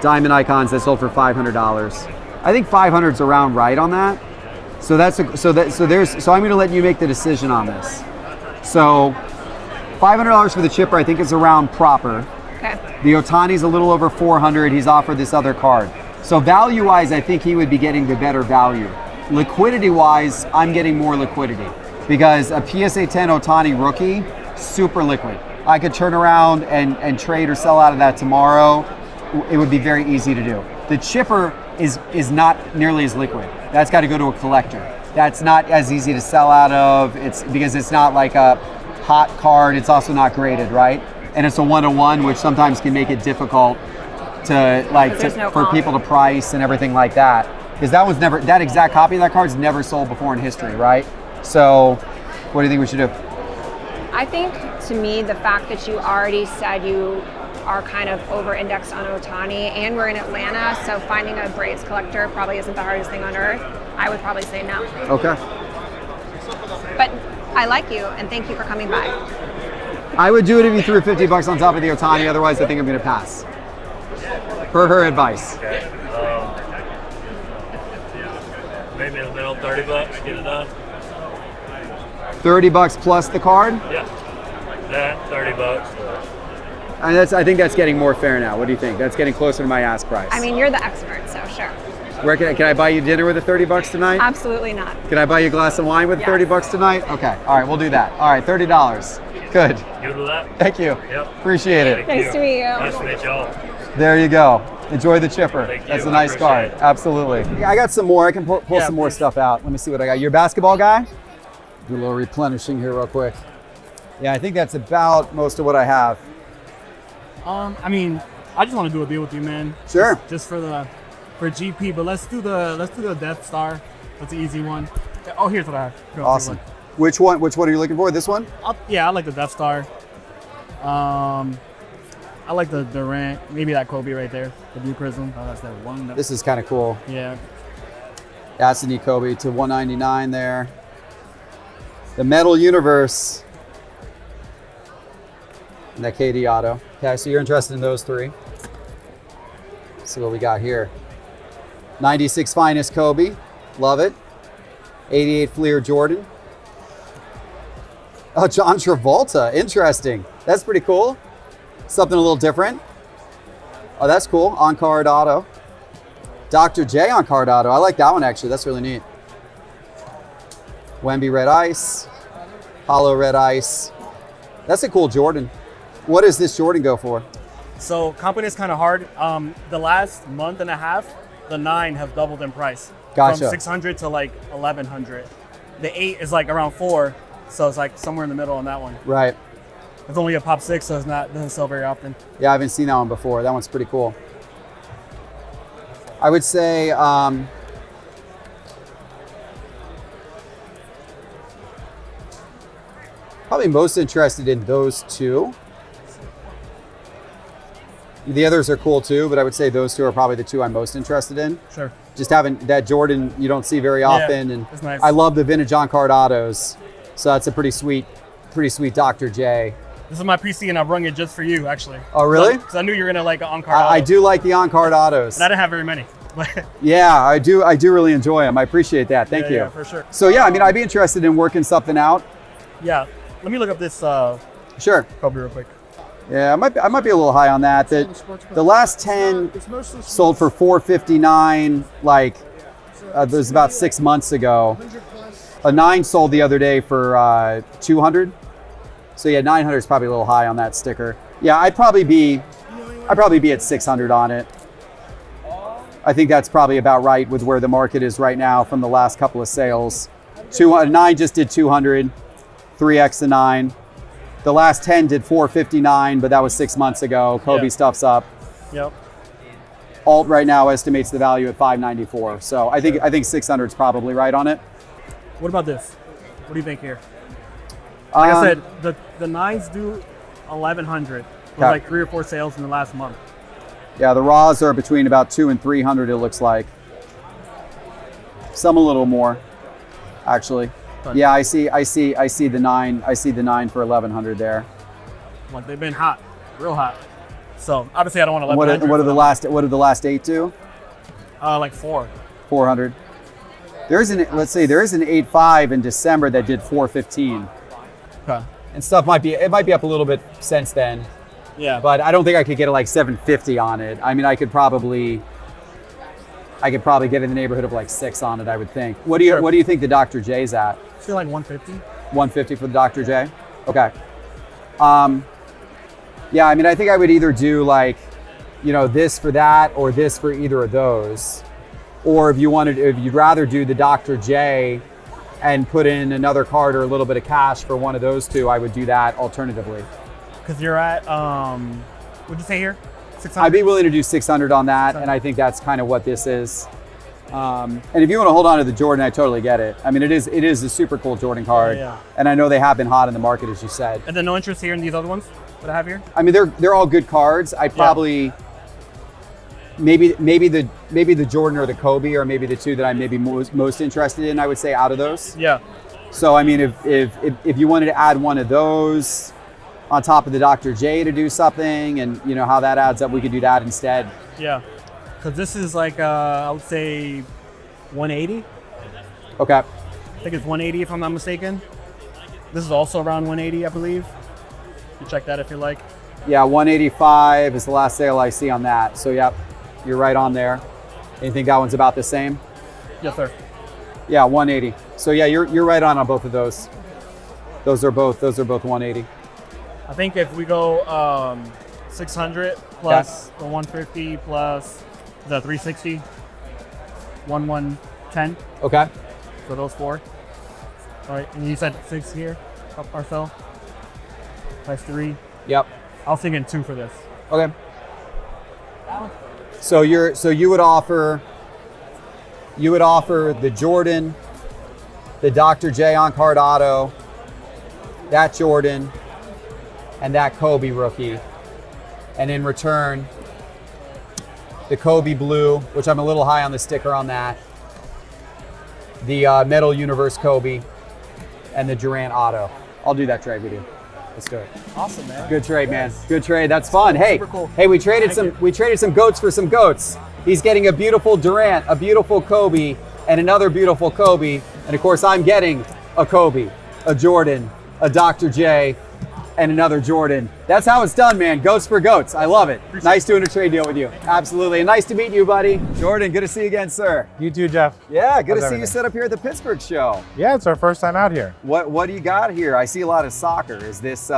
A: Diamond Icons, that sold for $500. I think 500's around right on that. So I'm going to let you make the decision on this. So $500 for the Chipper, I think is around proper.
I: Okay.
A: The Ohtani's a little over 400. He's offered this other card. So value-wise, I think he would be getting the better value. Liquidity-wise, I'm getting more liquidity because a PSA 10 Ohtani rookie, super liquid. I could turn around and trade or sell out of that tomorrow. It would be very easy to do. The Chipper is not nearly as liquid. That's got to go to a collector. That's not as easy to sell out of. It's because it's not like a hot card. It's also not graded, right? And it's a 101, which sometimes can make it difficult for people to price and everything like that. Because that exact copy of that card's never sold before in history, right? So, what do you think we should do?
I: I think, to me, the fact that you already said you are kind of over-indexed on Ohtani, and we're in Atlanta, so finding a Braves collector probably isn't the hardest thing on earth, I would probably say no.
A: Okay.
I: But I like you, and thank you for coming by.
A: I would do it if you threw $50 on top of the Ohtani, otherwise I think I'm going to pass. Per her advice.
G: Okay. Maybe in the middle, $30, get it done.
A: $30 plus the card?
G: Yeah. That 30 bucks.
A: And I think that's getting more fair now. What do you think? That's getting closer to my ask price.
I: I mean, you're the expert, so sure.
A: Where can I buy you dinner with the 30 bucks tonight?
I: Absolutely not.
A: Can I buy you a glass of wine with
I: Yes.
A: 30 bucks tonight? Okay. All right, we'll do that. All right, $30. Good.
G: You do that?
A: Thank you.
G: Yep.
A: Appreciate it.
I: Nice to meet you.
G: Nice to meet y'all.
A: There you go. Enjoy the chipper.
G: Thank you.
A: That's a
G: I
A: nice
G: appreciate
A: card.
G: it.
A: Absolutely. I got some more. I can pull
J: Yeah,
A: some more
J: please.
A: stuff out. Let me see what I got. You're a basketball guy? Do a little replenishing here real quick. Yeah, I think that's about most of what I have.
J: I mean, I just want to do a deal with you, man.
A: Sure.
J: Just for GP, but let's do the Death Star. That's an easy one. Oh, here's what I have. Go,
A: Awesome.
J: here's
A: Which one are you looking for? This one?
J: one. Yeah, I like the Death Star. I like the Durant. Maybe that Kobe right there, the Blue Prism. Oh, that's that one.
A: This is kind of cool.
J: Yeah.
A: That's the Kobe to 199 there. The Metal Universe. And that KD Auto. Okay, so you're interested in those three. Let's see what we got here. 96 Finest Kobe. Love it. 88 Fleer Jordan. Oh, John Travolta. Interesting. That's pretty cool. Something a little different. Oh, that's cool. On-card auto. Dr. J on-card auto. I like that one, actually. That's really neat. Wemby Red Ice. Hollow Red Ice. That's a cool Jordan. What does this Jordan go for?
J: So comping is kind of hard. The last month and a half, the 9 have doubled in price.
A: Gotcha.
J: From 600 to like 1100. The 8 is like around 4, so it's like somewhere in the middle on that one.
A: Right.
J: It's only a pop 6, so doesn't sell very often.
A: Yeah, I haven't seen that one before. That one's pretty cool. I would say probably most interested in those two. The others are cool too, but I would say those two are probably the two I'm most interested in.
J: Sure.
A: Just having that Jordan you don't see very often, and
J: it's nice.
A: I love the vintage on-card autos, so that's a pretty sweet Dr. J.
J: This is my PC, and I brung it just for you, actually.
A: Oh, really?
J: Because I knew you were gonna like an on-card.
A: I
J: auto.
A: do like the on-card autos.
J: And I didn't have very many.
A: Yeah, I do really enjoy them. I appreciate that. Thank you.
J: Yeah, for sure.
A: So yeah, I mean, I'd be interested in working something out.
J: Yeah. Let me look up this
A: Sure.
J: Kobe real quick.
A: Yeah, I might be a little high on that. The last 10 sold for $459. Like it was about 6 months ago. A 9 sold the other day for $200. So yeah, 900 is probably a little high on that sticker. Yeah, I'd probably be at 600 on it. I think that's probably about right with where the market is right now from the last couple of sales. 9 just did 200, 3X the 9. The last 10 did 459, but that was 6 months ago. Kobe stuff's up.
J: Yep.
A: Alt right now estimates the value at 594. So I think 600 is probably right on it.
J: What about this? What do you think here? Like I said, the 9s do 1100 with
A: Okay.
J: like 3 or 4 sales in the last month.
A: Yeah, the raws are between about 200 and 300. It looks like. Some a little more, actually. Yeah, I see the 9. I see the 9 for 1100 there.
J: Like they've been hot, real hot. So obviously I don't want to let
A: What did the last 8 do?
J: like 4.
A: 400. There is an 8.5 in December that did 415.
J: Okay.
A: And stuff might be up a little bit since then.
J: Yeah.
A: But I don't think I could get like 750 on it. I mean, I could probably get in the neighborhood of like 6 on it, I would think. What do you think the Dr. J's at?
J: I feel like 150.
A: 150 for the Dr. J? Okay. Yeah, I mean, I think I would either do like, this for that or this for either of those. Or if you'd rather do the Dr. J and put in another card or a little bit of cash for one of those two, I would do that alternatively.
J: Because you're at, what'd you say here? 600?
A: I'd be willing to do 600 on that, and I think that's kind of what this is. And if you want to hold on to the Jordan, I totally get it. I mean, it is a super cool Jordan card,
J: Yeah.
A: and I know they have been hot in the market, as you said.
J: And then no interest here in these other ones that I have here?
A: I mean, they're all good cards. I probably maybe the Jordan or the Kobe are maybe the two that I'm maybe most interested in. I would say out of those.
J: Yeah.
A: So I mean, if you wanted to add one of those on top of the Dr. J to do something, and how that adds up, we could do that instead.
J: Yeah. Because this is like, I would say 180.
A: Okay.
J: I think it's 180 if I'm not mistaken. This is also around 180, I believe. You check that if you like.
A: Yeah, 185 is the last sale I see on that. So yep, you're right on there. And you think that one's about the same?
J: Yes, sir.
A: Yeah, 180. So yeah, you're right on both of those. Those are both 180.
J: I think if we go 600 plus the 150 plus the 360, 1110
A: Okay.
J: for those 4. All right, and you said 6 here, up or so. Plus 3.
A: Yep.
J: I was thinking 2 for this.
A: Okay. So you would offer the Jordan, the Dr. J on card auto, that Jordan, and that Kobe rookie, and in return, the Kobe blue, which I'm a little high on the sticker on that, the Metal Universe Kobe, and the Durant auto. I'll do that trade with you. Let's do it.
J: Awesome, man.
A: Good trade, man. Good trade. That's fun. Hey,
J: Super cool.
A: hey, we traded some goats for some goats. He's getting a beautiful Durant, a beautiful Kobe, and another beautiful Kobe. And of course, I'm getting a Kobe, a Jordan, a Dr. J, and another Jordan. That's how it's done, man. Goats for goats. I love it. Nice doing a trade deal with you. Absolutely. And nice to meet you, buddy. Jordan, good to see you again, sir.
K: You too, Jeff.
A: Yeah, good
K: How's
A: to see
K: everything?
A: you set up here at the Pittsburgh show.
K: Yeah, it's our first time out here.
A: What do you got here? I see a lot of soccer. Is this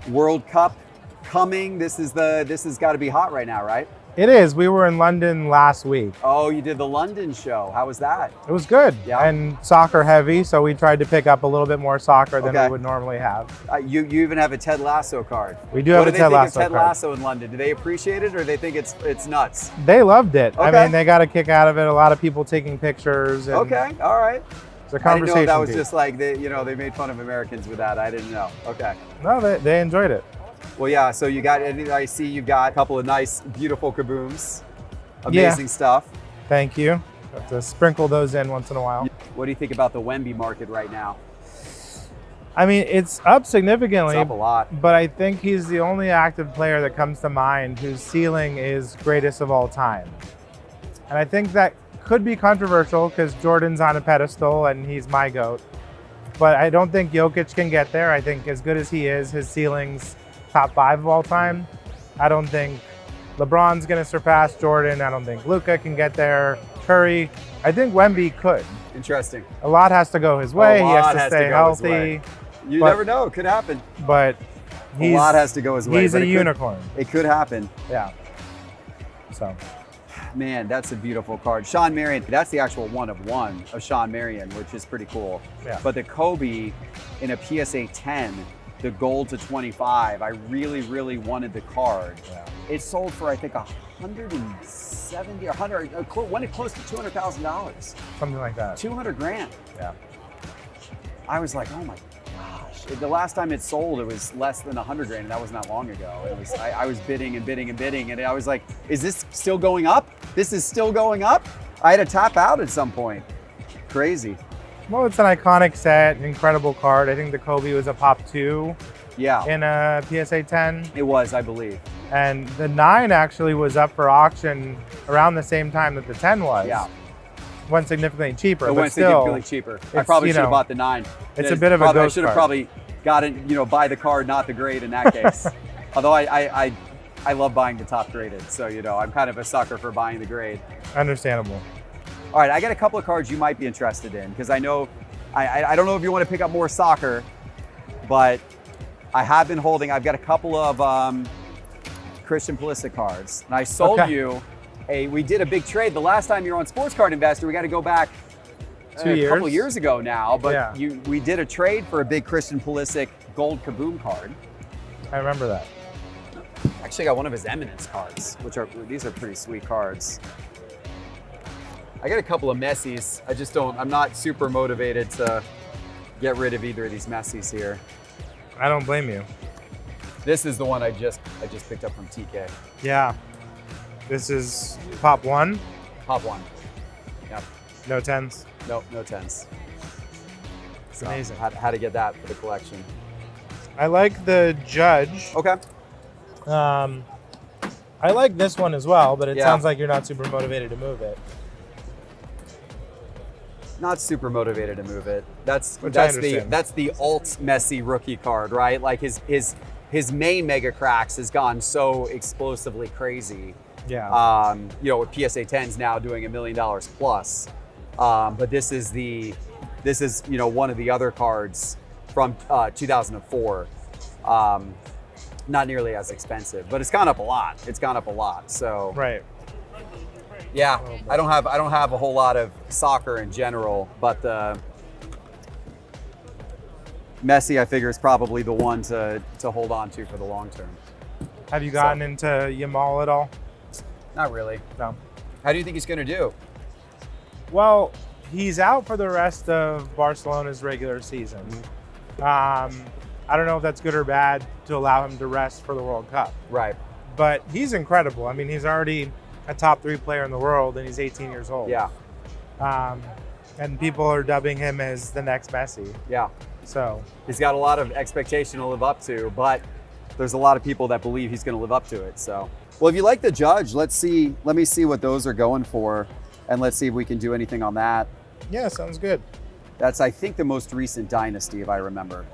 A: World Cup coming? This has got to be hot right now, right?
K: It is. We were in London last week.
A: Oh, you did the London show. How was that?
K: It was good.
A: Yeah.
K: And soccer heavy, so we tried to pick up a little bit more soccer than
A: Okay.
K: we would normally have.
A: You even have a Ted Lasso card.
K: We do have
A: What
K: a
A: do
K: Ted
A: they think
K: Lasso
A: of Ted
K: card.
A: Lasso in London? Do they appreciate it, or they think it's nuts?
K: They loved it. I
A: Okay.
K: mean, they got a kick out of it. A lot of people taking pictures. And
A: Okay, all right.
K: It's a
A: I didn't
K: conversation
A: know if that was
K: piece.
A: just like they made fun of Americans with that. I didn't know. Okay.
K: No, they enjoyed it.
A: Well, yeah. So I see you got a couple of nice, beautiful kabooms. Amazing stuff.
K: Thank you. Have to sprinkle those in once in a while.
A: What do you think about the Wemby market right now?
K: I mean, it's up significantly.
A: It's up a lot.
K: But I think he's the only active player that comes to mind whose ceiling is greatest of all time. And I think that could be controversial because Jordan's on a pedestal and he's my GOAT. But I don't think Jokic can get there. I think as good as he is, his ceiling's top 5 of all time. I don't think LeBron's going to surpass Jordan. I don't think Luka can get there. Curry. I think Wemby could.
A: Interesting.
K: A lot has to go his way. He has
A: lot
K: to
A: has to
K: stay
A: go his
K: healthy.
A: way. You
K: But-
A: never know. It could happen.
K: But
A: A lot has to go his way.
K: He's
A: but
K: a
A: it could-
K: unicorn.
A: It could happen.
K: Yeah. So.
A: Man, that's a beautiful card. Sean Marion, that's the actual 1/1 of Sean Marion, which is pretty cool.
K: Yeah.
A: But the Kobe in a PSA 10, the gold to 25, I really, really wanted the card.
K: Yeah.
A: It sold for, I think, 170 or 100, went close to $200,000.
K: Something like that.
A: 200 grand.
K: Yeah.
A: I was like, oh my gosh. The last time it sold, it was less than 100 grand, and that wasn't that long ago. It was, I was bidding and bidding and bidding, and I was like, is this still going up? This is still going up? I had to tap out at some point. Crazy.
K: Well, it's an iconic set, incredible card. I think the Kobe was a pop 2
A: Yeah,
K: in a PSA 10.
A: it was, I believe.
K: And the 9 actually was up for auction around the same time that the 10 was.
A: Yeah.
K: Went significantly cheaper,
A: It
K: but
A: went
K: still,
A: significantly cheaper. I
K: it's,
A: probably
K: you
A: should have
K: know,
A: bought the 9.
K: it's a bit of a
A: I
K: ghost
A: should have
K: card.
A: probably gotten, buy the card, not the grade in that case. Although I love buying the top graded, so I'm kind of a sucker for buying the grade.
K: Understandable.
A: All right, I got a couple of cards you might be interested in because I know, I don't know if you want to pick up more soccer, but I have been holding, I've got a couple of Christian Pulisic cards. And I sold
K: Okay.
A: you we did a big trade. The last time you were on Sports Card Investor, we got to go back
K: 2
A: a
K: years.
A: couple years ago now, but
K: Yeah.
A: we did a trade for a big Christian Pulisic gold Kaboom card.
K: I remember that.
A: Actually, I got one of his Eminence cards, these are pretty sweet cards. I got a couple of Messis. I'm not super motivated to get rid of either of these Messis here.
K: I don't blame you.
A: This is the one I just picked up from TK.
K: Yeah. This is pop 1,
A: Top one. Yep.
K: no 10s.
A: Nope, no 10s.
K: It's
A: So,
K: amazing.
A: Had to get that for the collection.
K: I like the Judge.
A: Okay.
K: I like this one as well, but it
A: Yeah.
K: sounds like you're not super motivated to move it.
A: Not super motivated to move it. That's
K: Which I
A: the
K: understand.
A: alt Messi rookie card, right? Like his his main Mega Cracks has gone so explosively crazy.
K: Yeah.
A: You know, with PSA 10s now doing $1 million plus. But this is you know, one of the other cards from 2004. Not nearly as expensive, but it's gone up a lot. It's gone up a lot. So
K: Right.
A: yeah, I don't have a whole lot of soccer in general, but the Messi, I figure, is probably the one to hold on to for the long term.
K: Have you gotten into Yamal at all?
A: Not really.
K: No.
A: How do you think he's going to do?
K: Well, he's out for the rest of Barcelona's regular season. I don't know if that's good or bad to allow him to rest for the World Cup.
A: Right.
K: But he's incredible. I mean, he's already a top 3 player in the world, and he's 18 years old.
A: Yeah.
K: And people are dubbing him as the next Messi.
A: Yeah.
K: So
A: he's got a lot of expectation to live up to, but there's a lot of people that believe he's going to live up to it. So, well, if you like the Judge, let me see what those are going for, and let's see if we can do anything on that.
K: yeah, sounds good.
A: That's, I think, the most recent Dynasty, if I remember.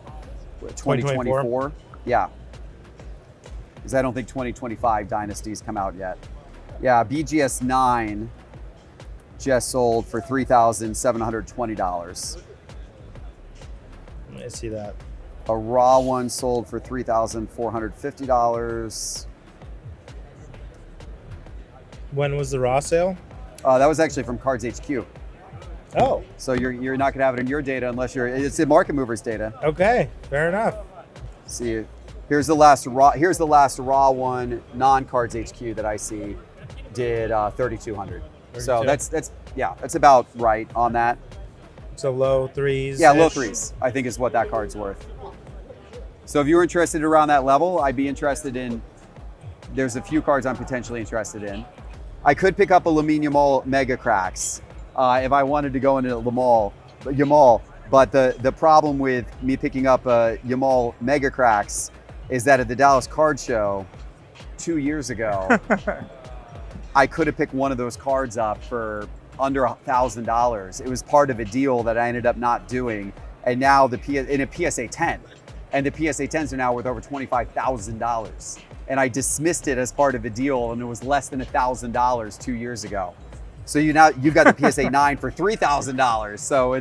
A: 2024? Yeah. Because I don't think 2025 Dynasties come out yet. Yeah, BGS 9 just sold for $3,720.
K: I see that.
A: A raw one sold for $3,450.
K: When was the raw sale?
A: That was actually from Cards HQ.
K: Oh,
A: So you're not gonna have it in your data unless it's in Market Movers data.
K: okay, fair enough.
A: See, here's the last raw one, non-Cards HQ that I see did 3,200. So
K: 32.
A: that's about right on that.
K: So low threes.
A: Yeah, low threes, I think is what that card's worth. So if you were interested around that level, I'd be interested in, there's a few cards I'm potentially interested in. I could pick up a Lamine Yamal Mega Cracks if I wanted to go into Yamal, but the problem with me picking up a Yamal Mega Cracks is that at the Dallas Card Show 2 years ago, I could have picked one of those cards up for under $1,000. It was part of a deal that I ended up not doing, and now in a PSA 10, and the PSA 10s are now worth over $25,000. And I dismissed it as part of a deal, and it was less than $1,000 2 years ago. So you've got the PSA 9 for $3,000. So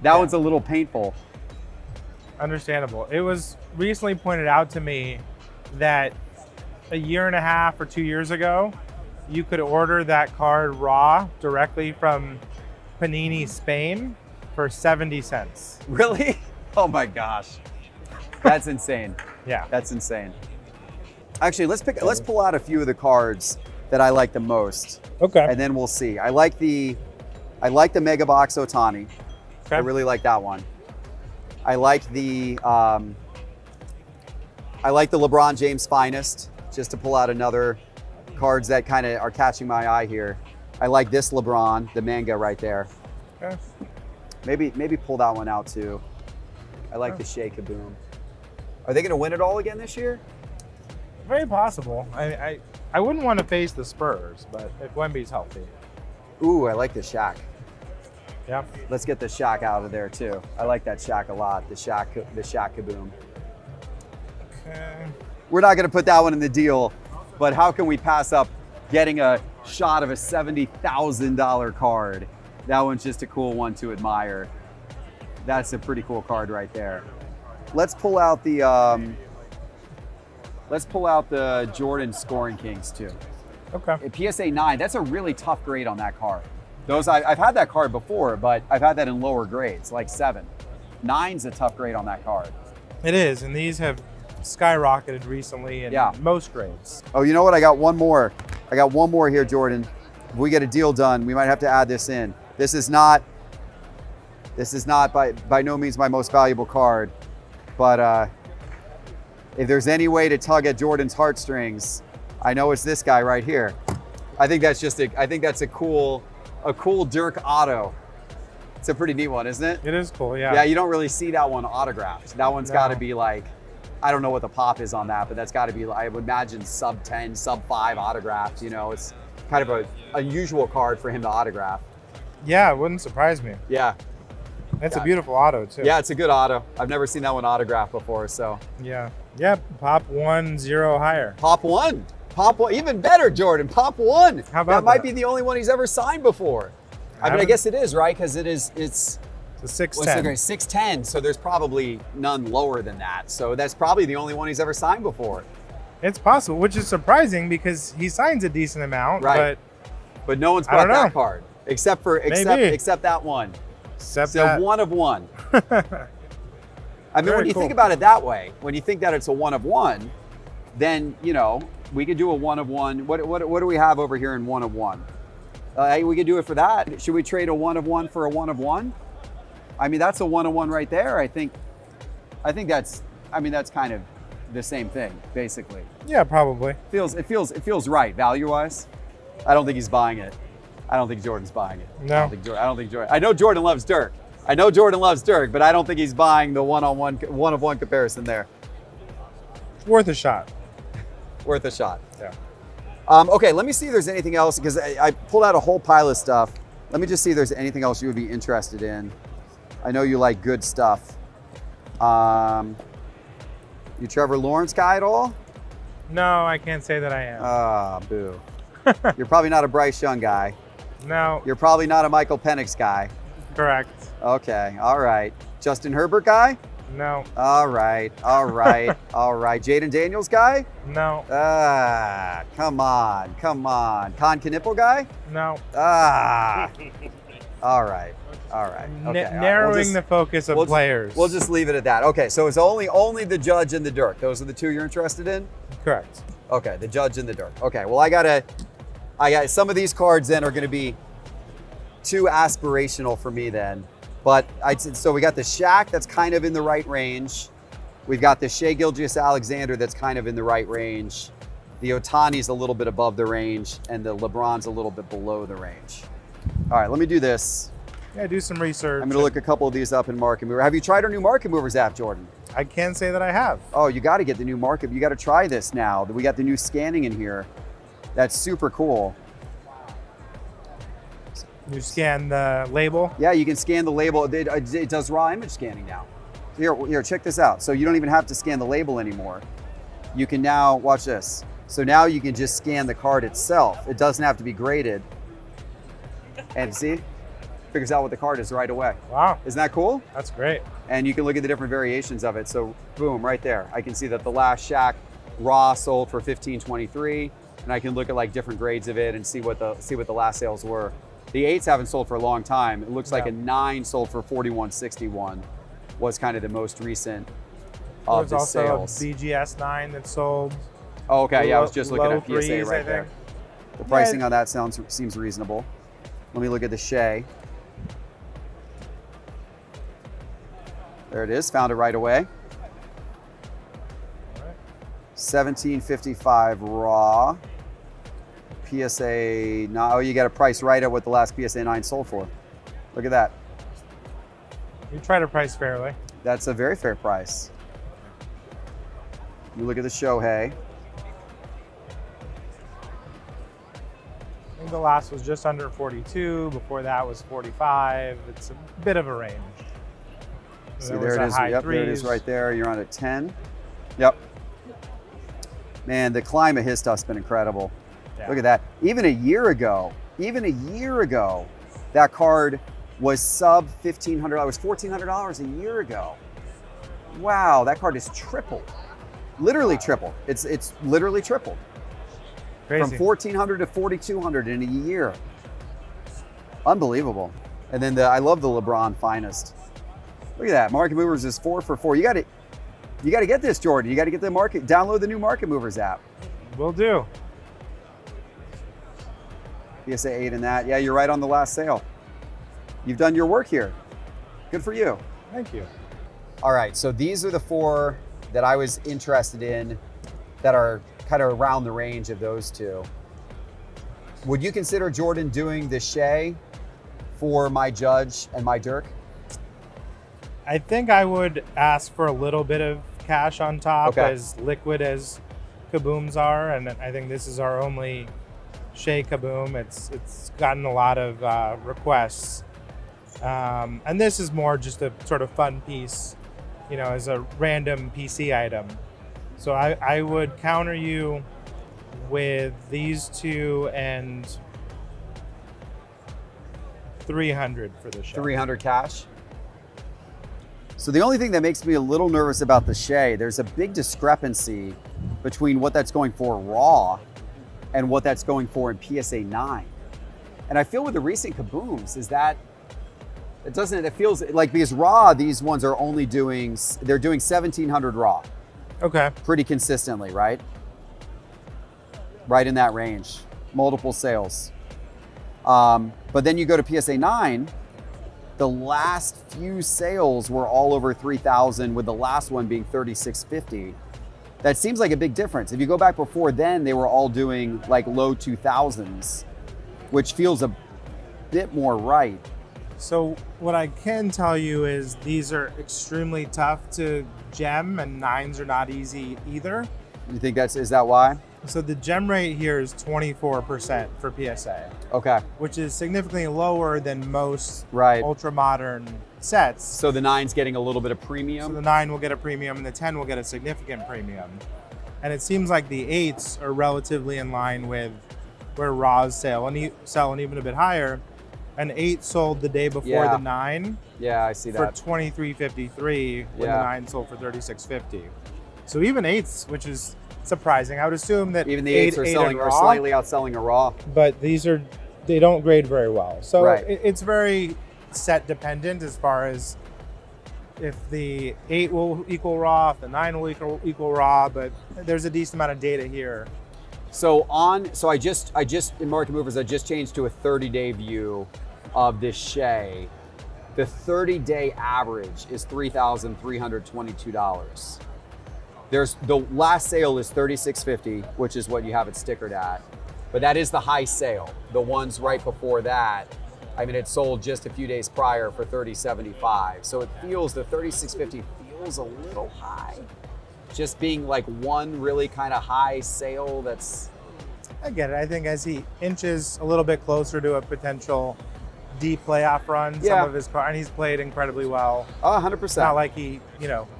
A: that one's a little painful.
K: Understandable. It was recently pointed out to me that a year and a half or 2 years ago, you could order that card raw directly from Panini Spain for 70 cents.
A: Really? Oh my gosh. That's insane.
K: Yeah.
A: That's insane. Actually, let's pull out a few of the cards that I like the most.
K: Okay.
A: And then we'll see. I like the Mega Box Otani.
K: Okay.
A: I really like that one. I like the LeBron James Finest, just to pull out another cards that kind of are catching my eye here. I like this LeBron, the manga right there.
K: Okay.
A: Maybe pull that one out too. I like the Shea Kaboom. Are they going to win it all again this year?
K: Very possible. I wouldn't want to face the Spurs, but if Wemby's healthy.
A: Ooh, I like the Shaq.
K: Yeah.
A: Let's get the Shaq out of there too. I like that Shaq a lot. The Shaq Kaboom.
K: Okay.
A: We're not going to put that one in the deal, but how can we pass up getting a shot of a $70,000 card? That one's just a cool one to admire. That's a pretty cool card right there. Let's pull out the Jordan Scoring Kings too.
K: Okay.
A: A PSA 9, that's a really tough grade on that card. I've had that card before, but I've had that in lower grades, like 7. 9's a tough grade on that card.
K: It is, and these have skyrocketed recently in most grades.
A: Oh, you know what? I got one more here, Jordan. If we get a deal done, we might have to add this in. This is not by no means my most valuable card, but if there's any way to tug at Jordan's heartstrings, I know it's this guy right here. I think that's a cool Dirk auto. It's a pretty neat one, isn't it?
K: It is cool, yeah.
A: Yeah, you don't really see that one autographed. That one's got to be like, I don't know what the pop is on that, but that's got to be, I would imagine sub 10, sub 5 autographed. You know, it's kind of a unusual card for him to autograph.
K: Yeah, it wouldn't surprise me.
A: Yeah.
K: That's
A: Yeah.
K: a beautiful auto too.
A: Yeah, it's a good auto. I've never seen that one autographed before, so.
K: Yeah. Yep. Pop 1, 0 higher.
A: Pop one. Pop one. Even better, Jordan. Pop one.
K: How about
A: that? Might
K: that?
A: be the only one he's ever signed before. I mean, I
K: haven't-
A: guess it is, right? Because it's
K: The
A: what's the
K: 610.
A: grade? 610. So there's probably none lower than that. So that's probably the only one he's ever signed before.
K: It's possible, which is surprising because he signs a decent amount,
A: Right. But no one's
K: I
A: bought
K: don't know.
A: that card except
K: Maybe.
A: except that one.
K: Except
A: So
K: that.
A: one of one. I mean,
K: Very
A: when you
K: cool.
A: think about it that way, when you think that it's a one of one, then we could do a one of one. What do we have over here in one of one? We could do it for that. Should we trade a one of one for a one of one? I mean, that's a one of one right there. I think that's kind of the same thing, basically.
K: Yeah, probably.
A: It feels right value wise. I don't think he's buying it. I don't think Jordan's buying it.
K: No.
A: I don't think Jordan. I know Jordan loves Dirk. But I don't think he's buying the one of one comparison there.
K: Worth a shot.
A: Worth a shot.
K: Yeah.
A: Okay, let me see if there's anything else because I pulled out a whole pile of stuff. Let me just see if there's anything else you would be interested in. I know you like good stuff. You Trevor Lawrence guy at all?
K: No, I can't say that I am.
A: Ah, boo. You're probably not a Bryce Young guy.
K: No,
A: You're probably not a Michael Penix guy.
K: correct.
A: Okay, all right. Justin Herbert guy?
K: No,
A: All right. Jaden Daniels guy?
K: no,
A: Ah, come on. Con Knipple guy?
K: no.
A: Ah. All right. Okay. all right.
K: Narrowing the focus of players.
A: We'll just leave it at that. Okay, so it's only the Judge and the Dirk. Those are the two you're interested in?
K: Correct.
A: Okay, the Judge and the Dirk. Okay, well I got some of these cards then are gonna be too aspirational for me then. But so we got the Shaq that's kind of in the right range. We've got the Shea Gilgeous-Alexander that's kind of in the right range. The Ohtani's a little bit above the range, and the LeBron's a little bit below the range. All right, let me do this.
K: Yeah, do some research.
A: I'm gonna look a couple of these up in Market Mover. Have you tried our new Market Movers app, Jordan?
K: I can say that I have.
A: Oh, you got to get the new market. You got to try this now. We got the new scanning in here. That's super cool.
K: You scan the label.
A: Yeah, you can scan the label. It does raw image scanning now. Here, check this out. So you don't even have to scan the label anymore. You can now, watch this. So now you can just scan the card itself. It doesn't have to be graded. And see? Figures out what the card is right away.
K: Wow,
A: Isn't that cool?
K: that's great.
A: And you can look at the different variations of it. So boom, right there. I can see that the last Shaq raw sold for $15.23, and I can look at like different grades of it and see what the last sales were. The 8s haven't sold for a long time. It looks like
K: Yeah.
A: a 9 sold for $41.61 was kind of the most recent of
K: There's
A: the
K: also
A: sales.
K: a BGS 9 that sold.
A: Oh, okay, yeah, I was
K: low-
A: just looking
K: low
A: at PSA
K: threes,
A: right
K: I
A: there.
K: think.
A: The pricing on that seems reasonable. Let me look at the Shea. There it is, found it right away. 1755 raw. PSA 9. Oh, you got a price right at what the last PSA 9 sold for. Look at that.
K: We try to price fairly.
A: That's a very fair price. You look at the Shohei.
K: I think the last was just under 42. Before that was 45. It's a bit of a range.
A: See, there it is. Yep, there it is right there. You're on a 10. Yep. Man, the climb of his stuff's been incredible.
K: Yeah.
A: Look at that. Even a year ago, that card was sub $1,500. It was $1,400 a year ago. Wow, that card is tripled. Literally tripled. It's literally tripled.
K: Crazy.
A: From $1,400 to $4,200 in a year. Unbelievable. And then I love the LeBron Finest. Look at that. Market Movers is 4 for 4. You got to get this, Jordan. You got to get download the new Market Movers app.
K: Will do.
A: PSA 8 in that. Yeah, you're right on the last sale. You've done your work here. Good for you.
K: Thank you.
A: All right, so these are the 4 that I was interested in that are kind of around the range of those two. Would you consider, Jordan, doing the Shea for my Judge and my Dirk?
K: I think I would ask for a little bit of cash on top,
A: Okay.
K: as liquid as Kabooms are, and I think this is our only Shea Kaboom. It's gotten a lot of requests And this is more just a sort of fun piece, you know, as a random PC item. So I would counter you with these two and 300 for the Shea.
A: 300 cash. So the only thing that makes me a little nervous about the Shea, there's a big discrepancy between what that's going for raw and what that's going for in PSA 9. And I feel with the recent kabooms is that it feels like, because raw, these ones are only doing, they're doing 1700 raw.
K: Okay.
A: Pretty consistently, right? Right in that range, multiple sales. But then you go to PSA 9, the last few sales were all over 3,000, with the last one being 3,650. That seems like a big difference. If you go back before then, they were all doing like low 2,000s, which feels a bit more right.
K: So what I can tell you is these are extremely tough to gem, and 9s are not easy either.
A: You think is that why?
K: So the gem rate here is 24% for PSA.
A: Okay.
K: Which is significantly lower than most
A: right.
K: ultra modern sets.
A: So the 9's getting a little bit of premium?
K: So the 9 will get a premium and the 10 will get a significant premium. And it seems like the 8s are relatively in line with where raws sell and even a bit higher. An 8 sold the day before the 9.
A: Yeah, I see that.
K: For $23.53 when the 9 sold for $36.50. So even 8s, which is surprising. I would assume that
A: even the 8s are slightly outselling a raw.
K: But they don't grade very well. So it's very set dependent as far as if the 8 will equal raw, if the 9 will equal raw, but there's a decent amount of data here.
A: So I just in Market Movers, I just changed to a 30-day view of this Shea. The 30-day average is $3,322. The last sale is $36.50, which is what you have it stickered at. But that is the high sale. The ones right before that, I mean, it sold just a few days prior for $30.75. So it feels, the $36.50 feels a little high. Just being like one really kind of high sale that's...
K: I get it. I think as he inches a little bit closer to a potential deep playoff run, some of his and he's played incredibly well.
A: Oh, 100%.
K: Not like he,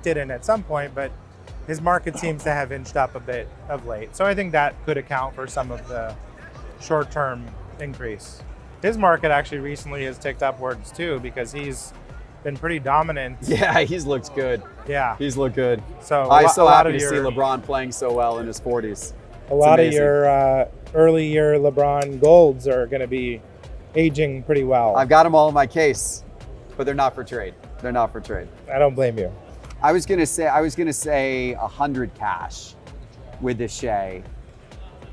K: didn't at some point, but his market seems to have inched up a bit of late. So I think that could account for some of the short-term increase. His market actually recently has ticked upwards too, because he's been pretty dominant.
A: Yeah, he's looked good.
K: Yeah.
A: He's looked good.
K: So
A: I'm so happy to see LeBron playing so well in his 40s.
K: A lot of your early year LeBron golds are going to be aging pretty well.
A: I've got them all in my case, but they're not for trade. They're not for trade.
K: I don't blame you.
A: I was gonna say 100 cash with the Shea.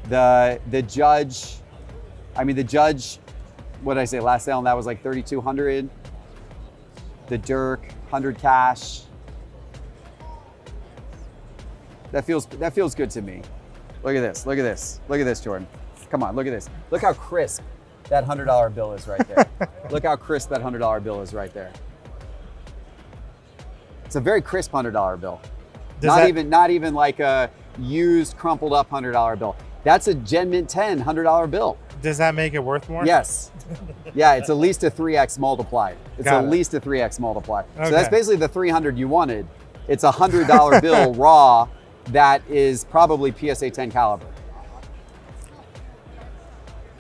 A: The judge, what did I say? Last sale on that was like 3,200. The Dirk, 100 cash. That feels good to me. Look at this. Look at this. Look at this, Jordan. Come on, look at this. Look how crisp that $100 bill is right there. Look how crisp that $100 bill is right there. It's a very crisp $100 bill. Not even like a used, crumpled up $100 bill. That's a Gen Mint 10 $100 bill.
K: Does that make it worth more?
A: Yes. Yeah, it's at least a 3x multiplied. It's at least a 3x multiplied. Okay. So that's basically the 300 you wanted. It's a $100 bill raw that is probably PSA 10 caliber.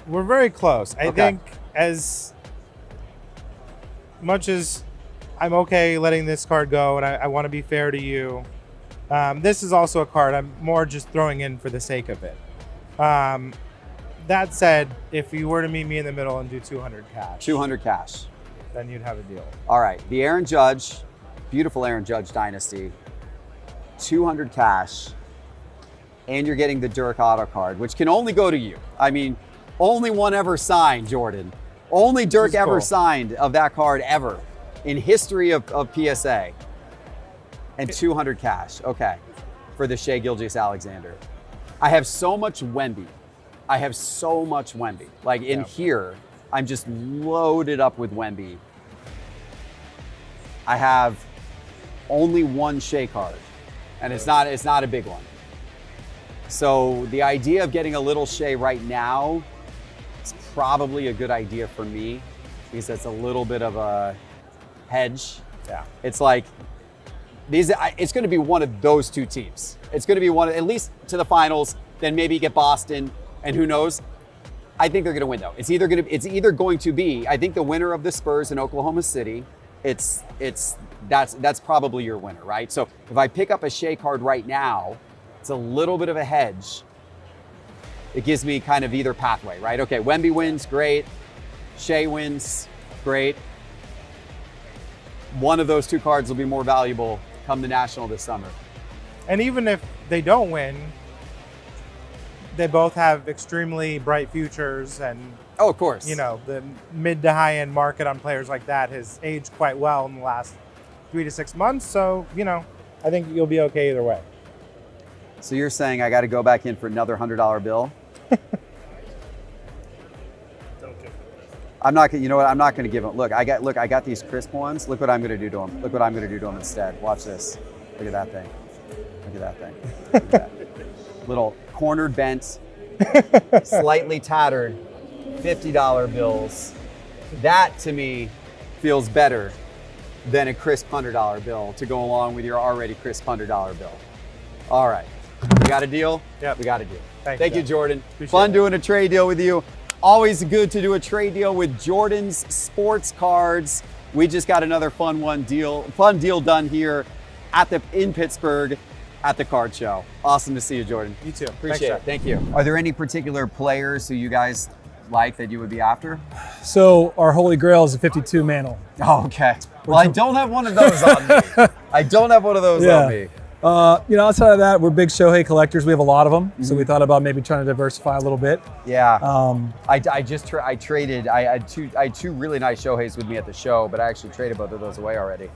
K: We're very close. I think as much as I'm okay letting this card go, and I want to be fair to you, this is also a card I'm more just throwing in for the sake of it. That said, if you were to meet me in the middle and do 200 cash.
A: 200 cash.
K: Then you'd have a deal.
A: All right, the Aaron Judge, beautiful Aaron Judge dynasty, 200 cash, and you're getting the Dirk auto card, which can only go to you. I mean, only one ever signed, Jordan. Only Dirk ever signed of that card ever in history of PSA. And 200 cash, okay, for the Shea Gilgeous-Alexander. I have so much Wemby. Like in here, I'm just loaded up with Wemby. I have only one Shea card, and it's not a big one. So the idea of getting a little Shea right now is probably a good idea for me. because it's a little bit of a hedge.
K: Yeah.
A: It's like it's going to be one of those two teams. It's going to be one at least to the finals. Then maybe get Boston, and who knows? I think they're going to win though. It's either going to be. I think the winner of the Spurs in Oklahoma City. That's probably your winner, right? So if I pick up a Shea card right now, it's a little bit of a hedge. It gives me kind of either pathway, right? Okay, Wemby wins, great. Shea wins, great. One of those two cards will be more valuable come the National this summer.
K: And even if they don't win, they both have extremely bright futures, and
A: of course,
K: the mid to high end market on players like that has aged quite well in the last 3 to 6 months. So, I think you'll be okay either way.
A: So you're saying I got to go back in for another $100 bill? I'm not going. You know what? I'm not going to give them. Look, I got these crisp ones. Look what I'm going to do to them. Look what I'm going to do to them instead. Watch this. Look at that thing. Look at that thing. Look at that. Little cornered, bent, slightly tattered $50 bills. That to me feels better than a crisp $100 bill to go along with your already crisp $100 bill. All right. We got a deal?
K: Yep.
A: We got a deal.
K: Thank
A: you, Jordan.
K: Appreciate
A: Fun
K: it.
A: doing a trade deal with you. Always good to do a trade deal with Jordan's Sports Cards. We just got another fun deal done here in Pittsburgh at the card show. Awesome to see you, Jordan.
K: You too.
A: Appreciate
K: Thanks,
A: it. Thank you. Are there any particular players who you guys like that you would be after?
L: So our holy grail is a 52 Mantle.
A: Oh, okay. Well, I don't have one of those on me. I don't have one of those on me.
L: Outside of that, we're big Shohei collectors. We have a lot of them, so we thought about maybe trying to diversify a little bit.
A: Yeah. I traded. I had two really nice Shoheis with me at the show, but I actually traded both of those away already.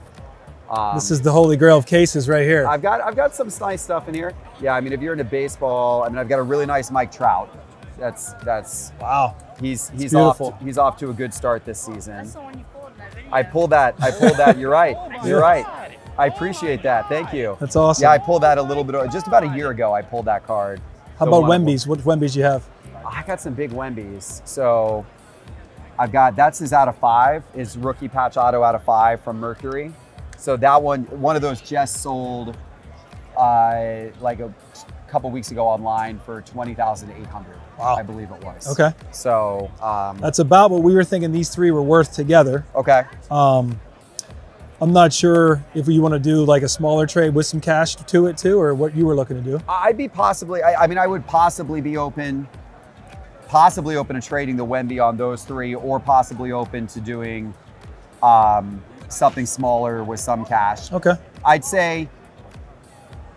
L: This is the holy grail of cases right here.
A: I've got some nice stuff in here. Yeah, I mean, if you're into baseball, I've got a really nice Mike Trout. That's
L: wow.
A: He's
L: beautiful.
A: He's off to a good start this season. That's the one you pulled in that video. I pulled that. You're right. You're right. I appreciate that. Thank you.
L: That's awesome.
A: Yeah, I pulled that a little bit, just about a year ago. I pulled that card.
L: How about Wemby's? What Wemby's you have?
A: I got some big Wemby's. So that's his out of 5, is rookie patch auto out of 5 from Mercury. So that one of those just sold like a couple weeks ago online for $20,800.
L: Wow.
A: I believe it was.
L: Okay.
A: So
L: that's about what we were thinking these three were worth together.
A: Okay.
L: I'm not sure if you want to do like a smaller trade with some cash to it too, or what you were looking to do.
A: I would possibly be open to trading the Wemby on those 3, or possibly open to doing something smaller with some cash.
L: Okay.
A: I'd say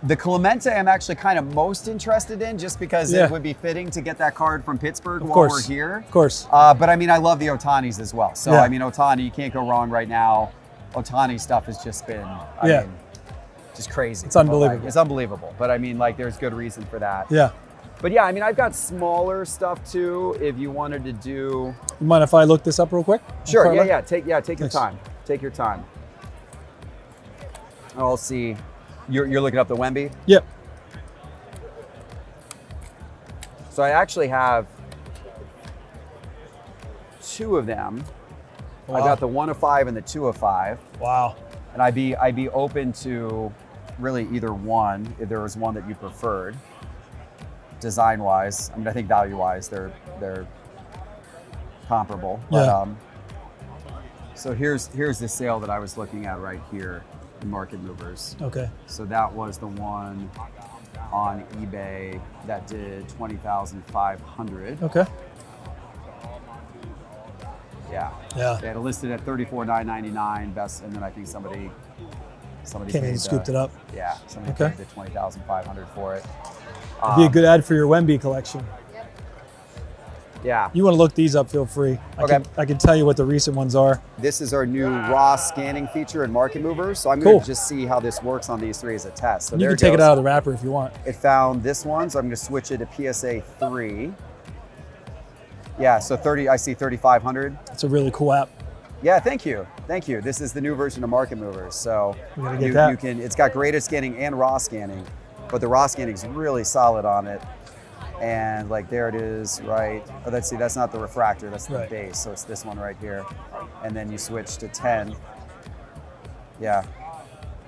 A: the Clemente I'm actually kind of most interested in, just because it would be fitting to get that card from Pittsburgh while we're here.
L: Of course.
A: But I mean, I love the Otanis as well. So
L: Yeah.
A: I mean, Otani, you can't go wrong right now. Otani stuff has just been, just crazy.
L: It's unbelievable.
A: It's unbelievable. But I mean, there's good reason for that.
L: Yeah.
A: But yeah, I mean, I've got smaller stuff too. If you wanted to do,
L: You mind if I look this up real quick?
A: sure,
L: Parlay?
A: yeah. Take your
L: Thanks.
A: time. Take your time. I'll see. You're looking up the Wemby?
L: Yep.
A: So I actually have 2 of them.
L: Wow.
A: I've got the 1 of 5 and the 2 of 5.
L: Wow.
A: And I'd be open to really either one if there was one that you preferred. Design wise, I mean, I think value wise, they're comparable.
L: Yeah.
A: But, so here's the sale that I was looking at right here in Market Movers.
L: Okay.
A: So that was the one on eBay that did $20,500.
L: Okay.
A: Yeah.
L: Yeah.
A: They had it listed at $34,999 best, and then I think somebody
L: Came in
A: paid,
L: and scooped it up.
A: Yeah. Somebody
L: Okay.
A: paid the $20,500 for it.
L: It'd be a good ad for your Wemby collection.
A: Yeah.
L: You want to look these up, feel free. I can tell you what the recent ones are.
A: This is our new raw scanning feature in Market Movers. So I'm
L: Cool.
A: going to just see how this works on these 3 as a test. So
L: You
A: there
L: can take it
A: goes.
L: out of the wrapper if you want.
A: It found this one, so I'm going to switch it to PSA 3. Yeah, so I see 3,500.
L: It's a really cool app.
A: Yeah, thank you. Thank you. This is the new version of Market Movers. So
L: We gotta get that.
A: it's got graded scanning and raw scanning, but the raw scanning is really solid on it. And like there it is, right? Oh, let's see, that's not the refractor, that's the
L: Right.
A: base. So it's this one right here. And then you switch to 10. Yeah.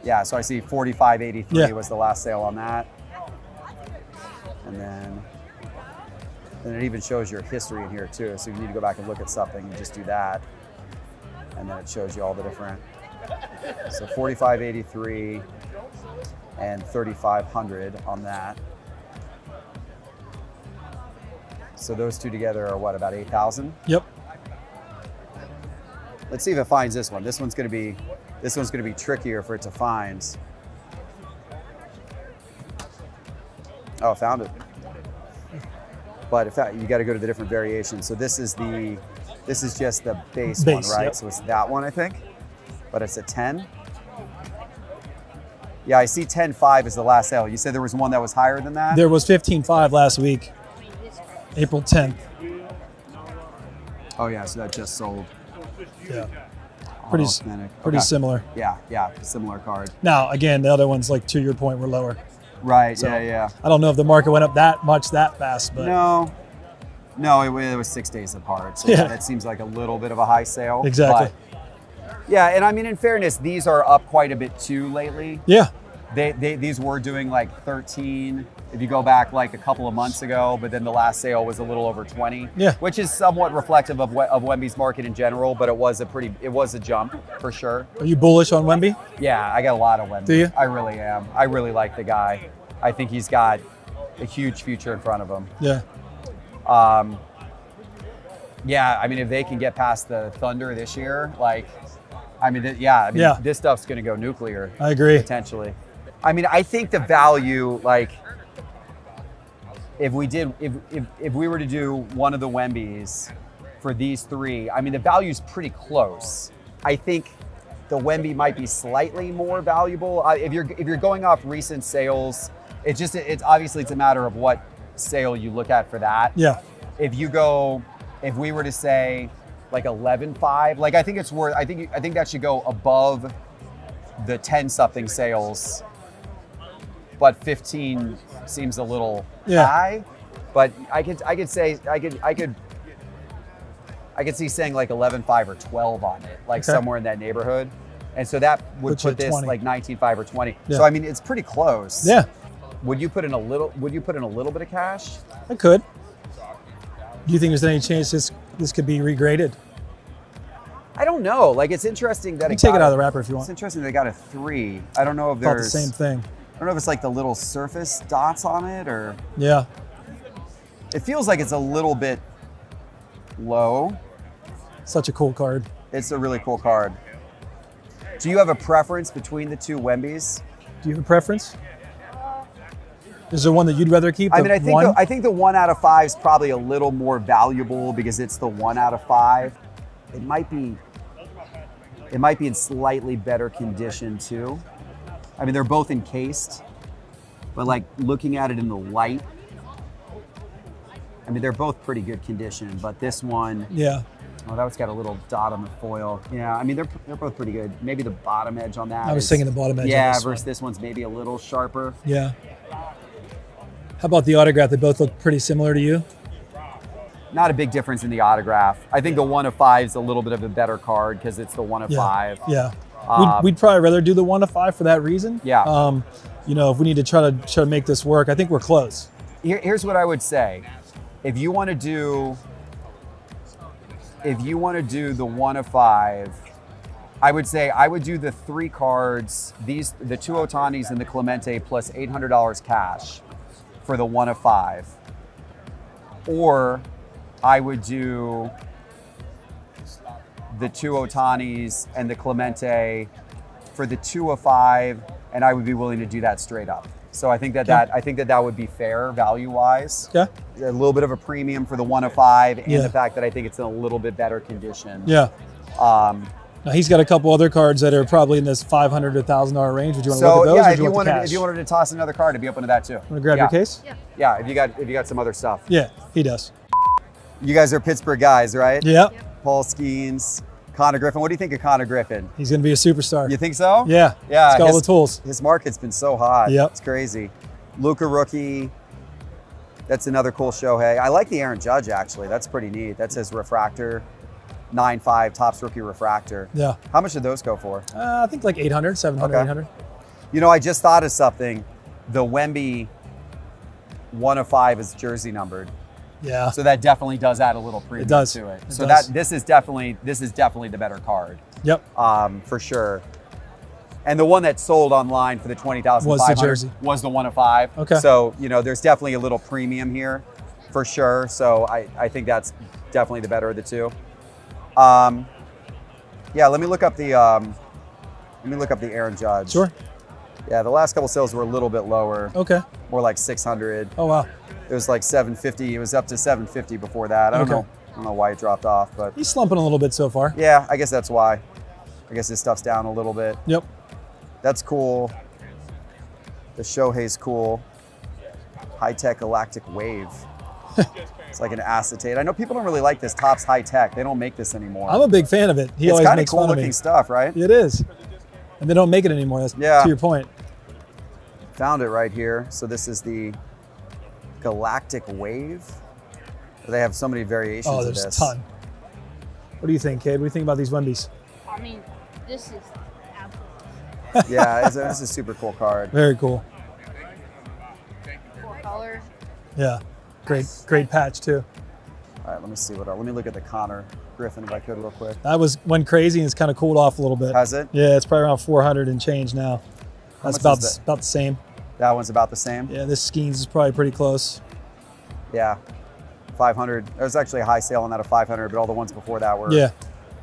A: Yeah, so I see 45.83
L: Yeah.
A: was the last sale on that. And then it even shows your history in here too. So if you need to go back and look at something, you just do that. And then it shows you all the different. So 45.83 and 3,500 on that. So those two together are what, about 8,000?
L: Yep.
A: Let's see if it finds this one. This one's gonna be trickier for it to find. Oh, found it. But in fact, you got to go to the different variations. So this is just the base one, right?
L: Yep.
A: So it's that one, I think. But it's a 10. Yeah, I see 10.5 is the last sale. You said there was one that was higher than that?
L: There was 15.5 last week, April 10th.
A: Oh yeah, so that just sold.
L: Yeah. Pretty
A: Authentic.
L: pretty
A: Okay.
L: similar.
A: Yeah, similar card.
L: Now, again, the other ones, like to your point, were lower.
A: Right,
L: So,
A: yeah.
L: I don't know if the market went up that much that fast, but
A: No, it was 6 days apart. So
L: Yeah.
A: that seems like a little bit of a high sale.
L: Exactly.
A: But, yeah, and I mean, in fairness, these are up quite a bit too lately.
L: yeah,
A: These were doing like 13 if you go back like a couple of months ago, but then the last sale was a little over 20.
L: Yeah.
A: Which is somewhat reflective of Wemby's market in general, but it was a jump for sure.
L: are you bullish on Wemby?
A: Yeah, I got a lot of Wemby.
L: Do you?
A: I really am. I really like the guy. I think he's got a huge future in front of him.
L: Yeah.
A: Yeah, I mean, if they can get past the Thunder this year, like, this stuff's going to go nuclear.
L: I agree.
A: Potentially. I mean, I think the value, like, if we were to do one of the Wembys for these three, I mean, the value's pretty close. I think the Wemby might be slightly more valuable. If you're going off recent sales, it's obviously it's a matter of what sale you look at for that.
L: Yeah.
A: If we were to say like 11.5, like I think it's worth. I think that should go above the 10 something sales, but 15 seems a little high. But I could see saying like 11.5 or 12 on it, like somewhere in that neighborhood, and so that would
L: Which are
A: put this
L: 20.
A: like 19.5 or 20.
L: Yeah.
A: So I mean, it's pretty close.
L: Yeah.
A: Would you put in a little bit of cash?
L: I could. Do you think there's any chance this could be regraded?
A: I don't know. Like, it's interesting that
L: You take it out of the wrapper if you
A: It's
L: want.
A: interesting they got a 3. I don't know if
L: Thought the
A: there's
L: same thing.
A: I don't know if it's like the little surface dots on it, or
L: Yeah.
A: it feels like it's a little bit low.
L: Such a cool card.
A: It's a really cool card. Do you have a preference between the two Wembys?
L: Do you have a preference? Is there one that you'd rather keep?
A: I
L: The
A: mean,
L: one?
A: I think the 1 out of 5 is probably a little more valuable because it's the 1 out of 5. It might be in slightly better condition too. I mean, they're both encased, but like looking at it in the light, I mean, they're both pretty good condition, but this one,
L: Yeah.
A: oh, that one's got a little dot on the foil. Yeah, I mean, they're both pretty good. Maybe the bottom edge on that.
L: I was thinking the bottom edge on
A: Yeah,
L: this
A: versus
L: one.
A: this one's maybe a little sharper.
L: Yeah. How about the autograph? They both look pretty similar to you.
A: Not a big difference in the autograph. I think the 1 of 5 is a little bit of a better card because it's the 1 of 5.
L: Yeah. We'd probably rather do the 1 of 5 for that reason.
A: Yeah.
L: If we need to try to make this work, I think we're close.
A: Here's what I would say. If you want to do the 1 of 5, I would say I would do the 3 cards, the 2 Otanis and the Clemente plus $800 cash for the 1 of 5. Or I would do the 2 Otanis and the Clemente for the 2 of 5, and I would be willing to do that straight up. So I think that would be fair value-wise.
L: Yeah.
A: A little bit of a premium for the 1 of 5, and
L: Yeah.
A: the fact that I think it's in a little bit better condition.
L: Yeah. Now he's got a couple other cards that are probably in this $500 to $1,000 range. Would you want to look at those, or
A: if
L: do you
A: you
L: want the
A: wanted
L: cash?
A: if you wanted to toss another card, I'd be open to that too.
L: Want to grab your case?
A: Yeah. If you got some other stuff.
L: Yeah, he does.
A: You guys are Pittsburgh guys, right?
L: Yeah.
A: Paul Skeens, Connor Griffin. What do you think of Connor Griffin?
L: He's going to be a superstar.
A: You think so?
L: Yeah.
A: Yeah.
L: He's got all the tools.
A: His market's been so hot.
L: Yep.
A: It's crazy. Luka rookie. That's another cool Shohei. I like the Aaron Judge, actually. That's pretty neat. That's his refractor, 9.5 Topps rookie refractor.
L: Yeah.
A: How much did those go for?
L: I think like 800, 700,
A: Okay.
L: 800.
A: You know, I just thought of something. The Wemby 1 of 5 is jersey numbered.
L: Yeah.
A: So that definitely does add a little premium
L: does.
A: to it.
L: It
A: So
L: does.
A: this is definitely the better card.
L: Yep.
A: For sure. And the one that sold online for the 20,500
L: Was the jersey.
A: was the 1 of 5.
L: Okay.
A: So, you know, there's definitely a little premium here for sure. So I think that's definitely the better of the two. Yeah, let me look up the Aaron Judge.
L: Sure.
A: Yeah, the last couple sales were a little bit lower.
L: Okay.
A: More like 600.
L: Oh, wow.
A: It was like 750. It was up to 750 before that. I don't know why it dropped off, but
L: He's slumping a little bit so far.
A: yeah, I guess that's why. I guess his stuff's down a little bit.
L: Yep.
A: That's cool. The Shohei's cool. High-tech galactic wave. It's like an acetate. I know people don't really like this Topps high-tech. They don't make this anymore.
L: I'm a big fan of it. He
A: it's
L: always
A: kind of
L: makes
A: cool
L: fun of me.
A: looking stuff, right?
L: It is. And they don't make it anymore. That's
A: Yeah.
L: to your point.
A: Found it right here. So this is the galactic wave. They have so many variations
L: Oh,
A: of
L: there's
A: this.
L: a ton. What do you think, Cade? What do you think about these Wembies?
M: I mean, this is
A: Yeah, this is a super cool card.
L: Very cool.
M: full color.
L: Yeah. Great patch too.
A: All right, let me see what else. Let me look at the Connor Griffin if I could real quick.
L: That went crazy and it's kind of cooled off a little bit.
A: Has it?
L: Yeah, it's probably around 400 and change now.
A: How
L: That's
A: much is
L: about the same.
A: That one's about the same?
L: Yeah, this Skeens is probably pretty close.
A: Yeah, 500. There was actually a high sale on that of 500, but all the ones before that were
L: Yeah.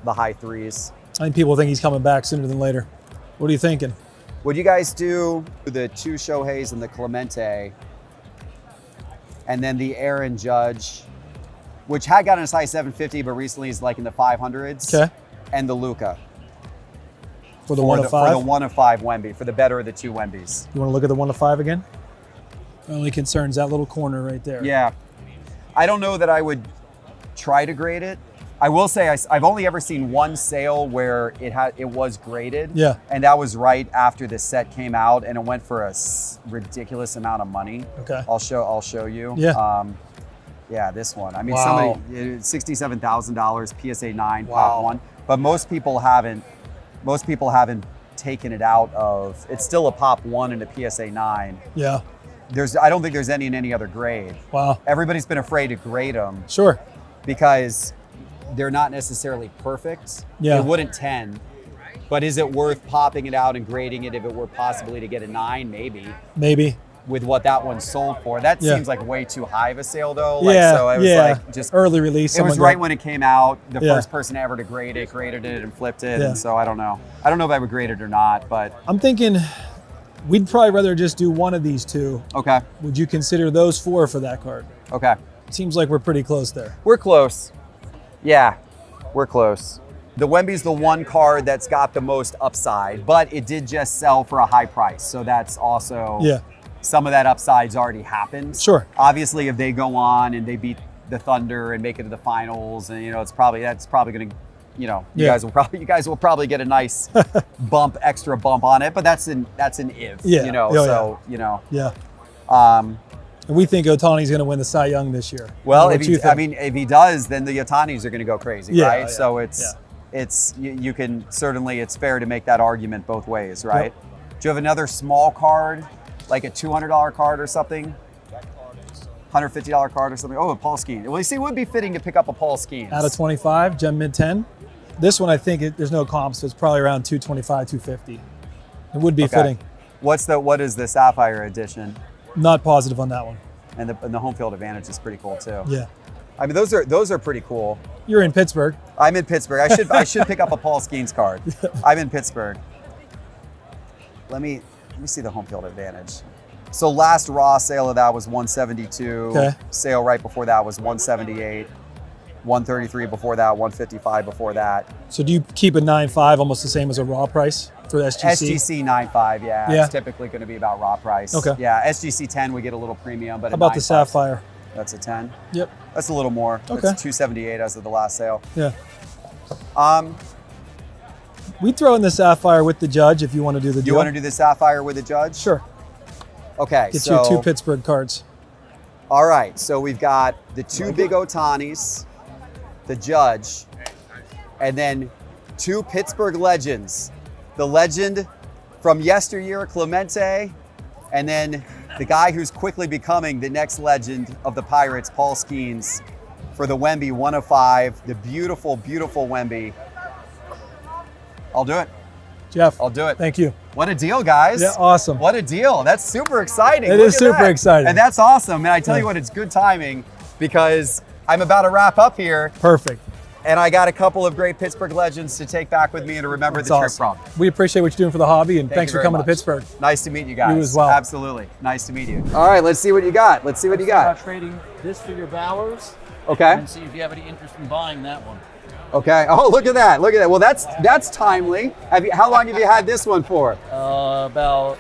A: the high threes.
L: I think people think he's coming back sooner than later. What are you thinking?
A: Would you guys do the two Shoheis and the Clemente, and then the Aaron Judge, which had gotten as high as 750, but recently is like in the 500s,
L: Okay.
A: and the Luka
L: For the 1 of
A: for
L: 5?
A: the 1 of 5 Wemby, for the better of the two Wembys.
L: You want to look at the 1 of 5 again? Only concerns that little corner right there.
A: Yeah, I don't know that I would try to grade it. I will say I've only ever seen one sale where it was graded.
L: Yeah.
A: And that was right after the set came out, and it went for a ridiculous amount of money.
L: Okay.
A: I'll show you.
L: Yeah.
A: Yeah, this one. I mean,
L: Wow.
A: $67,000 PSA 9
L: Wow.
A: Pop 1, but most people haven't taken it out of. It's still a Pop 1 and a PSA 9.
L: Yeah.
A: I don't think there's any in any other grade.
L: Wow.
A: Everybody's been afraid to grade them.
L: Sure.
A: Because they're not necessarily perfect.
L: Yeah.
A: It wouldn't 10. But is it worth popping it out and grading it if it were possibly to get a 9? Maybe. With what that one sold for. That
L: Yeah.
A: seems like way too high of a sale though.
L: Yeah,
A: So it was
L: yeah.
A: like just
L: Early release,
A: It was
L: someone
A: right
L: got-
A: when it came out. The
L: Yeah.
A: first person ever to grade it, graded it and flipped it.
L: Yeah.
A: And so I don't know. I don't know if I would grade it or not, but
L: I'm thinking we'd probably rather just do one of these two.
A: okay.
L: Would you consider those 4 for that card?
A: Okay.
L: Seems like we're pretty close there.
A: We're close. Yeah, we're close. The Wemby's the one card that's got the most upside, but it did just sell for a high price. So that's also
L: Yeah.
A: some of that upside's already happened.
L: Sure.
A: Obviously, if they go on and they beat the Thunder and make it to the finals, and that's probably going to, you
L: Yeah.
A: guys will probably get a nice extra bump on it. But that's an if.
L: Yeah.
A: Yeah.
L: And we think Otani's going to win the Cy Young this year.
A: Well,
L: What
A: if
L: you
A: he,
L: think?
A: if he does, then the Otanis are going to go crazy,
L: Yeah,
A: right?
L: yeah,
A: So you can certainly, it's fair to make that argument both ways, right? Do you have another small card, like a $200 card or something? $150 card or something? Oh, a Paul Skeens. Well, you see, it would be fitting to pick up a Paul Skeens.
L: Out of 25, Gem mid 10. This one, I think there's no comps, so it's probably around 225, 250. It would be
A: Okay.
L: fitting.
A: What is the Sapphire edition?
L: Not positive on that one.
A: And the home field advantage is pretty cool too.
L: Yeah.
A: I mean, those are pretty cool.
L: You're in Pittsburgh.
A: I'm in Pittsburgh. I should pick up a Paul Skeens card. I'm in Pittsburgh. Let me see the home field advantage. So last raw sale of that was 172.
L: Okay.
A: Sale right before that was 178. 133 before that, 155 before that.
L: So do you keep a 9.5 almost the same as a raw price for SGC?
A: SGC 9.5, yeah.
L: Yeah.
A: It's typically going to be about raw price.
L: Okay.
A: Yeah, SGC 10 we get a little premium, but
L: How about the Sapphire?
A: That's a 10.
L: Yep.
A: That's a little more.
L: Okay.
A: That's 278 as of the last sale.
L: Yeah.
A: We
L: throw in the Sapphire with the Judge if you want to do the deal.
A: You want to do the Sapphire with the Judge?
L: Sure.
A: Okay.
L: Get
A: so
L: you 2 Pittsburgh cards.
A: All right, so we've got the two big Otanis, the Judge, and then two Pittsburgh legends. The legend from yesteryear, Clemente, and then the guy who's quickly becoming the next legend of the Pirates, Paul Skeens, for the Wemby 105, the beautiful, beautiful Wemby. I'll do it.
L: Jeff,
A: I'll do it.
L: Thank you.
A: What a deal, guys.
L: Yeah, awesome.
A: What a deal. That's super exciting.
L: It
A: Look
L: is
A: at
L: super
A: that.
L: exciting.
A: And that's awesome. And I tell you what, it's good timing because I'm about to wrap up here.
L: Perfect.
A: And I got a couple of great Pittsburgh legends to take back with me and to remember
L: That's
A: the trip
L: awesome.
A: from.
L: We appreciate what you're doing for the hobby, and
A: Thank
L: thanks
A: you
L: for
A: very
L: coming
A: much.
L: to Pittsburgh.
A: Nice to meet you guys.
L: You as well.
A: Absolutely. Nice to meet you. All right, let's see what you got. Let's see what you got.
N: Trading this for your Bowers.
A: Okay.
N: And see if you have any interest in buying that one.
A: Okay. Oh, look at that. Look at that. Well, that's timely. How long have you had this one for?
N: About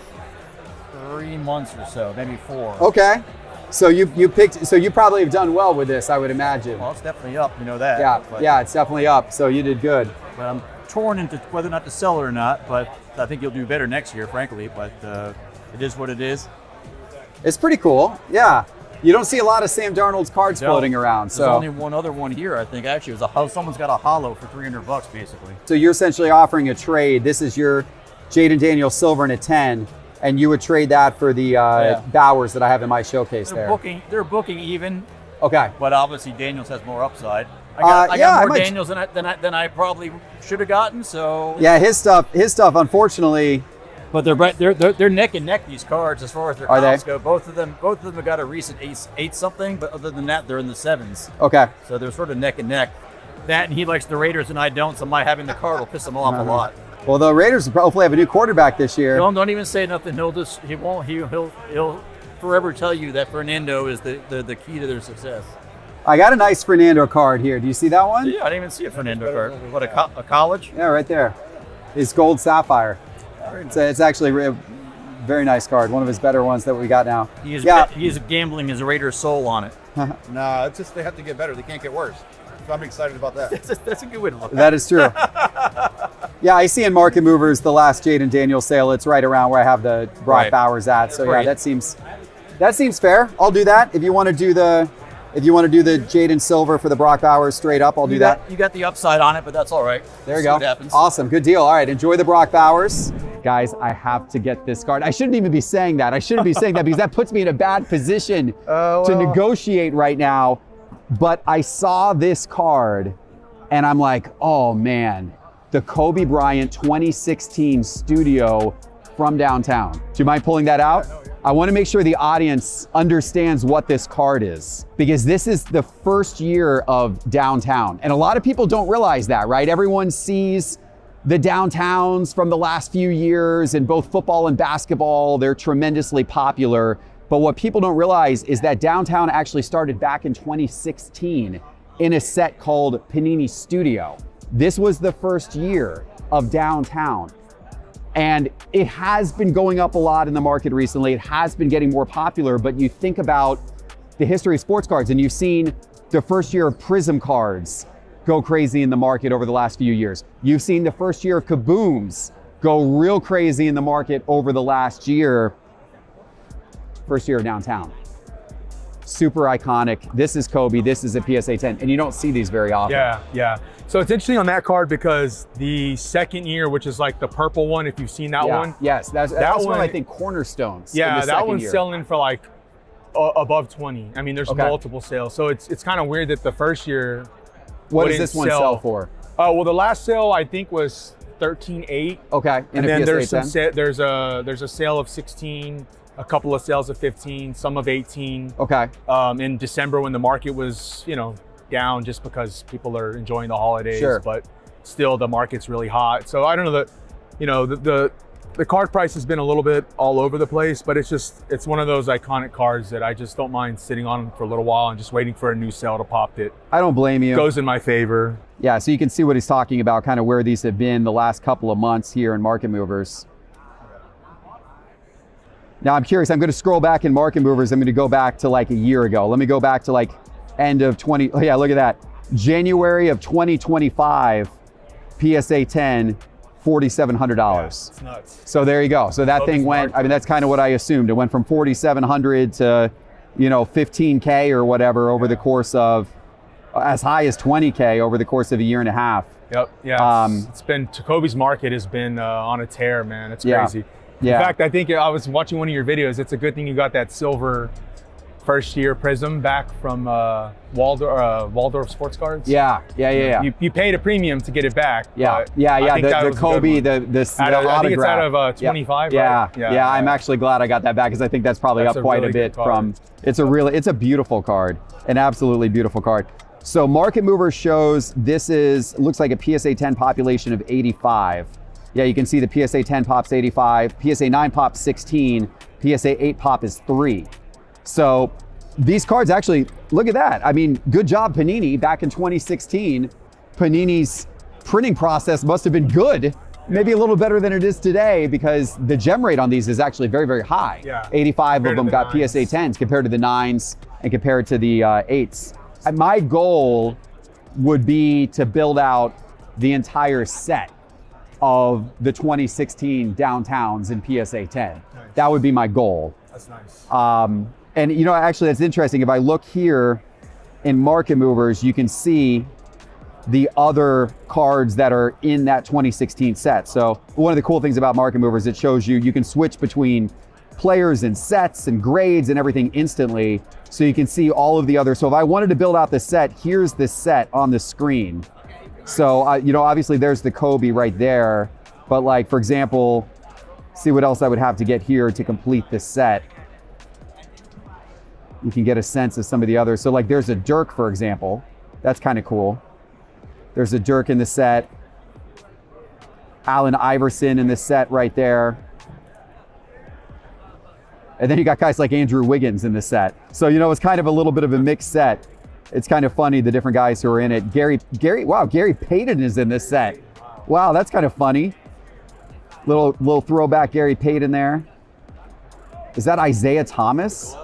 N: 3 months or so, maybe 4.
A: Okay. So you picked. So you probably have done well with this, I would imagine.
N: Well, it's definitely up. You know that.
A: Yeah.
N: But,
A: Yeah, it's definitely up. So you did good.
N: But I'm torn into whether or not to sell it or not. But I think you'll do better next year, frankly. But it is what it is.
A: It's pretty cool. Yeah. You don't see a lot of Sam Darnold's cards
N: No,
A: floating around.
N: There's
A: So
N: only one other one here, I think. Actually, it was someone's got a hollow for $300, basically.
A: So you're essentially offering a trade. This is your Jaden Daniels silver in a 10, and you would trade that for the Bowers that I have in my showcase there.
N: They're booking even.
A: Okay.
N: But obviously Daniels has more upside. I
A: Yeah,
N: got
A: I
N: more
A: might-
N: Daniels than I probably should have gotten. So
A: Yeah, his stuff, unfortunately.
N: But they're neck and neck, these cards, as far as their
A: Are they?
N: comps go. Both of them have got a recent eight something, but other than that, they're in the 7s.
A: Okay.
N: So they're sort of neck and neck. That, and he likes the Raiders and I don't, so my having the card will piss him off a lot.
A: Well, the Raiders will hopefully have a new quarterback this year.
N: Don't even say nothing. He'll forever tell you that Fernando is the key to their success.
A: I got a nice Fernando card here. Do you see that one?
N: Yeah, I didn't even see a Fernando card. What, a college?
A: Yeah, right there. His gold sapphire. It's actually a very nice card. One of his better ones that we got now.
N: He is gambling his Raider soul on it.
O: Nah, it's just they have to get better. They can't get worse. So I'm excited about that.
N: That's a good way to look at it.
A: That is true. Yeah, I see in Market Movers the last Jaden Daniels sale. It's right around where I have the Brock
N: Right.
A: Bowers at. So
N: Right.
A: yeah, that seems fair. I'll do that. If you want to do the Jaden Silver for the Brock Bowers straight up, I'll do that.
N: You got the upside on it, but that's all right.
A: There you
N: See
A: go.
N: what happens.
A: Awesome. Good deal. All right. Enjoy the Brock Bowers. Guys, I have to get this card. I shouldn't even be saying that. I shouldn't be saying that because that puts me in a bad position to negotiate right now. But I saw this card and I'm like, oh man, the Kobe Bryant 2016 studio from downtown. Do you mind pulling that out? I want to make sure the audience understands what this card is because this is the first year of downtown. And a lot of people don't realize that, right? Everyone sees the downtowns from the last few years in both football and basketball. They're tremendously popular. But what people don't realize is that downtown actually started back in 2016 in a set called Panini Studio. This was the first year of downtown. And it has been going up a lot in the market recently. It has been getting more popular, but you think about the history of sports cards and you've seen the first year of Prism cards go crazy in the market over the last few years. You've seen the first year of Kabooms go real crazy in the market over the last year. First year of downtown. Super iconic. This is Kobe, this is a PSA 10, and you don't see these very often.
P: Yeah. So it's interesting on that card because the second year, which is like the purple one, if you've seen that one.
A: Yes, that's one I think cornerstones. in
P: Yeah,
A: the
P: that
A: second
P: one's
A: year.
P: selling for like above 20. I mean, there's
A: Okay.
P: multiple sales. So it's kind of weird that the first year.
A: What does
P: wouldn't
A: this one sell for?
P: Well, the last sale I think was 13.8.
A: Okay, in
P: and
A: a
P: then
A: PSA
P: there's
A: 10?
P: there's a sale of 16. A couple of sales of 15, some of 18.
A: Okay.
P: In December when the market was, down just because people are enjoying the holidays.
A: Sure.
P: But still the market's really hot. So I don't know the card price has been a little bit all over the place, but it's one of those iconic cards that I just don't mind sitting on for a little while and just waiting for a new sale to pop that
A: I don't blame you.
P: goes in my favor.
A: Yeah, so you can see what he's talking about, kind of where these have been the last couple of months here in Market Movers. Now I'm curious, I'm going to scroll back in Market Movers. I'm going to go back to like a year ago. Let me go back to like end of 20, oh yeah, look at that. January of 2025, PSA 10, $4,700.
P: It's nuts.
A: So there you go. So that thing went, I mean, that's kind of what I assumed. It went from 4,700 to you know, 15K or whatever over the course of, as high as 20K over the course of a year and a half.
P: Yep. Yeah. It's been Kobe's market has been on a tear, man. It's crazy.
A: Yeah.
P: In fact, I think I was watching one of your videos. It's a good thing you got that silver first year Prism back from Waldorf Sports Cards.
A: Yeah.
P: You paid a premium to get it back.
A: Yeah.
P: But I think that
A: The
P: was a
A: Kobe,
P: good
A: the autograph.
P: I think it's out of 25.
A: Yeah.
P: Right?
A: Yeah. I'm actually glad I got that back because I think that's probably
P: That's
A: up
P: a
A: quite
P: really
A: a bit
P: good card.
A: from. It's a beautiful card, an absolutely beautiful card. So Market Mover shows this looks like a PSA 10 population of 85. Yeah, you can see the PSA 10 pop's 85, PSA 9 pop's 16, PSA 8 pop is 3. So these cards actually, look at that. I mean, good job Panini. Back in 2016, Panini's printing process must have been good. Maybe a little better than it is today because the gem rate on these is actually very, very high.
P: Yeah.
A: 85
P: Compared
A: of them
P: to the
A: got
P: nines.
A: PSA 10s compared to the 9s and compared to the 8s. And my goal would be to build out the entire set of the 2016 downtowns in PSA 10. That would be my goal.
P: That's nice.
A: And you know, actually that's interesting. If I look here in Market Movers, you can see the other cards that are in that 2016 set. So one of the cool things about Market Movers, it shows you can switch between players and sets and grades and everything instantly. So you can see all of the other. So if I wanted to build out the set, here's the set on the screen. So, you know, obviously there's the Kobe right there, but like, for example, see what else I would have to get here to complete this set. You can get a sense of some of the others. So like there's a Dirk, for example. That's kind of cool. There's a Dirk in the set. Allen Iverson in the set right there. And then you got guys like Andrew Wiggins in the set. So, you know, it's kind of a little bit of a mixed set. It's kind of funny, the different guys who are in it. Gary Payton is in this set. Wow, that's kind of funny. Little throwback Gary Payton there. Is that Isaiah Thomas?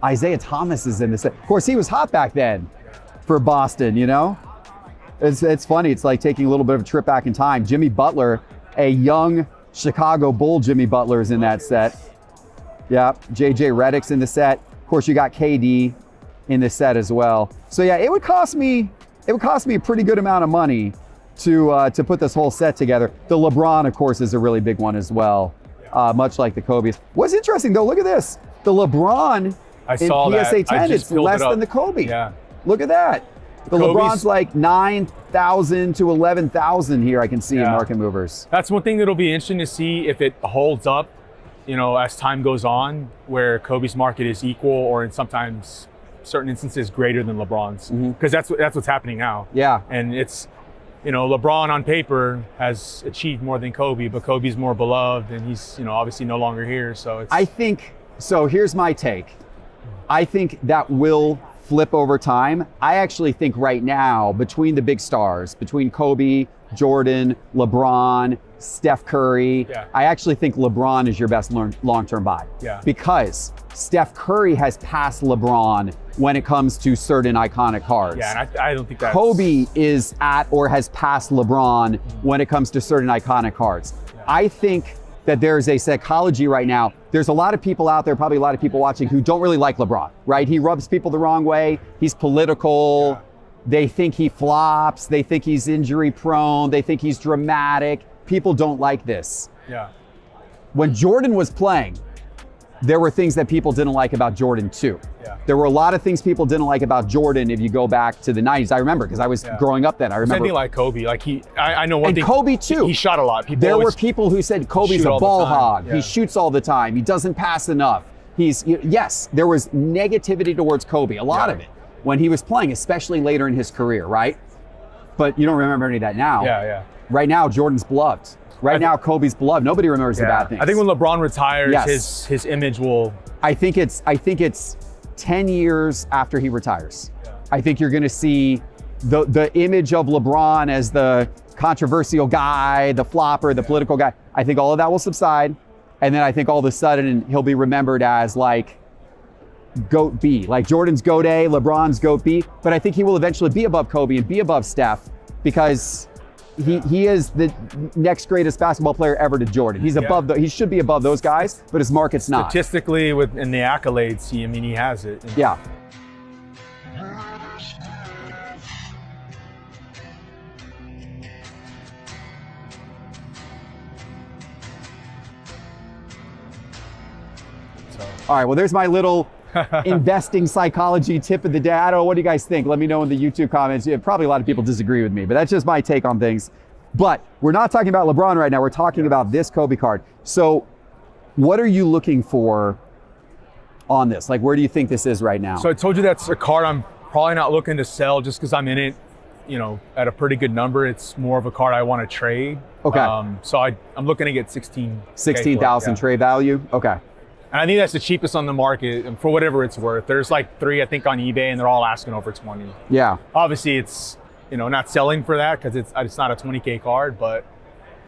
A: Isaiah Thomas is in this set. Of course, he was hot back then for Boston, you know? It's funny, it's like taking a little bit of a trip back in time. Jimmy Butler, a young Chicago Bull Jimmy Butler is in that set. Yeah, JJ Redick's in the set. Of course, you got KD in the set as well. So yeah, it would cost me a pretty good amount of money to put this whole set together. The LeBron, of course, is a really big one as well, much like the Kobe's. What's interesting though, look at this. The LeBron
P: I
A: in
P: saw
A: PSA
P: that.
A: 10, it's less than the Kobe.
P: Yeah.
A: Look at that. The LeBron's like 9,000 to 11,000 here I can see in Market Movers.
P: That's one thing that'll be interesting to see if it holds up, you know, as time goes on, where Kobe's market is equal or in sometimes certain instances greater than LeBron's, because that's what's happening now.
A: Yeah.
P: And it's, you know, LeBron on paper has achieved more than Kobe, but Kobe's more beloved and he's, you know, obviously no longer here. So it's.
A: I think, so here's my take. I think that will flip over time. I actually think right now, between the big stars, between Kobe, Jordan, LeBron, Steph Curry, I actually think LeBron is your best long-term buy.
P: Yeah.
A: Because Steph Curry has passed LeBron when it comes to certain iconic cards.
P: Yeah, and I don't think that's.
A: Kobe is at or has passed LeBron when it comes to certain iconic cards. I think that there's a psychology right now. There's a lot of people out there, probably a lot of people watching, who don't really like LeBron, right? He rubs people the wrong way. He's political. They think he flops. They think he's injury prone. They think he's dramatic. People don't like this.
P: Yeah.
A: When Jordan was playing, there were things that people didn't like about Jordan too.
P: Yeah.
A: There were a lot of things people didn't like about Jordan if you go back to the 90s. I remember because I was growing up then. I remember.
P: Same thing like Kobe. Like I know one
A: and
P: thing.
A: Kobe too.
P: He shot a lot. People
A: there were
P: always
A: people who said Kobe's
P: shoot
A: a
P: all the
A: ball
P: time.
A: hog.
P: Yeah.
A: He shoots all the time. He doesn't pass enough. Yes, there was negativity towards Kobe, a lot of it, when he was playing, especially later in his career, right? But you don't remember any of that now.
P: Yeah.
A: Right now, Jordan's beloved. Right now, Kobe's beloved. Nobody remembers the bad things.
P: I think when LeBron retires, his image will.
A: I think it's 10 years after he retires. I think you're going to see the image of LeBron as the controversial guy, the flopper, the political guy. I think all of that will subside. And then I think all of a sudden he'll be remembered as like GOAT B, like Jordan's GOAT A, LeBron's GOAT B. But I think he will eventually be above Kobe and be above Steph because he is the next greatest basketball player ever to Jordan. He's above he should be above those guys, but his market's not.
P: Statistically, in the accolades, he has it.
A: Yeah. All right, well, there's my little investing psychology tip of the day. I don't know, what do you guys think? Let me know in the YouTube comments. Yeah, probably a lot of people disagree with me, but that's just my take on things. But we're not talking about LeBron right now. We're talking about this Kobe card. So what are you looking for on this? Like, where do you think this is right now?
P: So I told you that's a card I'm probably not looking to sell just because I'm in it, at a pretty good number. It's more of a card I want to trade.
A: Okay.
P: So I'm looking to get
A: 16,000 trade value. Okay.
P: And I think that's the cheapest on the market, and for whatever it's worth. There's like 3, I think, on eBay, and they're all asking over 20.
A: Yeah.
P: Obviously, it's not selling for that because it's not a 20K card, but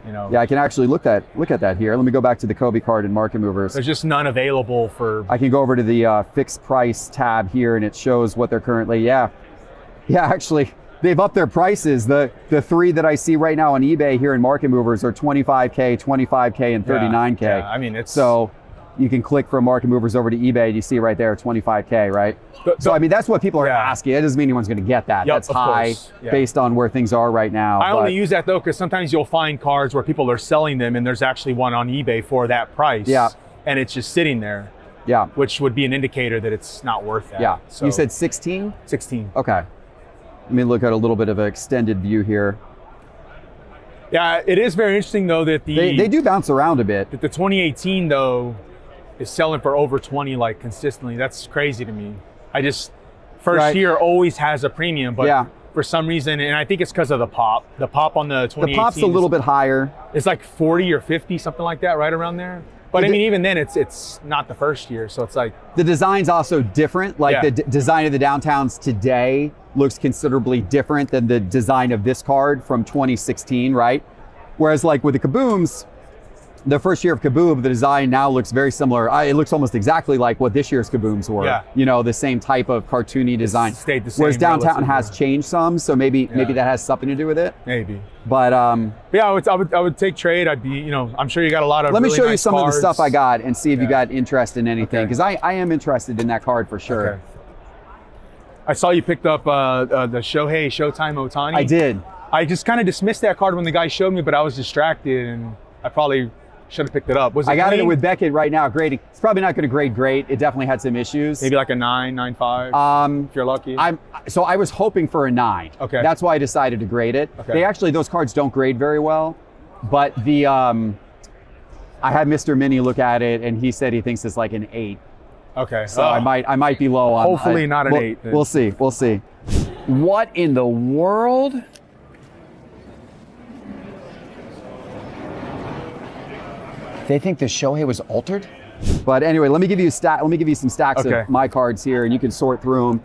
A: Yeah, I can actually look at that here. Let me go back to the Kobe card in Market Movers.
P: There's just none available for.
A: I can go over to the fixed price tab here, and it shows what they're currently. Yeah, actually, they've upped their prices. The 3 that I see right now on eBay here in Market Movers are 25K, 25K, and 39K.
P: Yeah, I mean, it's
A: so. You can click from Market Movers over to eBay, and you see right there 25K, right? So I mean, that's what people are asking. It doesn't mean anyone's going to get that.
P: Yep,
A: that's high based on where things are right now.
P: I only use that though because sometimes you'll find cards where people are selling them, and there's actually one on eBay for that price.
A: Yeah.
P: And it's just sitting there.
A: Yeah.
P: Which would be an indicator that it's not worth that.
A: Yeah.
P: So
A: You said 16?
P: 16.
A: Okay. Let me look at a little bit of an extended view here.
P: Yeah, it is very interesting though that
A: they do bounce around a bit.
P: That the 2018 though is selling for over 20 like consistently. That's crazy to me. First year always has a premium, but for some reason, and I think it's because of the pop. The pop on the 2018.
A: The pop's a little bit higher.
P: It's like 40 or 50, something like that, right around there. But I mean, even then, it's not the first year, so it's like
A: the design's also different. Like the design of the downtowns today looks considerably different than the design of this card from 2016, right? Whereas like with the Kabooms, the first year of Kaboom, the design now looks very similar. It looks almost exactly like what this year's Kabooms were.
P: Yeah.
A: The same type of cartoony design.
P: It's stayed the same.
A: Whereas Downtown has changed some, so maybe that has something to do with it.
P: Maybe.
A: But
P: yeah, I would take trade. I'd be, I'm sure you got a lot of.
A: Let me
P: really
A: show you
P: nice
A: some
P: cards.
A: of the stuff I got and see if you got interest in anything, because I am interested in that card for sure.
P: Okay. I saw you picked up the Shohei Showtime Ohtani.
A: I did.
P: I just kind of dismissed that card when the guy showed me, but I was distracted and I probably should have picked it up.
A: I got it with Beckett right now grading. It's probably not going to grade great. It definitely had some issues.
P: Maybe like a 9.5. If you're lucky.
A: So I was hoping for a 9.
P: Okay.
A: That's why I decided to grade it.
P: Okay.
A: Those cards don't grade very well, but I had Mr. Mini look at it and he said he thinks it's like an 8.
P: Okay.
A: So I might be low on.
P: Hopefully not an 8. Then.
A: We'll see. We'll see. What in the world? They think the Shohei was altered? But anyway, let me give you some stacks of my cards here, and you can sort through them.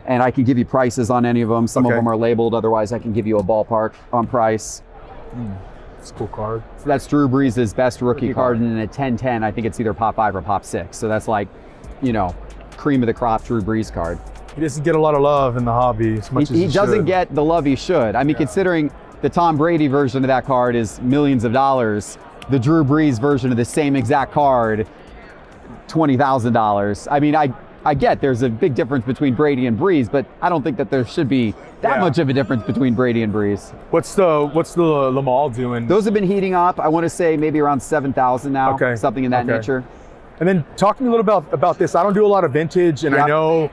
A: And I can give you prices on any of them. Some of them are labeled. Otherwise, I can give you a ballpark on price.
P: It's a cool card.
A: So that's Drew Brees' best rookie card, and in a 10-10, I think it's either Pop 5 or Pop 6. So that's like, cream of the crop Drew Brees card.
P: He doesn't get a lot of love in the hobby as much as he
A: doesn't get the love he should. I mean, considering the Tom Brady version of that card is millions of dollars, the Drew Brees version of the same exact card, $20,000. I mean, I get there's a big difference between Brady and Brees, but I don't think that there should be that much of a difference between Brady and Brees.
P: What's the Lamal doing?
A: Those have been heating up. I want to say maybe around 7,000 now, something in that nature.
P: And then talk to me a little about this. I don't do a lot of vintage, and I know,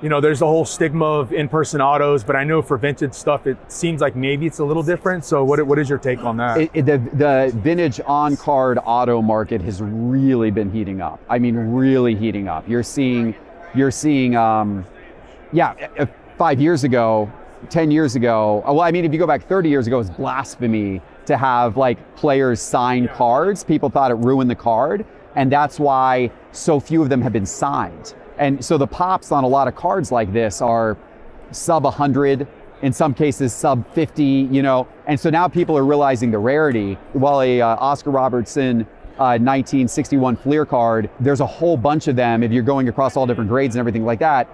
P: there's a whole stigma of in-person autos, but I know for vintage stuff, it seems like maybe it's a little different. So what is your take on that?
A: The vintage on-card auto market has really been heating up. I mean, really heating up. You're seeing 5 years ago, 10 years ago, well, I mean, if you go back 30 years ago, it was blasphemy to have like players sign cards. People thought it ruined the card. And that's why so few of them have been signed. And so the pops on a lot of cards like this are sub 100, in some cases sub 50, And so now people are realizing the rarity. While a Oscar Robertson 1961 Fleer card, there's a whole bunch of them. If you're going across all different grades and everything like that,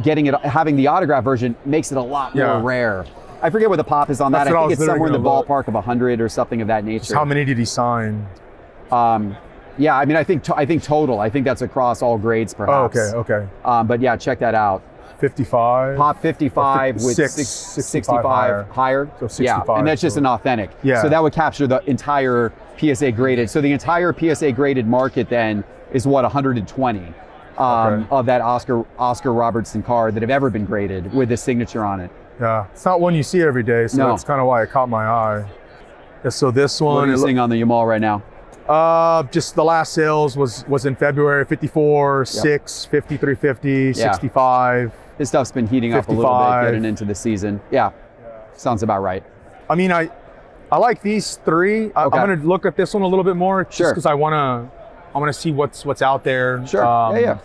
A: having the autograph version makes it a lot more rare. I forget what the pop is on that. I think it's somewhere in the ballpark of 100 or something of that nature.
P: How many did he sign?
A: Yeah, I mean, I think total. I think that's across all grades, perhaps.
P: Oh, okay.
A: But yeah, check that out.
P: 55.
A: Pop 55 with 65 higher.
P: So 65.
A: Yeah, and that's just an authentic.
P: Yeah.
A: So that would capture the entire PSA graded. So the entire PSA graded market then is what, 120 of that Oscar Robertson card that have ever been graded with the signature on it.
P: Yeah, it's not one you see every day, so that's kind of why it caught my eye. Yeah, so this one.
A: What are you seeing on the Yamal right now?
P: Just the last sales was in February. 54, 6, 53, 50, 65.
A: This stuff's been heating 55. Up a little bit getting into the season. Yeah, sounds about right.
P: I mean, I like these three. I'm gonna look at this one a little bit more, just because I wanna see what's out there.
A: Sure. Yeah.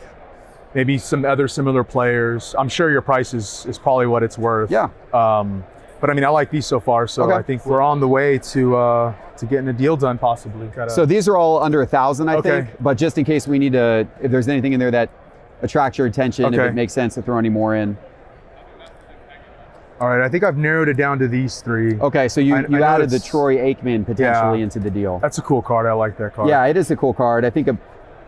P: Maybe some other similar players. I'm sure your price is probably what it's worth.
A: Yeah.
P: But I mean, I like these so far, so I think we're on the way to getting a deal done, possibly.
A: So these are all under 1,000, I think. But just in case we need to, if there's anything in there that attracts your attention, if it makes sense to throw any more in.
P: All right, I think I've narrowed it down to these three.
A: Okay, so you added the Troy Aikman potentially into the deal.
P: That's a cool card. I like that card.
A: Yeah, it is a cool card. I think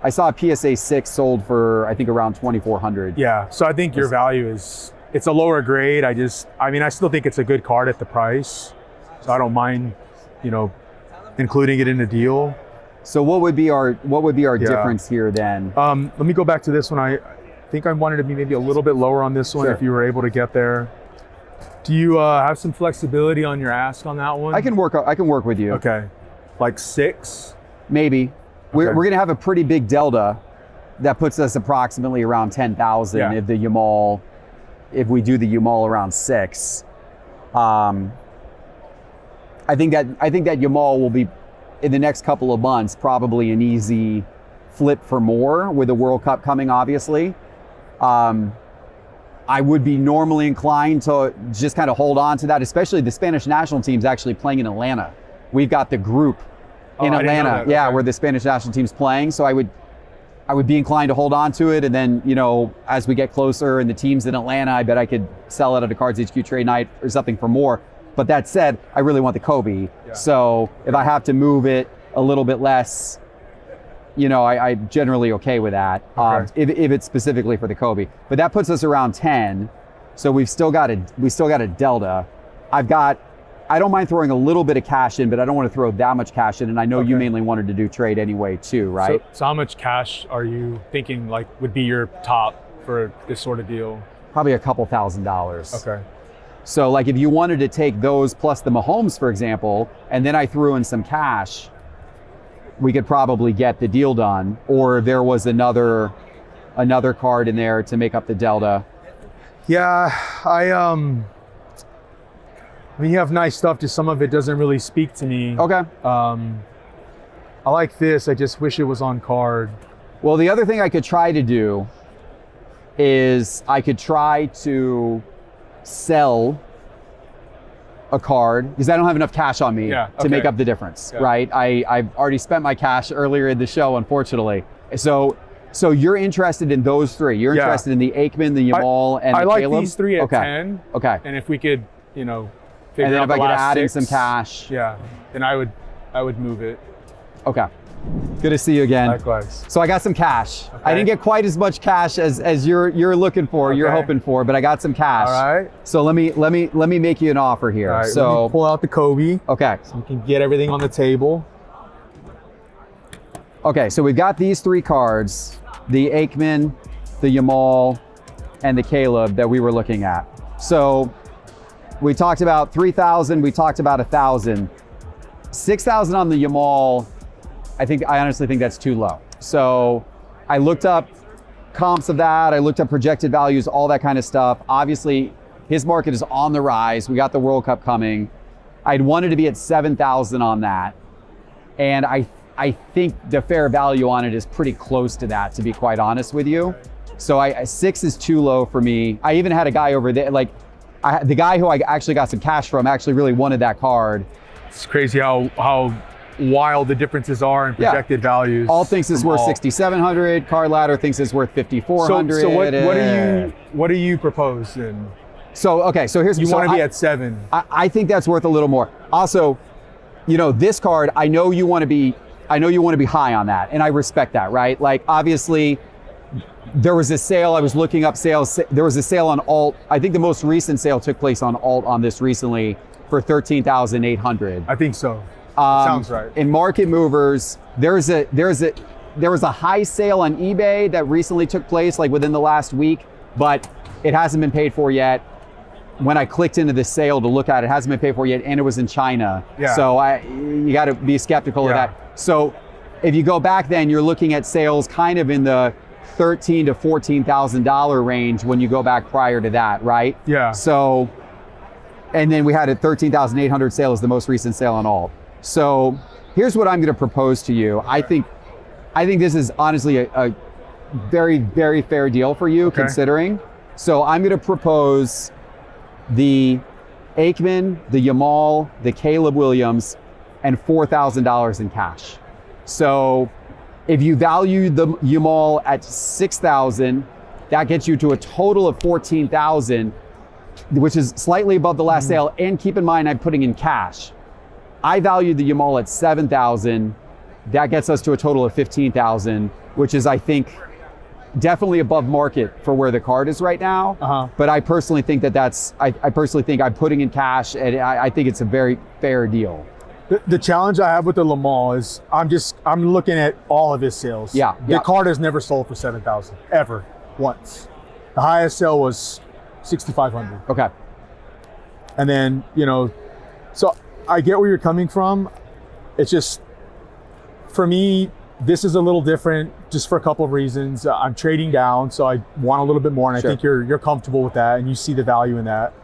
A: I saw a PSA 6 sold for, I think, around 2,400.
P: Yeah, so I think your value is, it's a lower grade. I still think it's a good card at the price. So I don't mind, including it in the deal.
A: So what would be our difference here then?
P: Let me go back to this one. I think I wanted to be maybe a little bit lower on this one if you were able to get there. Do you have some flexibility on your ask on that one?
A: I can work with you.
P: Okay. Like 6?
A: Maybe. We're going to have a pretty big delta that puts us approximately around 10,000 if we do the Yamal around 6. I think that Yamal will be, in the next couple of months, probably an easy flip for more with the World Cup coming, obviously. I would be normally inclined to just kind of hold on to that, especially the Spanish national team's actually playing in Atlanta. We've got the group in Atlanta, where the Spanish national team's playing. So I would be inclined to hold on to it, and then as we get closer and the team's in Atlanta, I bet I could sell it at a Cards HQ trade night or something for more. But that said, I really want the Kobe. Yeah. So if I have to move it a little bit less, I'm generally okay with that. If it's specifically for the Kobe. But that puts us around 10. So we've still got a delta. I don't mind throwing a little bit of cash in, but I don't want to throw that much cash in. And I know you mainly wanted to do trade anyway too, right?
P: So how much cash are you thinking would be your top for this sort of deal?
A: Probably a couple $1,000s.
P: Okay.
A: So if you wanted to take those plus the Mahomes, for example, and then I threw in some cash, we could probably get the deal done. Or if there was another card in there to make up the delta.
P: Yeah, I mean, you have nice stuff, just some of it doesn't really speak to me.
A: Okay.
P: I like this, I just wish it was on card.
A: Well, the other thing I could try to do is I could try to sell a card, because I don't have enough cash on me to make up the difference, right? I've already spent my cash earlier in the show, unfortunately. So you're interested in those three. You're interested in the Aikman, the Yamal, and the Caleb?
P: I like these three at 10.
A: Okay.
P: And if we could,
A: and then if I could add in some cash.
P: Then I would move it.
A: Okay. Good to see you again.
P: Likewise.
A: So I got some cash. I didn't get quite as much cash as you're looking for, you're hoping for, but I got some cash.
P: All right.
A: So let me make you an offer here.
P: All right,
A: so
P: let me pull out the Kobe.
A: Okay.
P: So we can get everything on the table.
A: Okay, so we've got these three cards, the Aikman, the Yamal, and the Caleb that we were looking at. So we talked about 3,000, we talked about 1,000. 6,000 on the Yamal, I honestly think that's too low. So I looked up comps of that, I looked up projected values, all that kind of stuff. Obviously, his market is on the rise. We got the World Cup coming. I'd wanted to be at 7,000 on that. And I think the fair value on it is pretty close to that, to be quite honest with you. So 6 is too low for me. I even had a guy over there, the guy who I actually got some cash from actually really wanted that card.
P: It's crazy how wild the differences are in
A: Yeah.
P: projected values.
A: Alt thinks it's
P: from
A: worth
P: Alt.
A: 6,700. Card Ladder thinks it's worth 5,400.
P: So what do you propose then?
A: So okay, so here's
P: You want to be at 7.
A: I think that's worth a little more. Also, this card, I know you want to be high on that, and I respect that, right? Like obviously, there was a sale. I was looking up sales. There was a sale on Alt. I think the most recent sale took place on Alt on this recently for 13,800.
P: I think so. Sounds right.
A: In Market Movers, there was a high sale on eBay that recently took place, like within the last week, but it hasn't been paid for yet. When I clicked into the sale to look at it, it hasn't been paid for yet, and it was in China.
P: Yeah.
A: So you got to be skeptical of that. So if you go back, then you're looking at sales kind of in the $13,000 to $14,000 range when you go back prior to that, right?
P: Yeah.
A: So, and then we had a 13,800 sale as the most recent sale on Alt. So here's what I'm going to propose to you. I think this is honestly a very, very fair deal for you, considering. So I'm going to propose the Aikman, the Yamal, the Caleb Williams, and $4,000 in cash. So if you value the Yamal at $6,000, that gets you to a total of $14,000, which is slightly above the last sale. And keep in mind, I'm putting in cash. I valued the Yamal at $7,000. That gets us to a total of $15,000, which is, I think, definitely above market for where the card is right now. But I personally think I personally think I'm putting in cash, and I think it's a very fair deal.
P: The challenge I have with the Lamal is I'm looking at all of his sales.
A: Yeah.
P: The card has never sold for 7,000 ever, once. The highest sale was 6,500.
A: Okay.
P: And then so I get where you're coming from. It's just, for me, this is a little different just for a couple of reasons. I'm trading down, so I want a little bit more, and
A: Sure.
P: I think you're comfortable with that, and you see the value in that.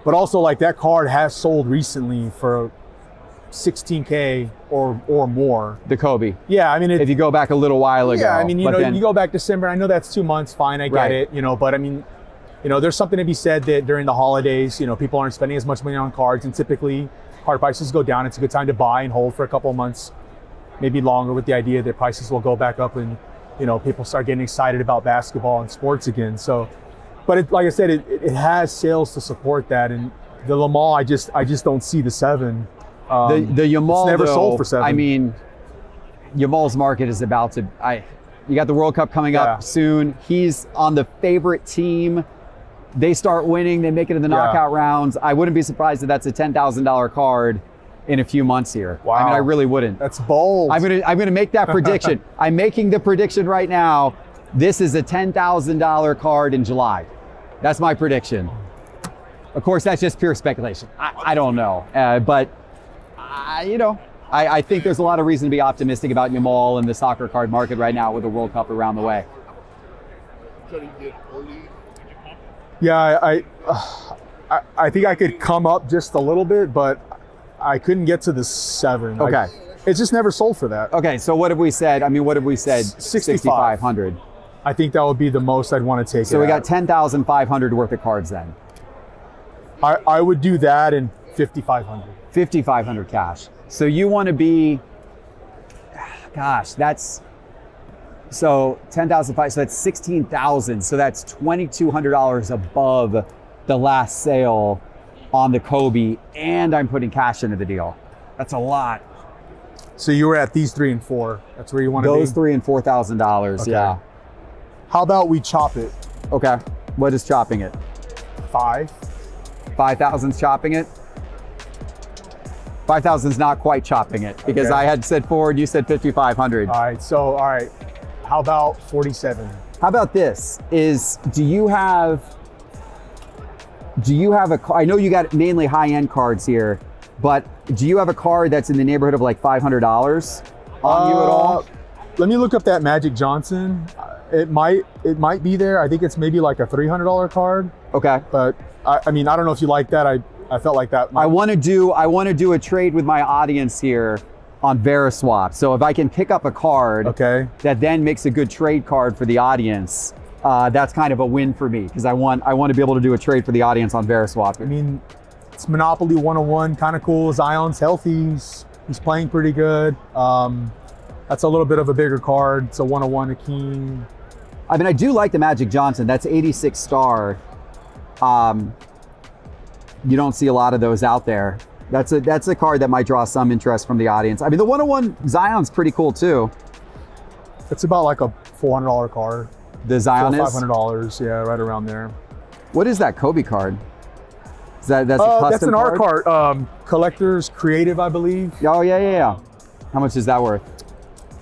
P: But also, like, that card has sold recently for $16K or more.
A: The Kobe.
P: Yeah, I mean,
A: if you go back a little while ago.
P: Yeah, I mean,
A: but then,
P: you go back December. I know that's 2 months. Fine, I get
A: Right.
P: it. But I mean, there's something to be said that during the holidays, people aren't spending as much money on cards, and typically card prices go down. It's a good time to buy and hold for a couple of months, maybe longer, with the idea that prices will go back up and people start getting excited about basketball and sports again. So, but like I said, it has sales to support that, and the Lamal, I just don't see the 7.
A: the Yamal,
P: it's never
A: though,
P: sold for 7.
A: I mean, Yamal's market is about to. You got the World Cup coming up soon. He's on the favorite team. They start winning. They make it in the knockout rounds. I wouldn't be surprised if that's a $10,000 card in a few months here.
P: Wow.
A: I mean, I really wouldn't.
P: That's bold.
A: I'm gonna make that prediction. I'm making the prediction right now. This is a $10,000 card in July. That's my prediction. Of course, that's just pure speculation. I don't know, but I think there's a lot of reason to be optimistic about Yamal and the soccer card market right now with the World Cup around the way.
P: Yeah, I think I could come up just a little bit, but I couldn't get to the 7.
A: Okay.
P: It just never sold for that.
A: Okay, so what have we said? I mean, what have we said? 6,500.
P: I think that would be the most I'd want to take.
A: So we got 10,500 worth of cards then.
P: I would do that and 5,500.
A: 5,500 cash. So you want to be, gosh, that's, so 10,500, so that's 16,000. So that's $2,200 above the last sale on the Kobe, and I'm putting cash into the deal. That's a lot.
P: So you were at these 3 and 4. That's where you want to be?
A: Those $3,000 and $4,000,
P: Okay.
A: yeah.
P: How about we chop it?
A: Okay, what is chopping it?
P: 5.
A: 5,000's chopping it? 5,000's not quite chopping it, because
P: Okay.
A: I had said 4 and you said 5,500.
P: All right, how about 47?
A: How about this? Do you have a, I know you got mainly high-end cards here, but do you have a card that's in the neighborhood of like $500 on you at all?
P: Let me look up that Magic Johnson. It might be there. I think it's maybe like a $300 card.
A: Okay.
P: But I mean, I don't know if you like that. I felt like that.
A: I want to do a trade with my audience here on Veriswap. So if I can pick up a card that then makes a good trade card for the audience, that's kind of a win for me, because I want to be able to do a trade for the audience on Veriswap.
P: I mean, it's Monopoly 101, kind of cool. Zion's healthy. He's playing pretty good. That's a little bit of a bigger card. It's a 101 Akeem.
A: I mean, I do like the Magic Johnson. That's 86 star. You don't see a lot of those out there. That's a card that might draw some interest from the audience. I mean, the 101 Zion's pretty cool too.
P: It's about like a $400 card.
A: The Zion is?
P: $500, yeah, right around there.
A: What is that Kobe card? Is that's a custom
P: That's an art
A: card?
P: card. Collector's Creative, I believe.
A: Oh, yeah. How much is that worth?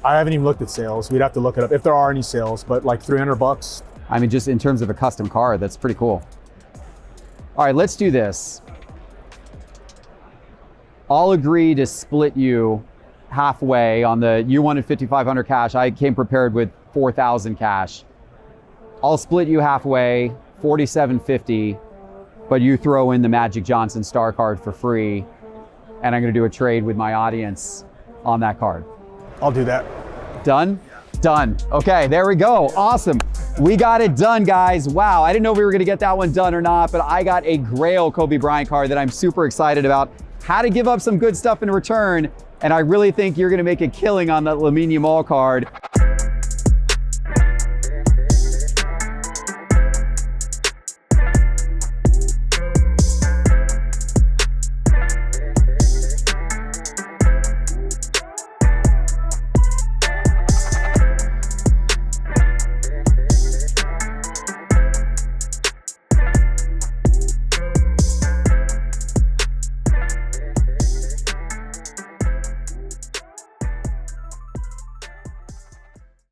P: I haven't even looked at sales. We'd have to look it up if there are any sales, but like $300.
A: I mean, just in terms of a custom card, that's pretty cool. All right, let's do this. I'll agree to split you halfway on the, you wanted 5,500 cash. I came prepared with 4,000 cash. I'll split you halfway, 4,750, but you throw in the Magic Johnson star card for free, and I'm gonna do a trade with my audience on that card.
P: I'll do that.
A: Done? Done. Okay, there we go. Awesome. We got it done, guys. Wow, I didn't know if we were gonna get that one done or not, but I got a Grail Kobe Bryant card that I'm super excited about. Had to give up some good stuff in return, and I really think you're gonna make a killing on that Lamine Yamal card.